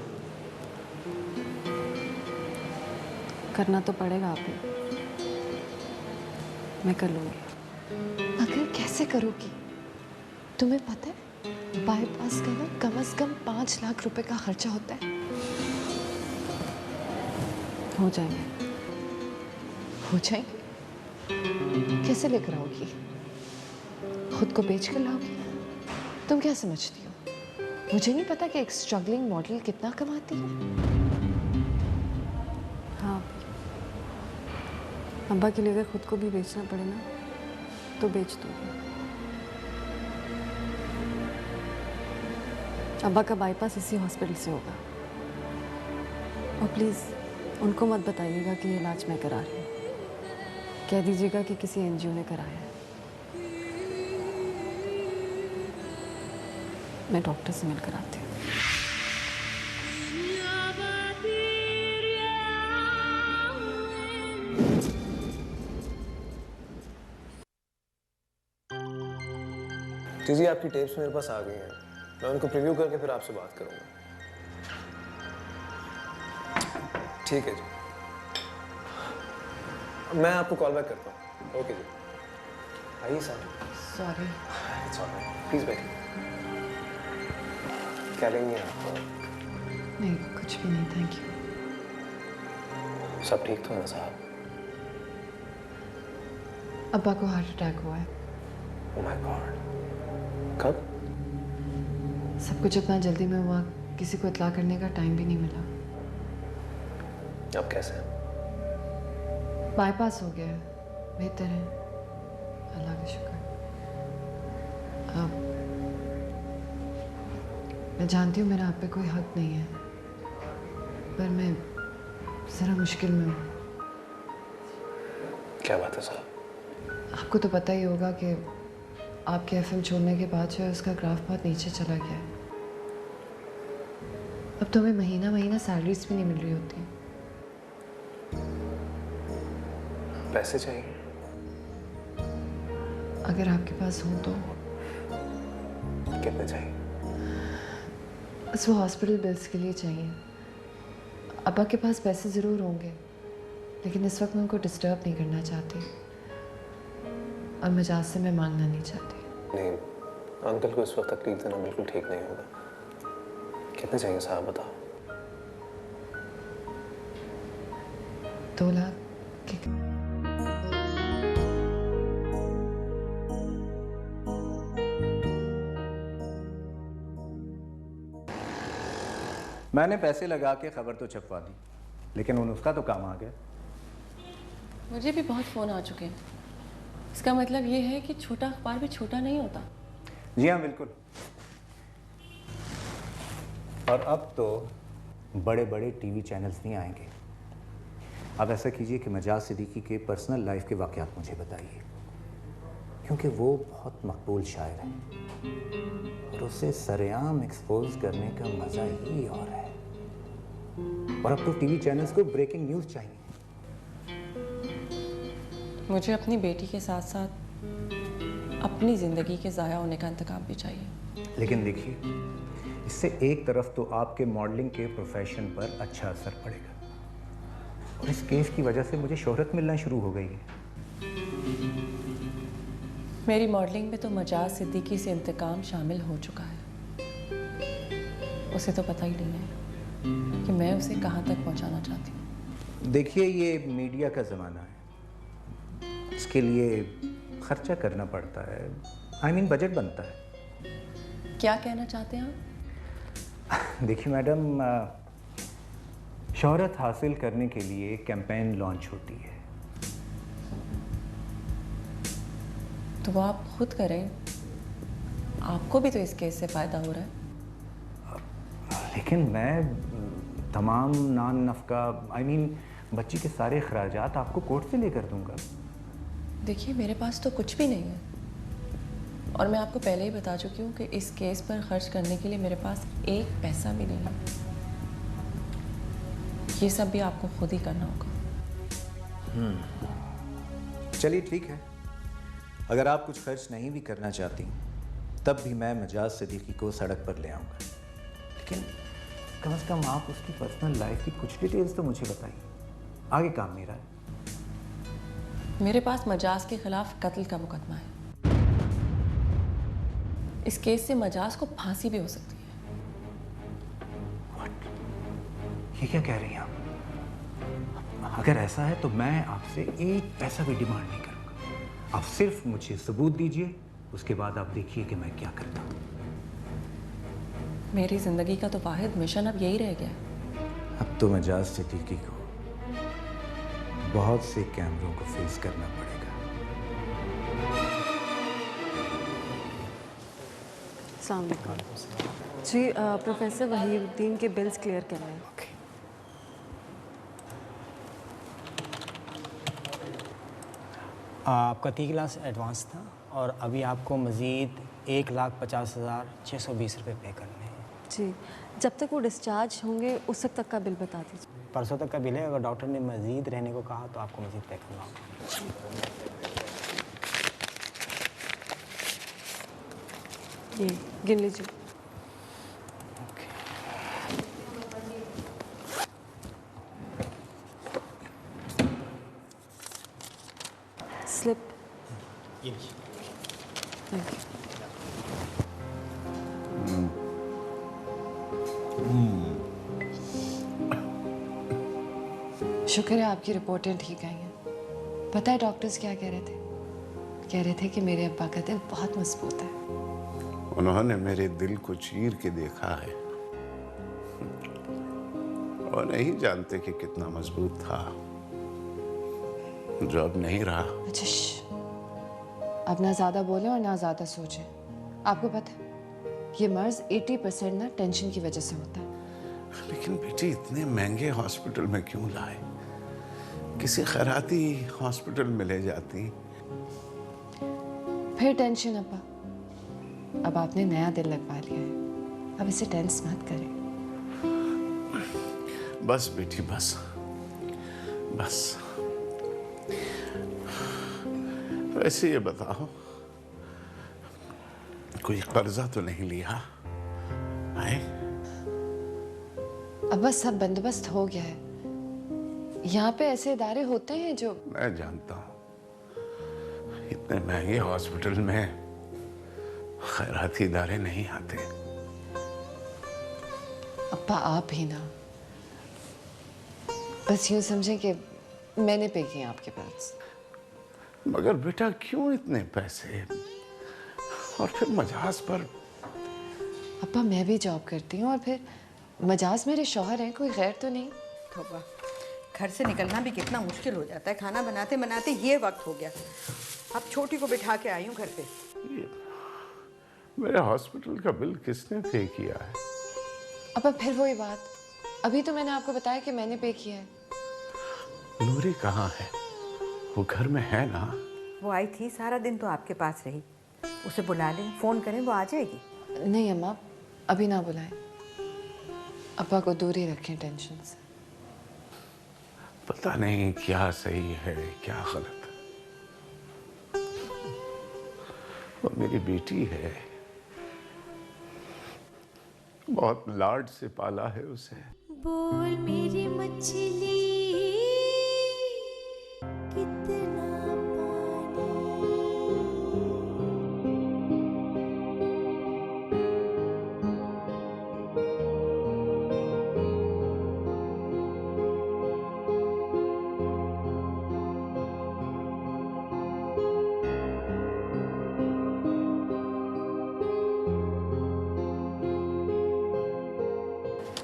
[SPEAKER 9] करना तो पड़ेगा आपको, मैं कर लूँगी।
[SPEAKER 8] अगर कैसे करोगी? तुम्हें पता है बाईपास का ना कम से कम 5 लाख रुपए का खर्चा होता है।
[SPEAKER 9] हो जाएंगे।
[SPEAKER 8] हो जाएंगे? कैसे लेकर आओगी? खुद को बेच कर लाओगी? तुम क्या समझती हो? मुझे नहीं पता कि एक स्ट्रगलिंग मॉडल कितना कमाती है।
[SPEAKER 9] हाँ, अब्बा के लिए अगर खुद को भी बेचना पड़े ना तो बेच दूँगी। अब्बा का बाईपास इसी हॉस्पिटल से होगा। और प्लीज़ उनको मत बताइएगा कि ये इलाज मैं करा रही हूँ। कह दीजिएगा कि किसी एनजीओ ने कराया है। मैं डॉक्टर से मिलकर आती हूँ।
[SPEAKER 14] जी आपकी टेप्स मेरे पास आ गई हैं, मैं उनको प्रीव्यू करके फिर आपसे बात करूंगा। ठीक है जी, मैं आपको कॉल बैक करता हूँ। ओके जी, आइए साहब।
[SPEAKER 8] सॉरी।
[SPEAKER 14] इट्स ऑलराइट, प्लीज बैठिए। क्या लेंगे आप?
[SPEAKER 8] नहीं कुछ भी नहीं, थैंक यू।
[SPEAKER 14] सब ठीक तो है ना साहब?
[SPEAKER 8] अब्बा को हार्ट अटैक हुआ है।
[SPEAKER 14] ओह माय गॉड, कब?
[SPEAKER 8] सब कुछ इतना जल्दी में हुआ, किसी को इत्ला करने का टाइम भी नहीं मिला।
[SPEAKER 14] अब कैसे?
[SPEAKER 8] बाईपास हो गया है, बेहतर है, अल्लाह का शुक्र। अब मैं जानती हूँ मेरा आप पे कोई हक नहीं है, पर मैं ज़रा मुश्किल में हूँ।
[SPEAKER 14] क्या बात है साहब?
[SPEAKER 8] आपको तो पता ही होगा कि आपके एफएम छोड़ने के बाद जो है उसका ग्राफ बहुत नीचे चला गया है। अब तो हमें महीना महीना सैलरीज भी नहीं मिल रही होती।
[SPEAKER 14] पैसे चाहिए?
[SPEAKER 8] अगर आपके पास हो तो।
[SPEAKER 14] कितने चाहिए?
[SPEAKER 8] बस वो हॉस्पिटल बिल्स के लिए चाहिए। अब्बा के पास पैसे ज़रूर होंगे, लेकिन इस वक्त मैं उनको डिस्टर्ब नहीं करना चाहती और मजाज से मैं मांगना नहीं चाहती।
[SPEAKER 14] नहीं, अंकल को इस वक्त तकलीफ देना बिल्कुल ठीक नहीं होगा। कितने चाहिए साहब, बताओ।
[SPEAKER 8] 2 लाख के।
[SPEAKER 4] मैंने पैसे लगा के खबर तो छपवा दी, लेकिन उन उसका तो काम आ गया।
[SPEAKER 19] मुझे भी बहुत फ़ोन आ चुके हैं। इसका मतलब ये है कि छोटा अखबार भी छोटा नहीं होता।
[SPEAKER 4] जी हाँ, बिल्कुल। और अब तो बड़े बड़े टीवी चैनल्स नहीं आएंगे। अब ऐसा कीजिए कि मजाज सिद्दीकी के पर्सनल लाइफ के वाक़यात मुझे बताइए, क्योंकि वो बहुत मकबूल शायर है और उसे सरेआम एक्सपोज करने का मज़ा ही और है। और अब तो टीवी चैनल्स को ब्रेकिंग न्यूज़ चाहिए।
[SPEAKER 19] मुझे अपनी बेटी के साथ साथ अपनी ज़िंदगी के ज़ाया होने का इंतकाम भी चाहिए।
[SPEAKER 4] लेकिन देखिए, इससे एक तरफ तो आपके मॉडलिंग के प्रोफेशन पर अच्छा असर पड़ेगा और इस केस की वजह से मुझे शोहरत मिलना शुरू हो गई है।
[SPEAKER 19] मेरी मॉडलिंग में तो मजाज सिद्दीकी से इंतकाम शामिल हो चुका है। उसे तो पता ही नहीं है कि मैं उसे कहाँ तक पहुँचाना चाहती हूँ।
[SPEAKER 4] देखिए, ये मीडिया का ज़माना है, इसके लिए खर्चा करना पड़ता है, बजट बनता है।
[SPEAKER 19] क्या कहना चाहते हैं आप?
[SPEAKER 4] देखिए मैडम, शोहरत हासिल करने के लिए कैंपेन लॉन्च होती है।
[SPEAKER 19] तो वो आप खुद करें, आपको भी तो इस केस से फ़ायदा हो रहा है।
[SPEAKER 4] लेकिन मैं तमाम नान नफ़का बच्ची के सारे अखराजात आपको कोर्ट से लेकर दूंगा।
[SPEAKER 19] देखिए, मेरे पास तो कुछ भी नहीं है और मैं आपको पहले ही बता चुकी हूँ कि इस केस पर खर्च करने के लिए मेरे पास एक पैसा भी नहीं है। ये सब भी आपको खुद ही करना होगा।
[SPEAKER 4] चलिए ठीक है, अगर आप कुछ खर्च नहीं भी करना चाहती तब भी मैं मजाज सिद्दीकी को सड़क पर ले आऊँगा। लेकिन कम से कम आप उसकी पर्सनल लाइफ की कुछ डिटेल्स तो मुझे बताइए, आगे काम मेरा है।
[SPEAKER 19] मेरे पास मजाज के खिलाफ कत्ल का मुकदमा है। इस केस से मजाज को फांसी भी हो सकती है।
[SPEAKER 4] ये क्या कह रही हैं आप? अगर ऐसा है तो मैं आपसे एक पैसा भी डिमांड नहीं करूंगा। आप सिर्फ मुझे सबूत दीजिए, उसके बाद आप देखिए कि मैं क्या करता हूँ।
[SPEAKER 19] मेरी जिंदगी का तो वाहिद मिशन अब यही रह गया।
[SPEAKER 4] अब तो मजाज सिद्दीकी को बहुत से कैमरों को फेस करना पड़ेगा।
[SPEAKER 9] अस्सलाम वालेकुम जी, प्रोफेसर वहीउद्दीन के बिल्स क्लियर कर रहे हैं।
[SPEAKER 18] आपका 3 क्लास एडवांस था और अभी आपको मज़ीद 1,50,620 रुपये पे करने हैं।
[SPEAKER 9] जी, जब तक वो डिस्चार्ज होंगे उस वक्त तक का बिल बता दीजिए।
[SPEAKER 18] परसों तक का बिल है, अगर डॉक्टर ने मज़ीद रहने को कहा तो आपको मज़ीद पे करना होगा।
[SPEAKER 9] ये गिन लीजिए। स्लिप।
[SPEAKER 18] ये लीजिए।
[SPEAKER 9] Thank you.
[SPEAKER 8] शुक्र है आपकी रिपोर्टें ठीक आई हैं। पता है डॉक्टर्स क्या कह रहे थे? कह रहे थे कि मेरे अब्बा का दिल बहुत मजबूत है।
[SPEAKER 10] उन्होंने मेरे दिल को चीर के देखा है और नहीं जानते कि कितना मजबूत था, जो अब नहीं रहा।
[SPEAKER 8] अब ना ज़्यादा बोलें और ना ज़्यादा सोचें। आपको पता है ये मर्ज 80% ना टेंशन की वजह से होता है।
[SPEAKER 10] लेकिन बेटी, इतने महंगे हॉस्पिटल में क्यों लाए? किसी खैराती हॉस्पिटल में ले जाती।
[SPEAKER 8] फिर टेंशन अब्बा। अब आपने नया दिल लगवा लिया है, अब इसे टेंस मत करें।
[SPEAKER 10] बस बेटी, बस बस। वैसे ये बताओ, कोई कर्जा तो नहीं लिया है?
[SPEAKER 8] अब बस सब बंदोबस्त हो गया है। यहाँ पे ऐसे इदारे होते हैं जो।
[SPEAKER 10] मैं जानता हूँ, इतने महंगे हॉस्पिटल में खैराती इदारे नहीं आते।
[SPEAKER 8] अब्बा आप ही ना, बस यूँ समझें कि मैंने पे किए आपके पास।
[SPEAKER 10] मगर बेटा, क्यों इतने पैसे? और फिर मजाज पर।
[SPEAKER 8] अब्बा मैं भी जॉब करती हूँ और फिर मजाज मेरे शौहर हैं, कोई गैर तो नहीं।
[SPEAKER 6] तौबा, घर से निकलना भी कितना मुश्किल हो जाता है। खाना बनाते बनाते ये वक्त हो गया। अब छोटी को बिठा के आई हूँ घर पे।
[SPEAKER 10] मेरे हॉस्पिटल का बिल किसने पे किया है?
[SPEAKER 8] अब्बा फिर वही बात, अभी तो मैंने आपको बताया कि मैंने पे किया है।
[SPEAKER 10] नूरी कहाँ है? वो घर में है ना?
[SPEAKER 6] वो आई थी, सारा दिन तो आपके पास रही। उसे बुला लें, फोन करें, वो आ जाएगी।
[SPEAKER 8] नहीं अम्मा, अभी ना बुलाएं। अब्बा को दूर ही रखें टेंशन से।
[SPEAKER 10] पता नहीं क्या सही है क्या गलत। वो मेरी बेटी है, बहुत लाड से पाला है उसे।
[SPEAKER 1] बोल मेरी मछली कितना पानी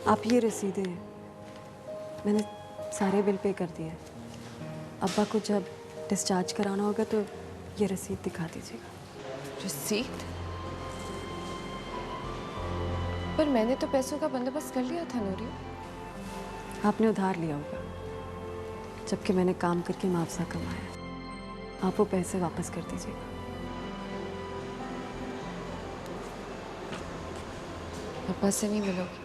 [SPEAKER 9] आप ये रसीदें हैं, मैंने सारे बिल पे कर दिए। अब्बा को जब डिस्चार्ज कराना होगा तो ये रसीद दिखा दीजिएगा।
[SPEAKER 8] रसीद? पर मैंने तो पैसों का बंदोबस्त कर लिया था नूरी।
[SPEAKER 9] आपने उधार लिया होगा, जबकि मैंने काम करके मुआवजा कमाया। आप वो पैसे वापस कर दीजिएगा।
[SPEAKER 8] पापा से नहीं मिलोगी?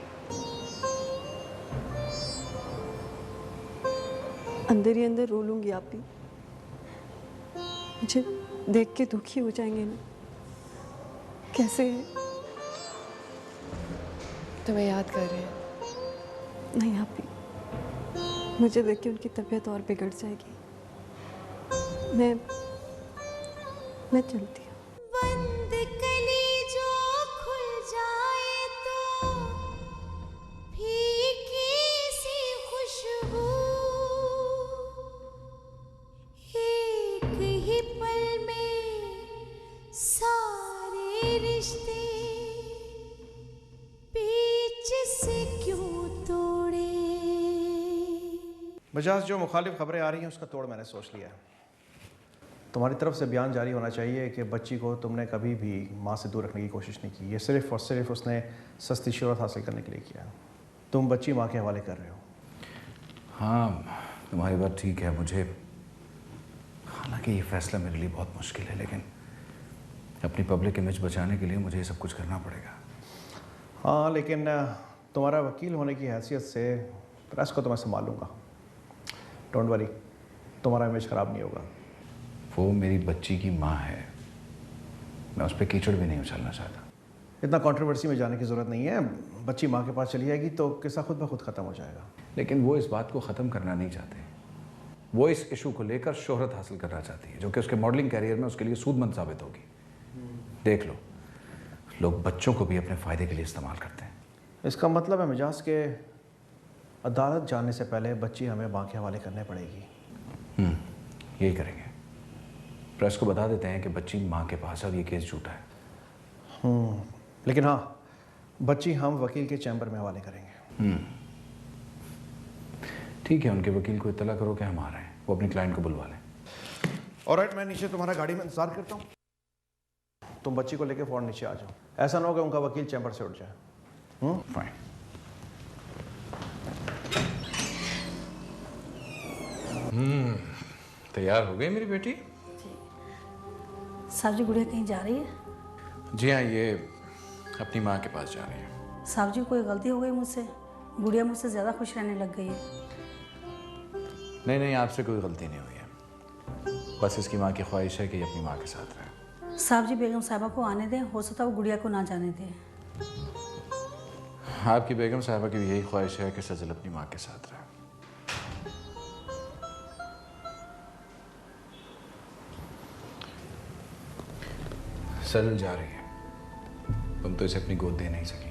[SPEAKER 9] अंदर ही अंदर रो लूंगी आप भी। मुझे देख के दुखी हो जाएंगे ना। कैसे
[SPEAKER 8] तुम्हें याद कर रहे हैं?
[SPEAKER 9] नहीं आप भी। मुझे देख के उनकी तबीयत और बिगड़ जाएगी। मैं चलती हूँ।
[SPEAKER 20] बंद कली जो खुल जाए तो फीकी सी खुशबू एक ही पल में सारे रिश्ते बीच से क्यों तोड़े।
[SPEAKER 14] मजाज, जो मुखालिफ खबरें आ रही हैं उसका तोड़ मैंने सोच लिया है। तुम्हारी तरफ से बयान जारी होना चाहिए कि बच्ची को तुमने कभी भी माँ से दूर रखने की कोशिश नहीं की। ये सिर्फ़ और सिर्फ उसने सस्ती शोहरत हासिल करने के लिए किया। तुम बच्ची माँ के हवाले कर रहे हो।
[SPEAKER 2] हाँ, तुम्हारी बात ठीक है। मुझे, हालांकि ये फैसला मेरे लिए बहुत मुश्किल है, लेकिन अपनी पब्लिक इमेज बचाने के लिए मुझे ये सब कुछ करना पड़ेगा।
[SPEAKER 14] हाँ, लेकिन तुम्हारा वकील होने की हैसियत से प्रेस को तो मैं संभाल लूँगा। डोंट वरी, तुम्हारा इमेज ख़राब नहीं होगा।
[SPEAKER 2] वो मेरी बच्ची की माँ है, मैं उस पर कीचड़ भी नहीं उछालना चाहता।
[SPEAKER 14] इतना कंट्रोवर्सी में जाने की ज़रूरत नहीं है। बच्ची माँ के पास चली जाएगी तो किस्सा खुद ब खुद ख़त्म हो जाएगा।
[SPEAKER 2] लेकिन वो इस बात को ख़त्म करना नहीं चाहते। वो इस इशू को लेकर शोहरत हासिल करना चाहती है, जो कि उसके मॉडलिंग कैरियर में उसके लिए सूदमंद साबित होगी। देख लो, लोग बच्चों को भी अपने फ़ायदे के लिए इस्तेमाल करते हैं।
[SPEAKER 14] इसका मतलब है मिजाज के अदालत जाने से पहले बच्ची हमें माँ के हवाले करने पड़ेगी।
[SPEAKER 2] यही करेंगे। प्रेस को बता देते हैं कि बच्ची माँ के पास है और ये केस झूठा है।
[SPEAKER 14] लेकिन हाँ, बच्ची हम वकील के चैम्बर में हवाले करेंगे।
[SPEAKER 2] ठीक है, उनके वकील को इत्तला करो कि हम आ रहे हैं, वो अपनी क्लाइंट को बुलवा लें।
[SPEAKER 14] ऑलराइट, मैं नीचे तुम्हारा गाड़ी में इंतजार करता हूँ। तुम बच्ची को लेकर फौरन नीचे आ जाओ। ऐसा ना हो कि उनका वकील चैम्बर से उठ जाए।
[SPEAKER 2] फाइन। तैयार हो गई मेरी बेटी?
[SPEAKER 15] साहब जी, गुड़िया कहीं जा रही है?
[SPEAKER 2] जी हाँ, ये अपनी माँ के पास जा रही है।
[SPEAKER 15] साहब जी, कोई गलती हो गई मुझसे? गुड़िया मुझसे ज़्यादा खुश रहने लग गई है।
[SPEAKER 2] नहीं नहीं, आपसे कोई गलती नहीं हुई है। बस इसकी माँ की ख्वाहिश है कि ये अपनी माँ के साथ रहे।
[SPEAKER 15] साहब जी, बेगम साहिबा को आने दें, हो सकता है वो गुड़िया को ना जाने दें।
[SPEAKER 2] आपकी बेगम साहिबा की भी यही ख्वाहिश है कि सजल अपनी माँ के साथ रहे। सजल जा रही है, तुम तो इसे अपनी गोद दे नहीं सकी।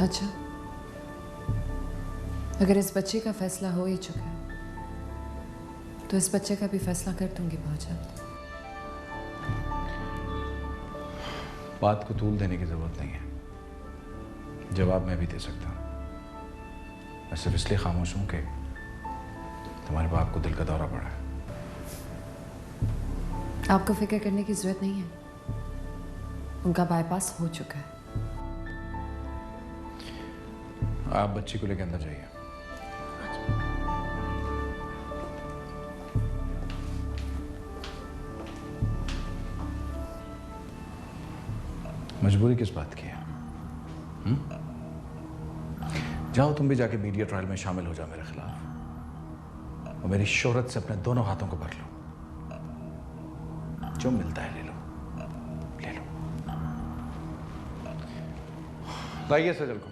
[SPEAKER 8] अच्छा, अगर इस बच्चे का फैसला हो ही चुका है तो इस बच्चे का भी फैसला कर दूंगी बहुत जल्द।
[SPEAKER 2] बात को तूल देने की जरूरत नहीं है, जवाब मैं भी दे सकता हूं। मैं सिर्फ इसलिए खामोश हूं कि तुम्हारे बाप को दिल का दौरा पड़ा है।
[SPEAKER 8] आपको फिक्र करने की जरूरत नहीं है, उनका बाईपास हो चुका है।
[SPEAKER 2] आप बच्ची को लेकर अंदर जाइए। मजबूरी किस बात की है? जाओ तुम भी जाके मीडिया ट्रायल में शामिल हो जाओ मेरे खिलाफ, और मेरी शोहरत से अपने दोनों हाथों को भर लो। जो मिलता है ले लो, ले लो। लाइए सजल को।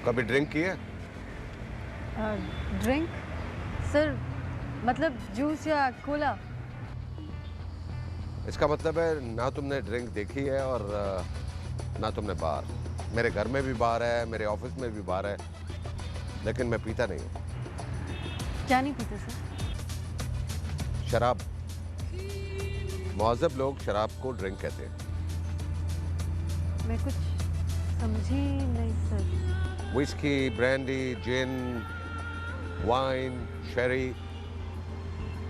[SPEAKER 13] कभी ड्रिंक की है?
[SPEAKER 9] ड्रिंक सर, मतलब जूस या कोला?
[SPEAKER 13] इसका मतलब है ना तुमने ड्रिंक देखी है और ना तुमने बार। मेरे घर में भी बार है, मेरे ऑफिस में भी बार है, लेकिन मैं पीता नहीं हूँ।
[SPEAKER 9] क्या नहीं पीते सर?
[SPEAKER 13] शराब। मुहज़्ज़ब लोग शराब को ड्रिंक कहते हैं।
[SPEAKER 9] मैं कुछ समझी नहीं सर।
[SPEAKER 13] विस्की, ब्रांडी, जिन, वाइन, शेरी,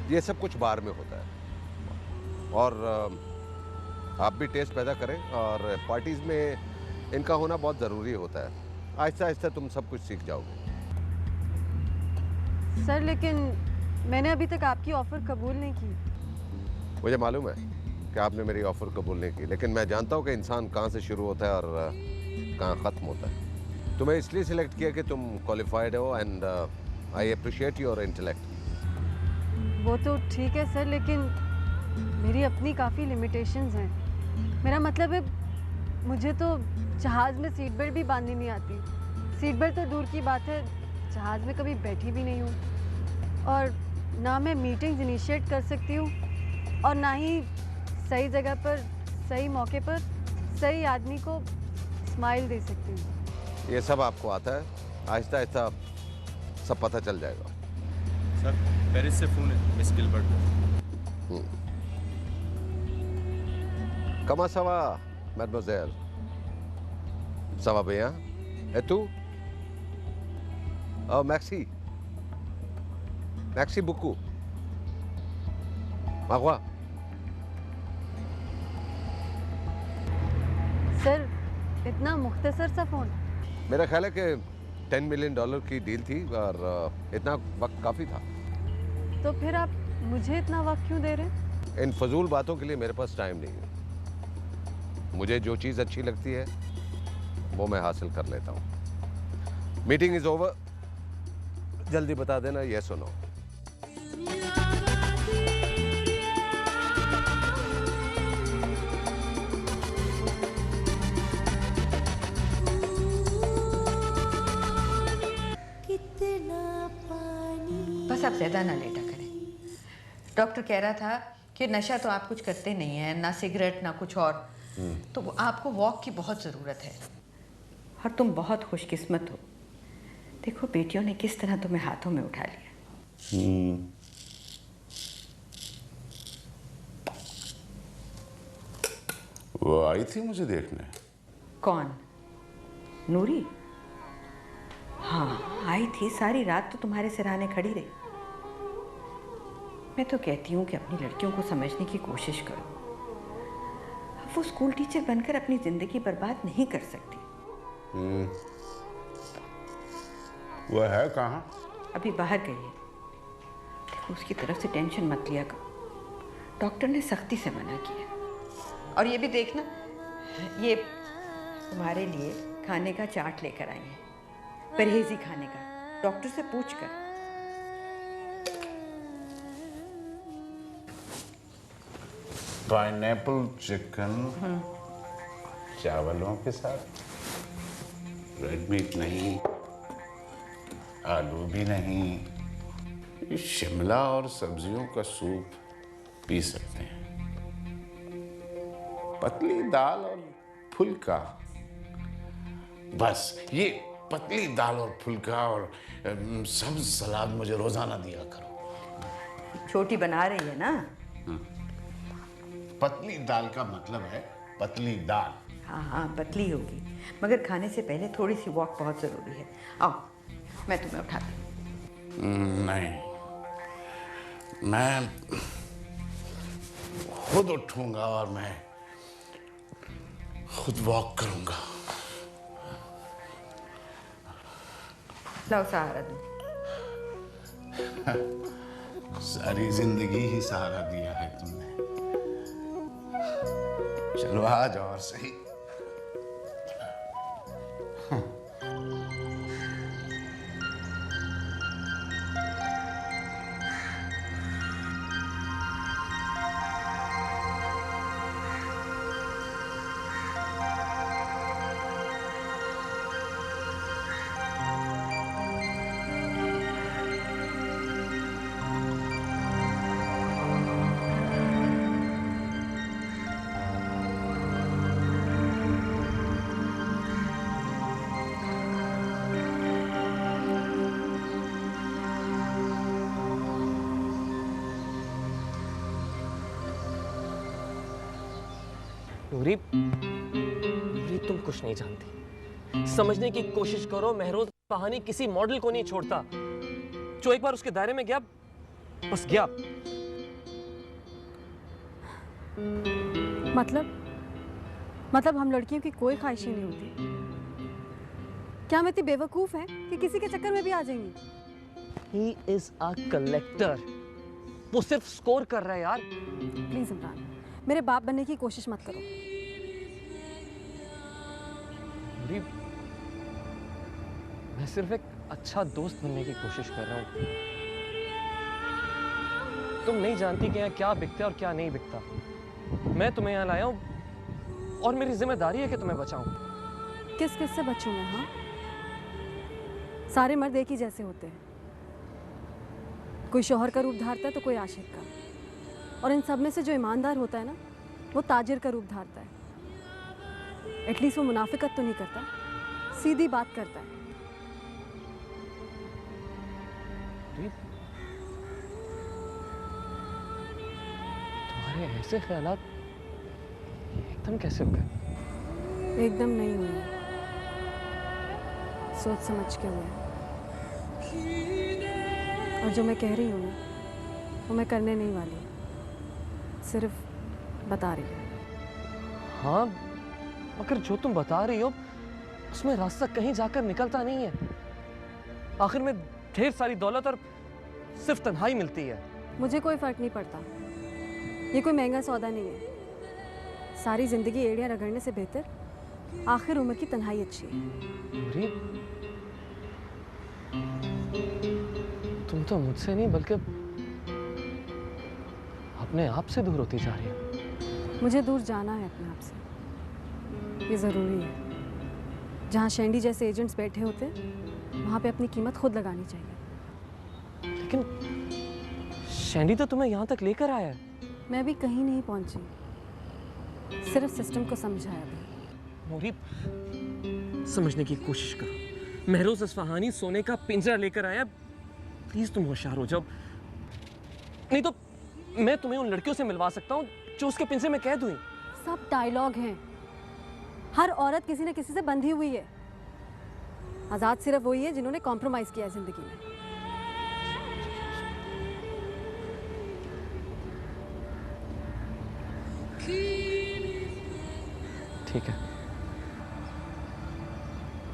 [SPEAKER 13] ये सब कुछ बार में होता है। और आप भी टेस्ट पैदा करें, और पार्टीज में इनका होना बहुत ज़रूरी होता है। आहिस्ता आहिस्ता तुम सब कुछ सीख जाओगे।
[SPEAKER 9] सर लेकिन मैंने अभी तक आपकी ऑफर कबूल नहीं की।
[SPEAKER 13] मुझे मालूम है कि आपने मेरी ऑफर कबूल नहीं की, लेकिन मैं जानता हूँ कि इंसान कहाँ से शुरू होता है और कहाँ ख़त्म होता है। तुम्हें इसलिए सिलेक्ट किया कि तुम क्वालिफाइड हो, and I appreciate your intellect.
[SPEAKER 9] वो तो ठीक है सर, लेकिन मेरी अपनी काफ़ी लिमिटेशंस हैं। मेरा मतलब है, मुझे तो जहाज़ में सीट बेल्ट भी बांधनी नहीं आती। सीट बेल्ट तो दूर की बात है, जहाज़ में कभी बैठी भी नहीं हूँ। और ना मैं मीटिंग्स इनिशिएट कर सकती हूँ, और ना ही सही जगह पर, सही मौके पर, सही आदमी को स्माइल दे सकती हूँ।
[SPEAKER 13] ये सब आपको आता है, आहिस्ता आहिस्ता सब पता चल जाएगा।
[SPEAKER 21] सर, पेरिस से फ़ोन है मिस गिलबर्ट को।
[SPEAKER 13] Comment ça va, mademoiselle? Ça va bien? Et tu? Oh, merci. Merci beaucoup. Au revoir.
[SPEAKER 9] Sir, इतना मुख्तसर सा फ़ोन?
[SPEAKER 13] मेरा ख्याल है कि $10 मिलियन की डील थी, और इतना वक्त काफ़ी था।
[SPEAKER 9] तो फिर आप मुझे इतना वक्त क्यों दे रहे हैं?
[SPEAKER 13] इन फजूल बातों के लिए मेरे पास टाइम नहीं है। मुझे जो चीज़ अच्छी लगती है वो मैं हासिल कर लेता हूँ। मीटिंग इज़ ओवर, जल्दी बता देना यस और नो।
[SPEAKER 6] बस आप ज़्यादा ना लेटा करें। डॉक्टर कह रहा था कि नशा तो आप कुछ करते नहीं हैं, ना सिगरेट ना कुछ और, तो आपको वॉक की बहुत ज़रूरत है। और तुम बहुत खुशकिस्मत हो। देखो बेटियों ने किस तरह तुम्हें हाथों में उठा लिया।
[SPEAKER 10] वो आई थी मुझे देखने।
[SPEAKER 6] कौन? नूरी? हाँ आई थी, सारी रात तो तुम्हारे सिरहाने खड़ी रही। मैं तो कहती हूँ कि अपनी लड़कियों को समझने की कोशिश करो। अब वो स्कूल टीचर बनकर अपनी जिंदगी बर्बाद नहीं कर सकती।
[SPEAKER 10] वो है कहाँ?
[SPEAKER 6] अभी बाहर गई है। देखो उसकी तरफ से टेंशन मत लिया करो, डॉक्टर ने सख्ती से मना किया। और ये भी देखना, ये तुम्हारे लिए खाने का चार्ट लेकर आई है, परहेजी खाने का, डॉक्टर से पूछ कर।
[SPEAKER 10] पाइनएप्पल चिकन चावलों के साथ, रेड मीट नहीं, आलू भी नहीं, शिमला और सब्जियों का सूप पी सकते हैं। पतली दाल और फुल्का, बस ये पतली दाल और फुल्का और सब्ज सलाद मुझे रोजाना दिया करो।
[SPEAKER 6] छोटी बना रही है ना?
[SPEAKER 10] पतली दाल का मतलब है पतली दाल।
[SPEAKER 6] हाँ हाँ पतली होगी, मगर खाने से पहले थोड़ी सी वॉक बहुत ज़रूरी है। आओ मैं तुम्हें उठाती हूँ।
[SPEAKER 10] नहीं, मैं खुद उठूंगा और मैं खुद वॉक करूंगा।
[SPEAKER 6] लाओ सहारा दो।
[SPEAKER 10] सारी जिंदगी ही सहारा दिया है तुमने। चलो आज और सही।
[SPEAKER 3] नूरी, तुम कुछ नहीं जानती। समझने की कोशिश करो, महरोज असफहानी किसी मॉडल को नहीं छोड़ता। जो एक बार उसके दायरे में गया, बस गया।
[SPEAKER 9] मतलब हम लड़कियों की कोई ख्वाहिशें नहीं होती? क्या हम इतनी बेवकूफ हैं कि किसी के चक्कर में भी आ जाएंगी?
[SPEAKER 3] He is a collector. वो सिर्फ स्कोर कर रहा है यार।
[SPEAKER 9] प्लीज इमरान, मेरे बाप बनने की कोशिश मत करो।
[SPEAKER 3] नूरी, मैं सिर्फ एक अच्छा दोस्त बनने की कोशिश कर रहा हूँ। तुम नहीं जानती कि यहाँ क्या बिकता है और क्या नहीं बिकता। मैं तुम्हें यहाँ लाया हूँ और मेरी जिम्मेदारी है कि तुम्हें बचाऊं।
[SPEAKER 9] किस से बचूं मैं? हाँ, सारे मर्द एक ही जैसे होते हैं। कोई शौहर का रूप धारता है तो कोई आशिक का, और इन सब में से जो ईमानदार होता है ना, वो ताजिर का रूप धारता है। एटलीस्ट वो मुनाफिकत तो नहीं करता, सीधी बात करता है।
[SPEAKER 3] तुम्हारे ऐसे ख्यालात एकदम कैसे हो गए?
[SPEAKER 9] एकदम नहीं हुए, सोच समझ के हुए। और जो मैं कह रही हूँ ना, वो मैं करने नहीं वाली, सिर्फ बता रही हूँ।
[SPEAKER 3] हाँ, मगर जो तुम बता रही हो उसमें रास्ता कहीं जाकर निकलता नहीं है। आखिर में ढेर सारी दौलत और सिर्फ तन्हाई मिलती है।
[SPEAKER 9] मुझे कोई फर्क नहीं पड़ता, ये कोई महंगा सौदा नहीं है। सारी जिंदगी एड़ियाँ रगड़ने से बेहतर आखिर उम्र की तन्हाई अच्छी है।
[SPEAKER 3] तुम तो मुझसे नहीं बल्कि अपने आप से दूर होती जा रही हो।
[SPEAKER 9] मुझे दूर जाना है अपने आप से, ये ज़रूरी है। जहाँ शेंडी जैसे एजेंट्स बैठे होते, वहाँ पे अपनी कीमत खुद लगानी चाहिए।
[SPEAKER 3] लेकिन शेंडी तो तुम्हें यहाँ तक लेकर आया है।
[SPEAKER 9] मैं अभी कहीं नहीं पहुँची, सिर्फ सिस्टम को समझाया अभी।
[SPEAKER 3] नूरी, समझने की कोशिश करो। महरोज असफहानी सोने का पिंजरा लेकर आया। प्लीज तुम होशियार हो जाओ, नहीं तो मैं तुम्हें उन लड़कियों से मिलवा सकता हूँ जो उसके पिंजरे में कैद हुई।
[SPEAKER 9] सब डायलॉग हैं। हर औरत किसी न किसी से बंधी हुई है। आजाद सिर्फ वही है जिन्होंने कॉम्प्रोमाइज किया है जिंदगी में।
[SPEAKER 3] ठीक है,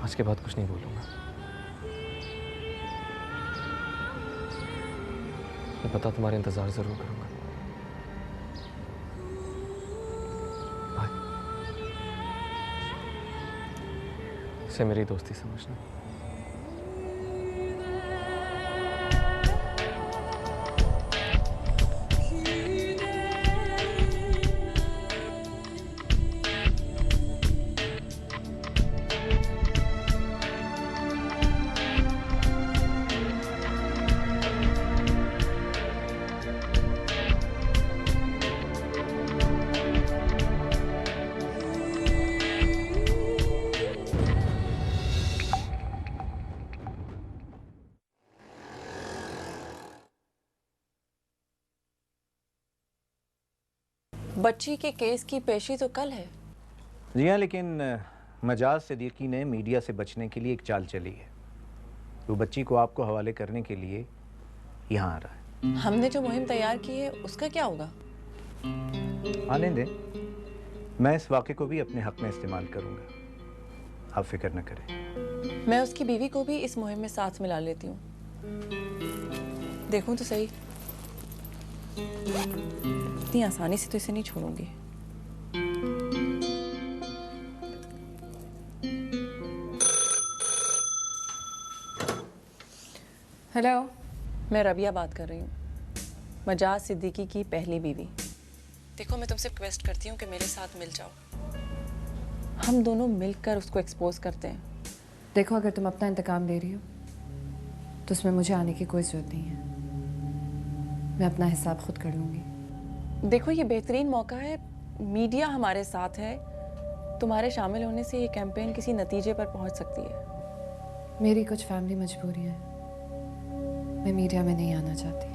[SPEAKER 3] आज के बाद कुछ नहीं बोलूंगा। मैं पता तुम्हारे इंतजार जरूर करूंगा। बाय। इसे मेरी दोस्ती समझना।
[SPEAKER 19] बच्ची के केस की पेशी तो कल है।
[SPEAKER 14] जी हाँ, लेकिन मजाज सिद्दीकी ने मीडिया से बचने के लिए एक चाल चली है। वो बच्ची को आपको हवाले करने के लिए यहाँ आ रहा है।
[SPEAKER 19] हमने जो मुहिम तैयार की है उसका क्या होगा?
[SPEAKER 14] आने दें, मैं इस वाक़े को भी अपने हक में इस्तेमाल करूँगा, आप फिक्र न करें।
[SPEAKER 19] मैं उसकी बीवी को भी इस मुहिम में साथ मिला लेती हूँ। देखूं तो सही, इतनी आसानी से तो इसे नहीं छोड़ूंगी। हेलो, मैं रबिया बात कर रही हूँ, मजाज सिद्दीकी की पहली बीवी। देखो, मैं तुमसे रिक्वेस्ट करती हूँ कि मेरे साथ मिल जाओ, हम दोनों मिलकर उसको एक्सपोज करते हैं।
[SPEAKER 8] देखो, अगर तुम अपना इंतकाम ले रही हो तो उसमें मुझे आने की कोई ज़रूरत नहीं है। मैं अपना हिसाब खुद कर लूँगी।
[SPEAKER 19] देखो, ये बेहतरीन मौका है, मीडिया हमारे साथ है। तुम्हारे शामिल होने से ये कैंपेन किसी नतीजे पर पहुंच सकती है।
[SPEAKER 8] मेरी कुछ फैमिली मजबूरियाँ हैं, मैं मीडिया में नहीं आना चाहती।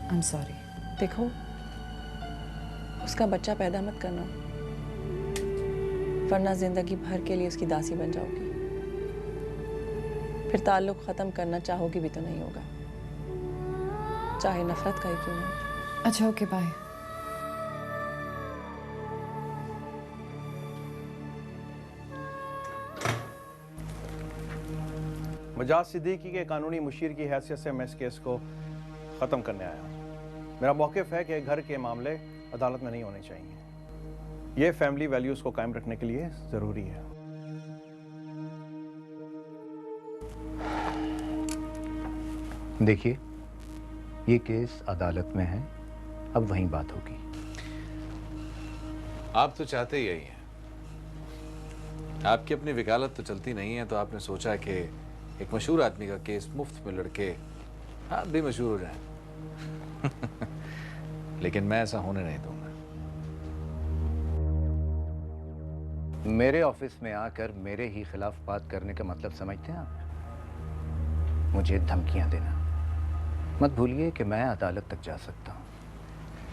[SPEAKER 8] I am sorry.
[SPEAKER 19] देखो, उसका बच्चा पैदा मत करना, वरना जिंदगी भर के लिए उसकी दासी बन जाओगी। फिर ताल्लुक खत्म करना चाहोगी भी तो नहीं होगा, चाहे नफरत का ही क्यों ना।
[SPEAKER 8] अच्छा ओके बाय।
[SPEAKER 14] मजाज सिद्दीकी के कानूनी मुशीर की हैसियत से मैं इस केस को ख़त्म करने आया हूँ। मेरा मौक़िफ़ है कि घर के मामले अदालत में नहीं होने चाहिए। ये फैमिली वैल्यूज़ को कायम रखने के लिए ज़रूरी है।
[SPEAKER 4] देखिए, ये केस अदालत में है, अब वहीं बात होगी।
[SPEAKER 2] आप तो चाहते ही यही हैं। आपकी अपनी वकालत तो चलती नहीं है, तो आपने सोचा कि एक मशहूर आदमी का केस मुफ्त में लड़के आप भी मशहूर हो जाएं। लेकिन मैं ऐसा होने नहीं दूंगा।
[SPEAKER 4] मेरे ऑफिस में आकर मेरे ही खिलाफ बात करने का मतलब समझते हैं आप? मुझे धमकियां देना। मत भूलिए कि मैं अदालत तक जा सकता हूं।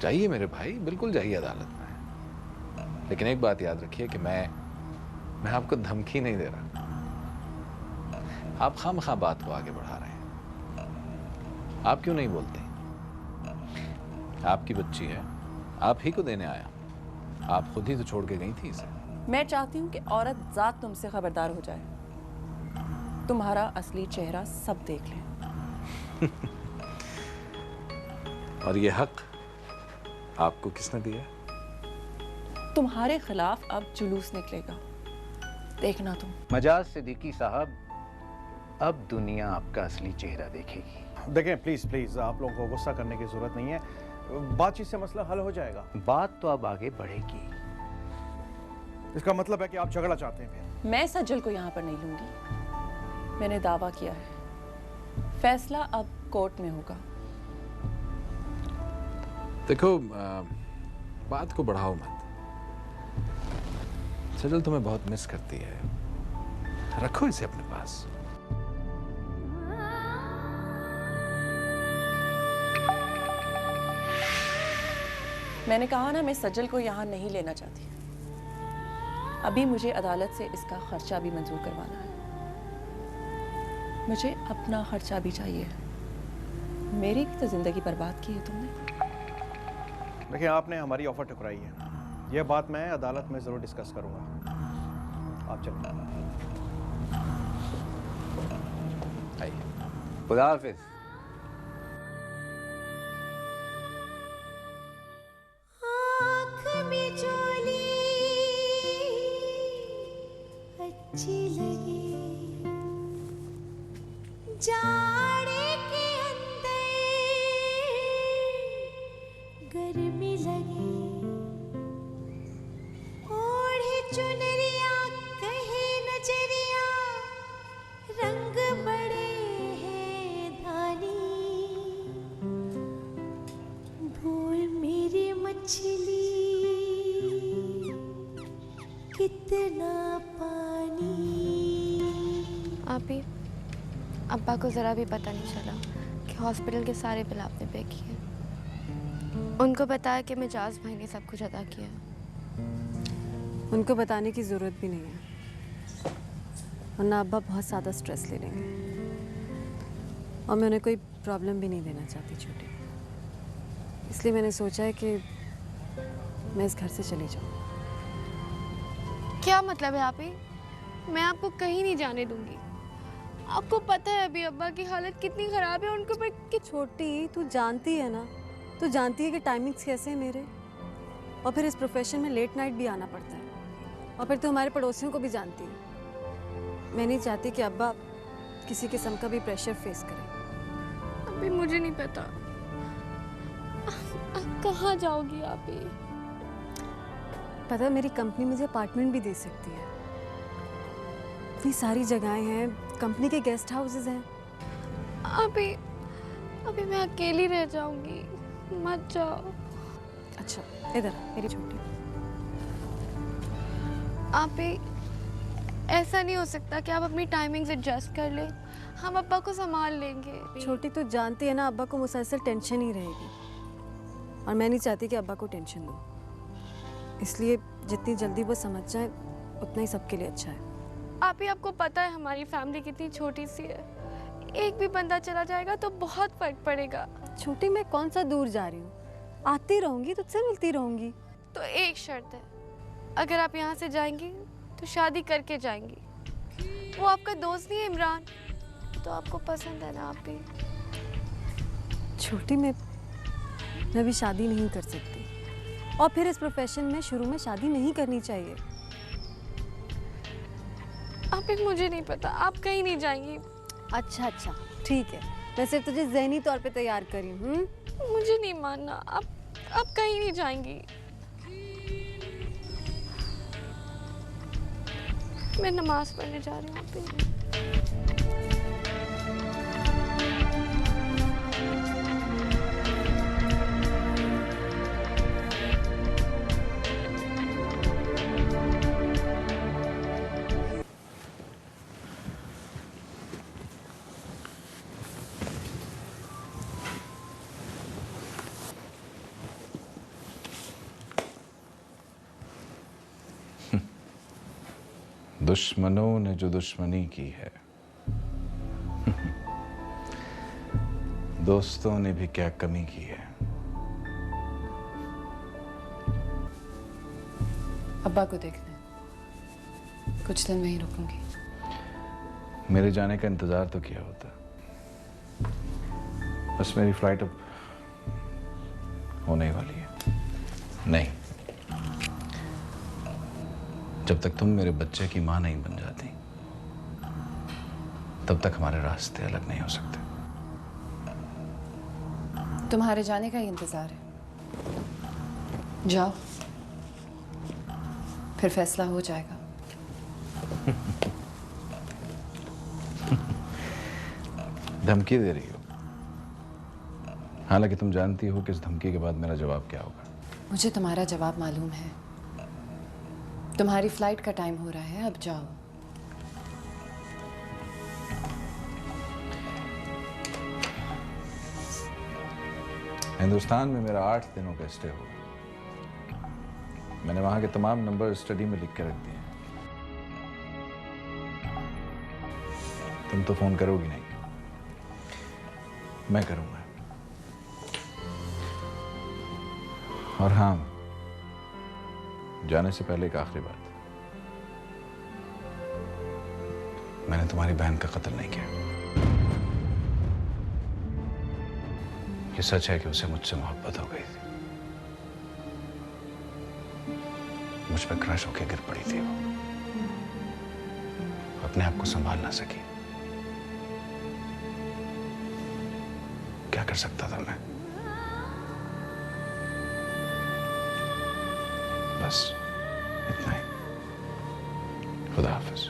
[SPEAKER 2] जाइए मेरे भाई, बिल्कुल जाइए अदालत में। लेकिन एक बात याद रखिए कि मैं आपको धमकी नहीं दे रहा। आप खामखा बात को आगे बढ़ा रहे हैं। आप क्यों नहीं बोलते? आपकी बच्ची है, आप ही को देने आया। आप खुद ही तो छोड़ के गई थी इसे।
[SPEAKER 19] मैं चाहती हूँ कि औरत जात तुमसे खबरदार हो जाए। तुम्हारा असली चेहरा सब देख लें।
[SPEAKER 2] और ये हक आपको किसने दिया?
[SPEAKER 19] तुम्हारे खिलाफ अब जुलूस निकलेगा, देखना तुम।
[SPEAKER 4] मजाज सिद्दीकी साहब, अब दुनिया आपका असली चेहरा देखेगी।
[SPEAKER 14] देखें प्लीज़ आप लोगों को गुस्सा करने की ज़रूरत नहीं है। बातचीत से मसला हल हो जाएगा।
[SPEAKER 4] बात तो अब आगे बढ़ेगी।
[SPEAKER 14] इसका मतलब है कि आप झगड़ा चाहते हैं फिर?
[SPEAKER 19] मैं सज्जल को यहाँ पर नहीं लूंगी। मैंने दावा किया है, फैसला अब कोर्ट में होगा।
[SPEAKER 2] देखो, बात को बढ़ाओ मत। सजल तुम्हें बहुत मिस करती है, रखो इसे अपने पास।
[SPEAKER 19] मैंने कहा ना, मैं सज्जल को यहाँ नहीं लेना चाहती। अभी मुझे अदालत से इसका खर्चा भी मंजूर करवाना है। मुझे अपना खर्चा भी चाहिए। मेरी भी तो जिंदगी बर्बाद की है तुमने।
[SPEAKER 14] देखिए, आपने हमारी ऑफर ठुकराई है। यह बात मैं अदालत में ज़रूर डिस्कस करूंगा। आप चलिए।
[SPEAKER 4] खुदा हाफिज।
[SPEAKER 20] आँख में चोली अच्छी लगी, जाड़े के अंदर गर्मी लगी, ओढ़े चुनरिया कहे नजरिया, रंग बड़े हैं धानी, बोल मेरी मछली कितना पानी।
[SPEAKER 7] आप ही अब्बा को ज़रा भी पता नहीं चला कि हॉस्पिटल के सारे बिल आपने पे किए। उनको बताया कि मिजाज भाई ने सब कुछ अदा किया।
[SPEAKER 9] उनको बताने की ज़रूरत भी नहीं है, वरना अब्बा बहुत ज़्यादा स्ट्रेस ले लेंगे। और मैं उन्हें कोई प्रॉब्लम भी नहीं देना चाहती छोटी, इसलिए मैंने सोचा है कि मैं इस घर से चली जाऊँ।
[SPEAKER 7] क्या मतलब है आप ही? मैं आपको कहीं नहीं जाने दूंगी। आपको पता है अभी अब्बा की हालत कितनी ख़राब है। उनको मैं कि
[SPEAKER 9] छोटी, तू जानती है ना, तू जानती है कि टाइमिंग्स कैसे हैं मेरे, और फिर इस प्रोफेशन में लेट नाइट भी आना पड़ता है, और फिर तो हमारे पड़ोसियों को भी जानती है। मैं नहीं चाहती कि अब्बा किसी किस्म का भी प्रेशर फेस करें।
[SPEAKER 7] अभी मुझे नहीं पता कहाँ जाओगी आप ही।
[SPEAKER 9] पता है, मेरी कंपनी मुझे अपार्टमेंट भी दे सकती है। इतनी सारी जगहें हैं, कंपनी के गेस्ट हाउसेस हैं।
[SPEAKER 7] अभी मैं अकेली रह जाऊंगी, मत जाओ।
[SPEAKER 9] अच्छा इधर मेरी छोटी।
[SPEAKER 7] आप ही ऐसा नहीं हो सकता कि आप अपनी टाइमिंग्स एडजस्ट कर ले। हम अब्बा को संभाल लेंगे।
[SPEAKER 9] छोटी, तो जानती है ना, अब्बा को मुसलसल टेंशन ही रहेगी, और मैं नहीं चाहती कि अब्बा को टेंशन दूँ। इसलिए जितनी जल्दी वो समझ जाए उतना ही सबके लिए अच्छा है।
[SPEAKER 1] आप ही आपको पता है हमारी फैमिली कितनी छोटी सी है, एक भी बंदा चला जाएगा तो बहुत फर्क पड़ेगा।
[SPEAKER 9] छोटी, मैं कौन सा दूर जा रही हूँ, आती रहूंगी, तुझसे मिलती रहूंगी।
[SPEAKER 1] तो एक शर्त है, अगर आप यहाँ से जाएंगी तो शादी करके जाएंगी। वो आपका दोस्त नहीं है इमरान, तो आपको पसंद है ना आप भी?
[SPEAKER 9] छोटी, मैं भी शादी नहीं कर सकती, और फिर इस प्रोफेशन में शुरू में शादी नहीं करनी चाहिए।
[SPEAKER 1] आप एक मुझे नहीं पता, आप कहीं नहीं जाएंगी।
[SPEAKER 9] अच्छा ठीक है, मैं सिर्फ तुझे ज़हनी तौर पे तैयार करी हूँ।
[SPEAKER 1] मुझे नहीं मानना, आप कहीं नहीं जाएंगी। मैं नमाज पढ़ने जा रही हूँ। आप भी
[SPEAKER 2] दुश्मनों ने जो दुश्मनी की है, दोस्तों ने भी क्या कमी की है।
[SPEAKER 8] अब्बा को देखने कुछ दिन वहीं रुकूंगी।
[SPEAKER 2] मेरे जाने का इंतजार तो किया होता, बस मेरी फ्लाइट अब होने ही वाली है। नहीं, जब तक तुम मेरे बच्चे की मां नहीं बन जाती तब तक हमारे रास्ते अलग नहीं हो सकते।
[SPEAKER 8] तुम्हारे जाने का ही इंतजार है, जाओ, फिर फैसला हो जाएगा।
[SPEAKER 2] धमकी दे रही हो, हालांकि तुम जानती हो कि इस धमकी के बाद मेरा जवाब क्या होगा।
[SPEAKER 8] मुझे तुम्हारा जवाब मालूम है। तुम्हारी फ्लाइट का टाइम हो रहा है, अब जाओ।
[SPEAKER 2] हिंदुस्तान में मेरा 8 दिनों का स्टे होगा। मैंने वहां के तमाम नंबर स्टडी में लिख के रख दिए। तुम तो फोन करोगी नहीं, मैं करूंगा। और हाँ, जाने से पहले एक आखिरी बात, मैंने तुम्हारी बहन का कत्ल नहीं किया। ये सच है कि उसे मुझसे मोहब्बत हो गई थी, मुझ पर क्रश होके गिर पड़ी थी। वो अपने आप को संभाल ना सकी। क्या कर सकता था मैं? बस इतना ही। खुदा हाफिज।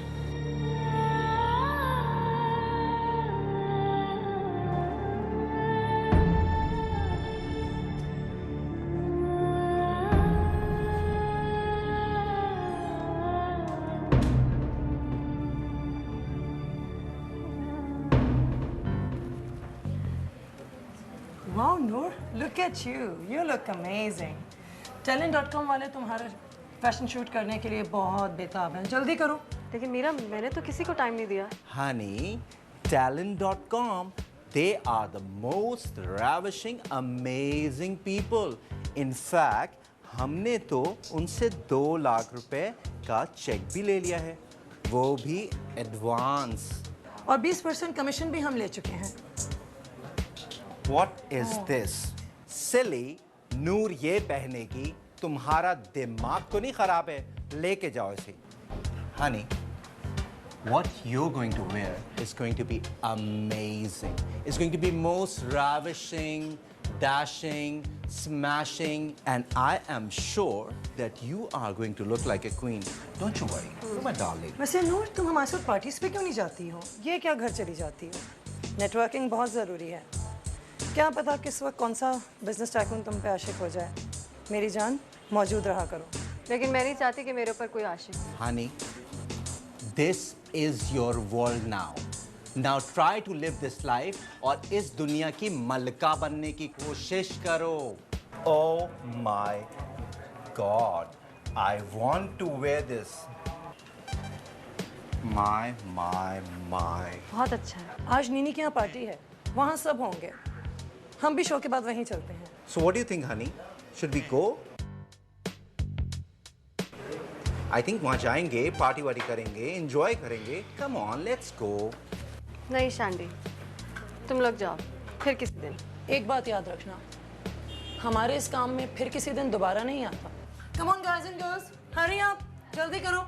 [SPEAKER 17] Wow, Noor, look at you. You look amazing. Talent.com वाले तुम्हारा फैशन शूट करने के लिए बहुत बेताब हैं। जल्दी करो।
[SPEAKER 9] लेकिन मीरा, मैंने तो किसी को टाइम नहीं दिया।
[SPEAKER 22] Honey, Talent.com, they are the most ravishing, amazing people. In fact, हमने तो उनसे 2 लाख रुपए का चेक भी ले लिया है, वो भी एडवांस।
[SPEAKER 17] और 20% कमीशन भी हम ले चुके हैं।
[SPEAKER 22] What is this? Silly, नूर ये पहने की, तुम्हारा दिमाग तो नहीं खराब है? लेके जाओ इसे। Honey, what you're going to wear is going to be amazing. It's going to be most ravishing, dashing, smashing, and I am sure that you are going to look like a queen. Don't you worry, my darling.
[SPEAKER 17] वैसे नूर, तुम हमारे साथ parties पे क्यों नहीं जाती हो? ये क्या घर चली जाती हो? नेटवर्किंग बहुत ज़रूरी है। क्या पता किस वक्त कौन सा बिजनेस टाइकून तुम पे आशिक हो जाए। मेरी जान, मौजूद रहा करो।
[SPEAKER 9] लेकिन मैं नहीं चाहती कि मेरे ऊपर कोई आशिक हो।
[SPEAKER 22] Honey, this is your world now. Now try to live this life और इस दुनिया की मलका बनने की कोशिश करो। Oh my God, I want to wear this. My.
[SPEAKER 17] बहुत अच्छा है। आज नीनी के यहाँ पार्टी है, वहाँ सब होंगे। हम भी शो के बाद वहीं चलते हैं।
[SPEAKER 22] So what do you think, honey? Should we go? I think वहाँ जाएंगे, पार्टी वार्टी करेंगे, एंजॉय करेंगे। Come on, let's go.
[SPEAKER 9] नहीं शांडी, तुम लोग जाओ, फिर किसी दिन।
[SPEAKER 17] एक बात याद रखना, हमारे इस काम में फिर किसी दिन दोबारा नहीं आता। Come on guys and girls, hurry up, जल्दी करो।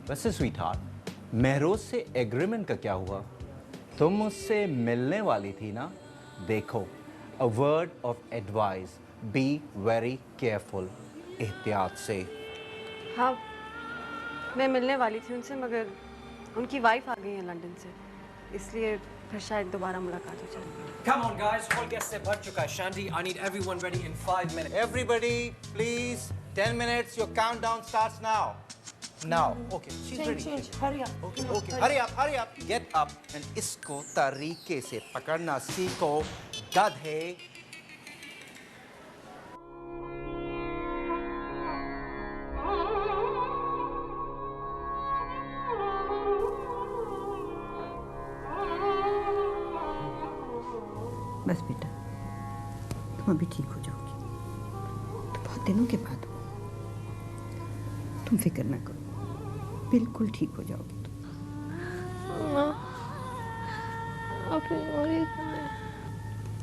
[SPEAKER 22] वैसे स्वीटहार्ट, महरोज से एग्रीमेंट का क्या हुआ? तुम मुझसे मिलने वाली थी ना? देखो, a word of advice, be very careful, एहतियात से।
[SPEAKER 9] हाँ, मैं मिलने वाली थी उनसे, मगर उनकी वाइफ आ गई है लंदन से, इसलिए फिर शायद दोबारा मुलाकात हो जाए।
[SPEAKER 11] Come on guys, hall guest से भर चुका है। Shandy, I need everyone ready in 5 minutes.
[SPEAKER 22] Everybody, please, 10 minutes, your countdown starts now. Now, okay, she's ready.
[SPEAKER 17] Change, hurry up.
[SPEAKER 22] Okay, hurry up. Get up and इसको तरीके से पकड़ना सीखो, गधे।
[SPEAKER 6] बस बेटा, तुम अभी ठीक हो जाओगी। तो बहुत दिनों के बाद हो, तुम फिक्र ना करो, बिल्कुल ठीक हो जाओगी तुम।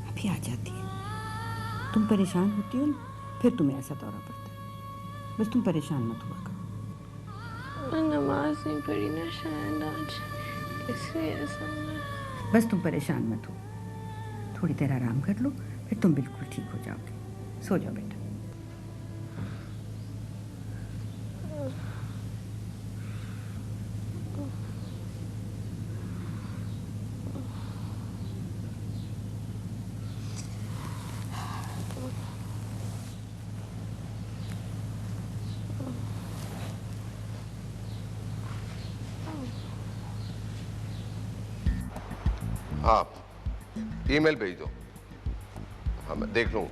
[SPEAKER 6] अभी आ जाती है। तुम परेशान होती हो ना, फिर तुम्हें ऐसा दौरा पड़ता है। बस तुम परेशान मत हुआ करो।
[SPEAKER 1] मैं नमाज नहीं पढ़ी ना शायद आज, इसलिए ऐसा हुआ।
[SPEAKER 6] बस तुम परेशान मत हो, थोड़ी देर आराम कर लो, फिर तुम बिल्कुल ठीक हो जाओगे। सो जाओ बेटा।
[SPEAKER 13] हाँ, ईमेल भेज दो। हाँ, मैं देख लूँ।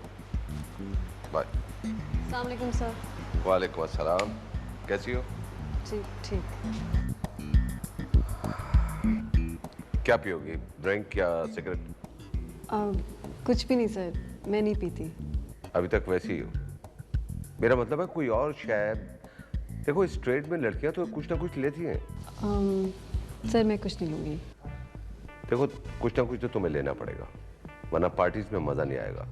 [SPEAKER 13] बाय।
[SPEAKER 9] अस्सलाम वालेकुम सर।
[SPEAKER 13] वालेकुम अस्सलाम। कैसी हो?
[SPEAKER 9] जी ठीक।
[SPEAKER 13] क्या पियोगी? ड्रिंक या सिगरेट?
[SPEAKER 9] कुछ भी नहीं सर, मैं नहीं पीती।
[SPEAKER 13] अभी तक वैसी ही हो। मेरा मतलब है कोई और शायद। देखो, इस ट्रेड में लड़कियां तो कुछ ना कुछ लेती हैं।
[SPEAKER 9] सर मैं कुछ नहीं लूँगी।
[SPEAKER 13] देखो, कुछ ना कुछ तो तुम्हें लेना पड़ेगा, वरना पार्टीज में मजा नहीं आएगा,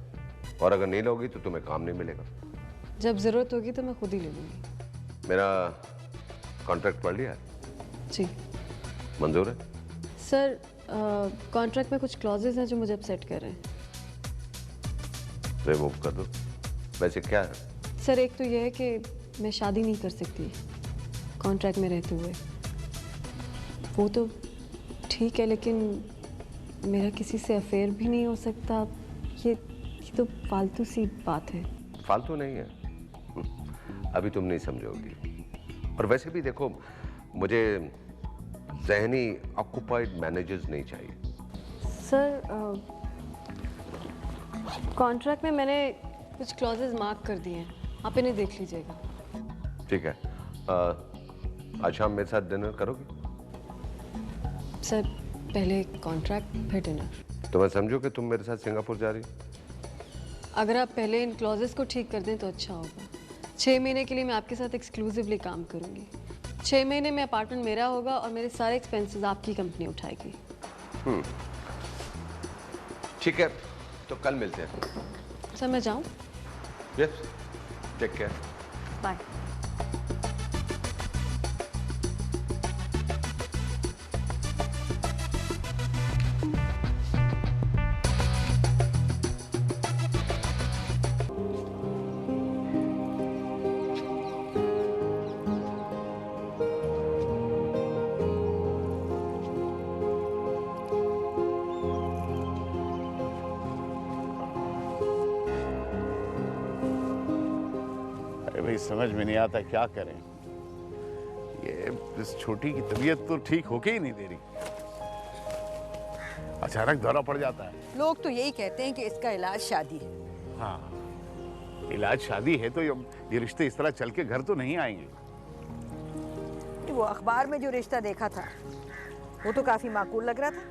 [SPEAKER 13] और अगर नहीं लोगी तो तुम्हें काम नहीं मिलेगा।
[SPEAKER 9] जब जरूरत होगी तो मैं खुद ही ले लूँगी।
[SPEAKER 13] मेरा कॉन्ट्रैक्ट पढ़ लिया है?
[SPEAKER 9] जी।
[SPEAKER 13] मंजूर है?
[SPEAKER 9] सर कॉन्ट्रैक्ट में कुछ क्लॉजेस हैं जो मुझे अपसेट कर रहे हैं।
[SPEAKER 13] रिमूव कर दो। वैसे क्या है?
[SPEAKER 9] सर एक तो यह है कि मैं शादी नहीं कर सकती कॉन्ट्रैक्ट में रहते हुए। वो तो ठीक है, लेकिन मेरा किसी से अफेयर भी नहीं हो सकता। ये तो फालतू सी बात है।
[SPEAKER 13] फालतू नहीं है, अभी तुम नहीं समझोगी। और वैसे भी देखो, मुझे ज़हनी ऑक्युपाइड मैनेजर्स नहीं चाहिए।
[SPEAKER 9] सर कॉन्ट्रैक्ट में मैंने कुछ क्लॉजेस मार्क कर दिए हैं, आप इन्हें देख लीजिएगा।
[SPEAKER 13] ठीक है। आज शाम मेरे साथ डिनर करोगे?
[SPEAKER 9] सर पहले कॉन्ट्रैक्ट फिर डिनर।
[SPEAKER 13] तो मैं समझो कि तुम मेरे साथ सिंगापुर जा रही हो?
[SPEAKER 9] अगर आप पहले इन क्लॉजेस को ठीक कर दें तो अच्छा होगा। 6 महीने के लिए मैं आपके साथ एक्सक्लूसिवली काम करूंगी। 6 महीने में अपार्टमेंट मेरा होगा और मेरे सारे एक्सपेंसेस आपकी कंपनी उठाएगी।
[SPEAKER 13] ठीक है, तो कल मिलते हैं।
[SPEAKER 9] सर मैं जाऊं?
[SPEAKER 13] Yes, take care.
[SPEAKER 9] बाय।
[SPEAKER 10] भाई समझ में नहीं आता क्या करें। ये इस छोटी की तबीयत तो ठीक होके ही नहीं दे रही, अचानक दौरा पड़ जाता है।
[SPEAKER 6] लोग तो यही कहते हैं कि इसका इलाज शादी है।
[SPEAKER 10] हाँ, इलाज शादी है तो ये रिश्ते इस तरह चल के घर तो नहीं आएंगे।
[SPEAKER 5] वो अखबार में जो रिश्ता देखा था वो तो काफी माकूल लग रहा था।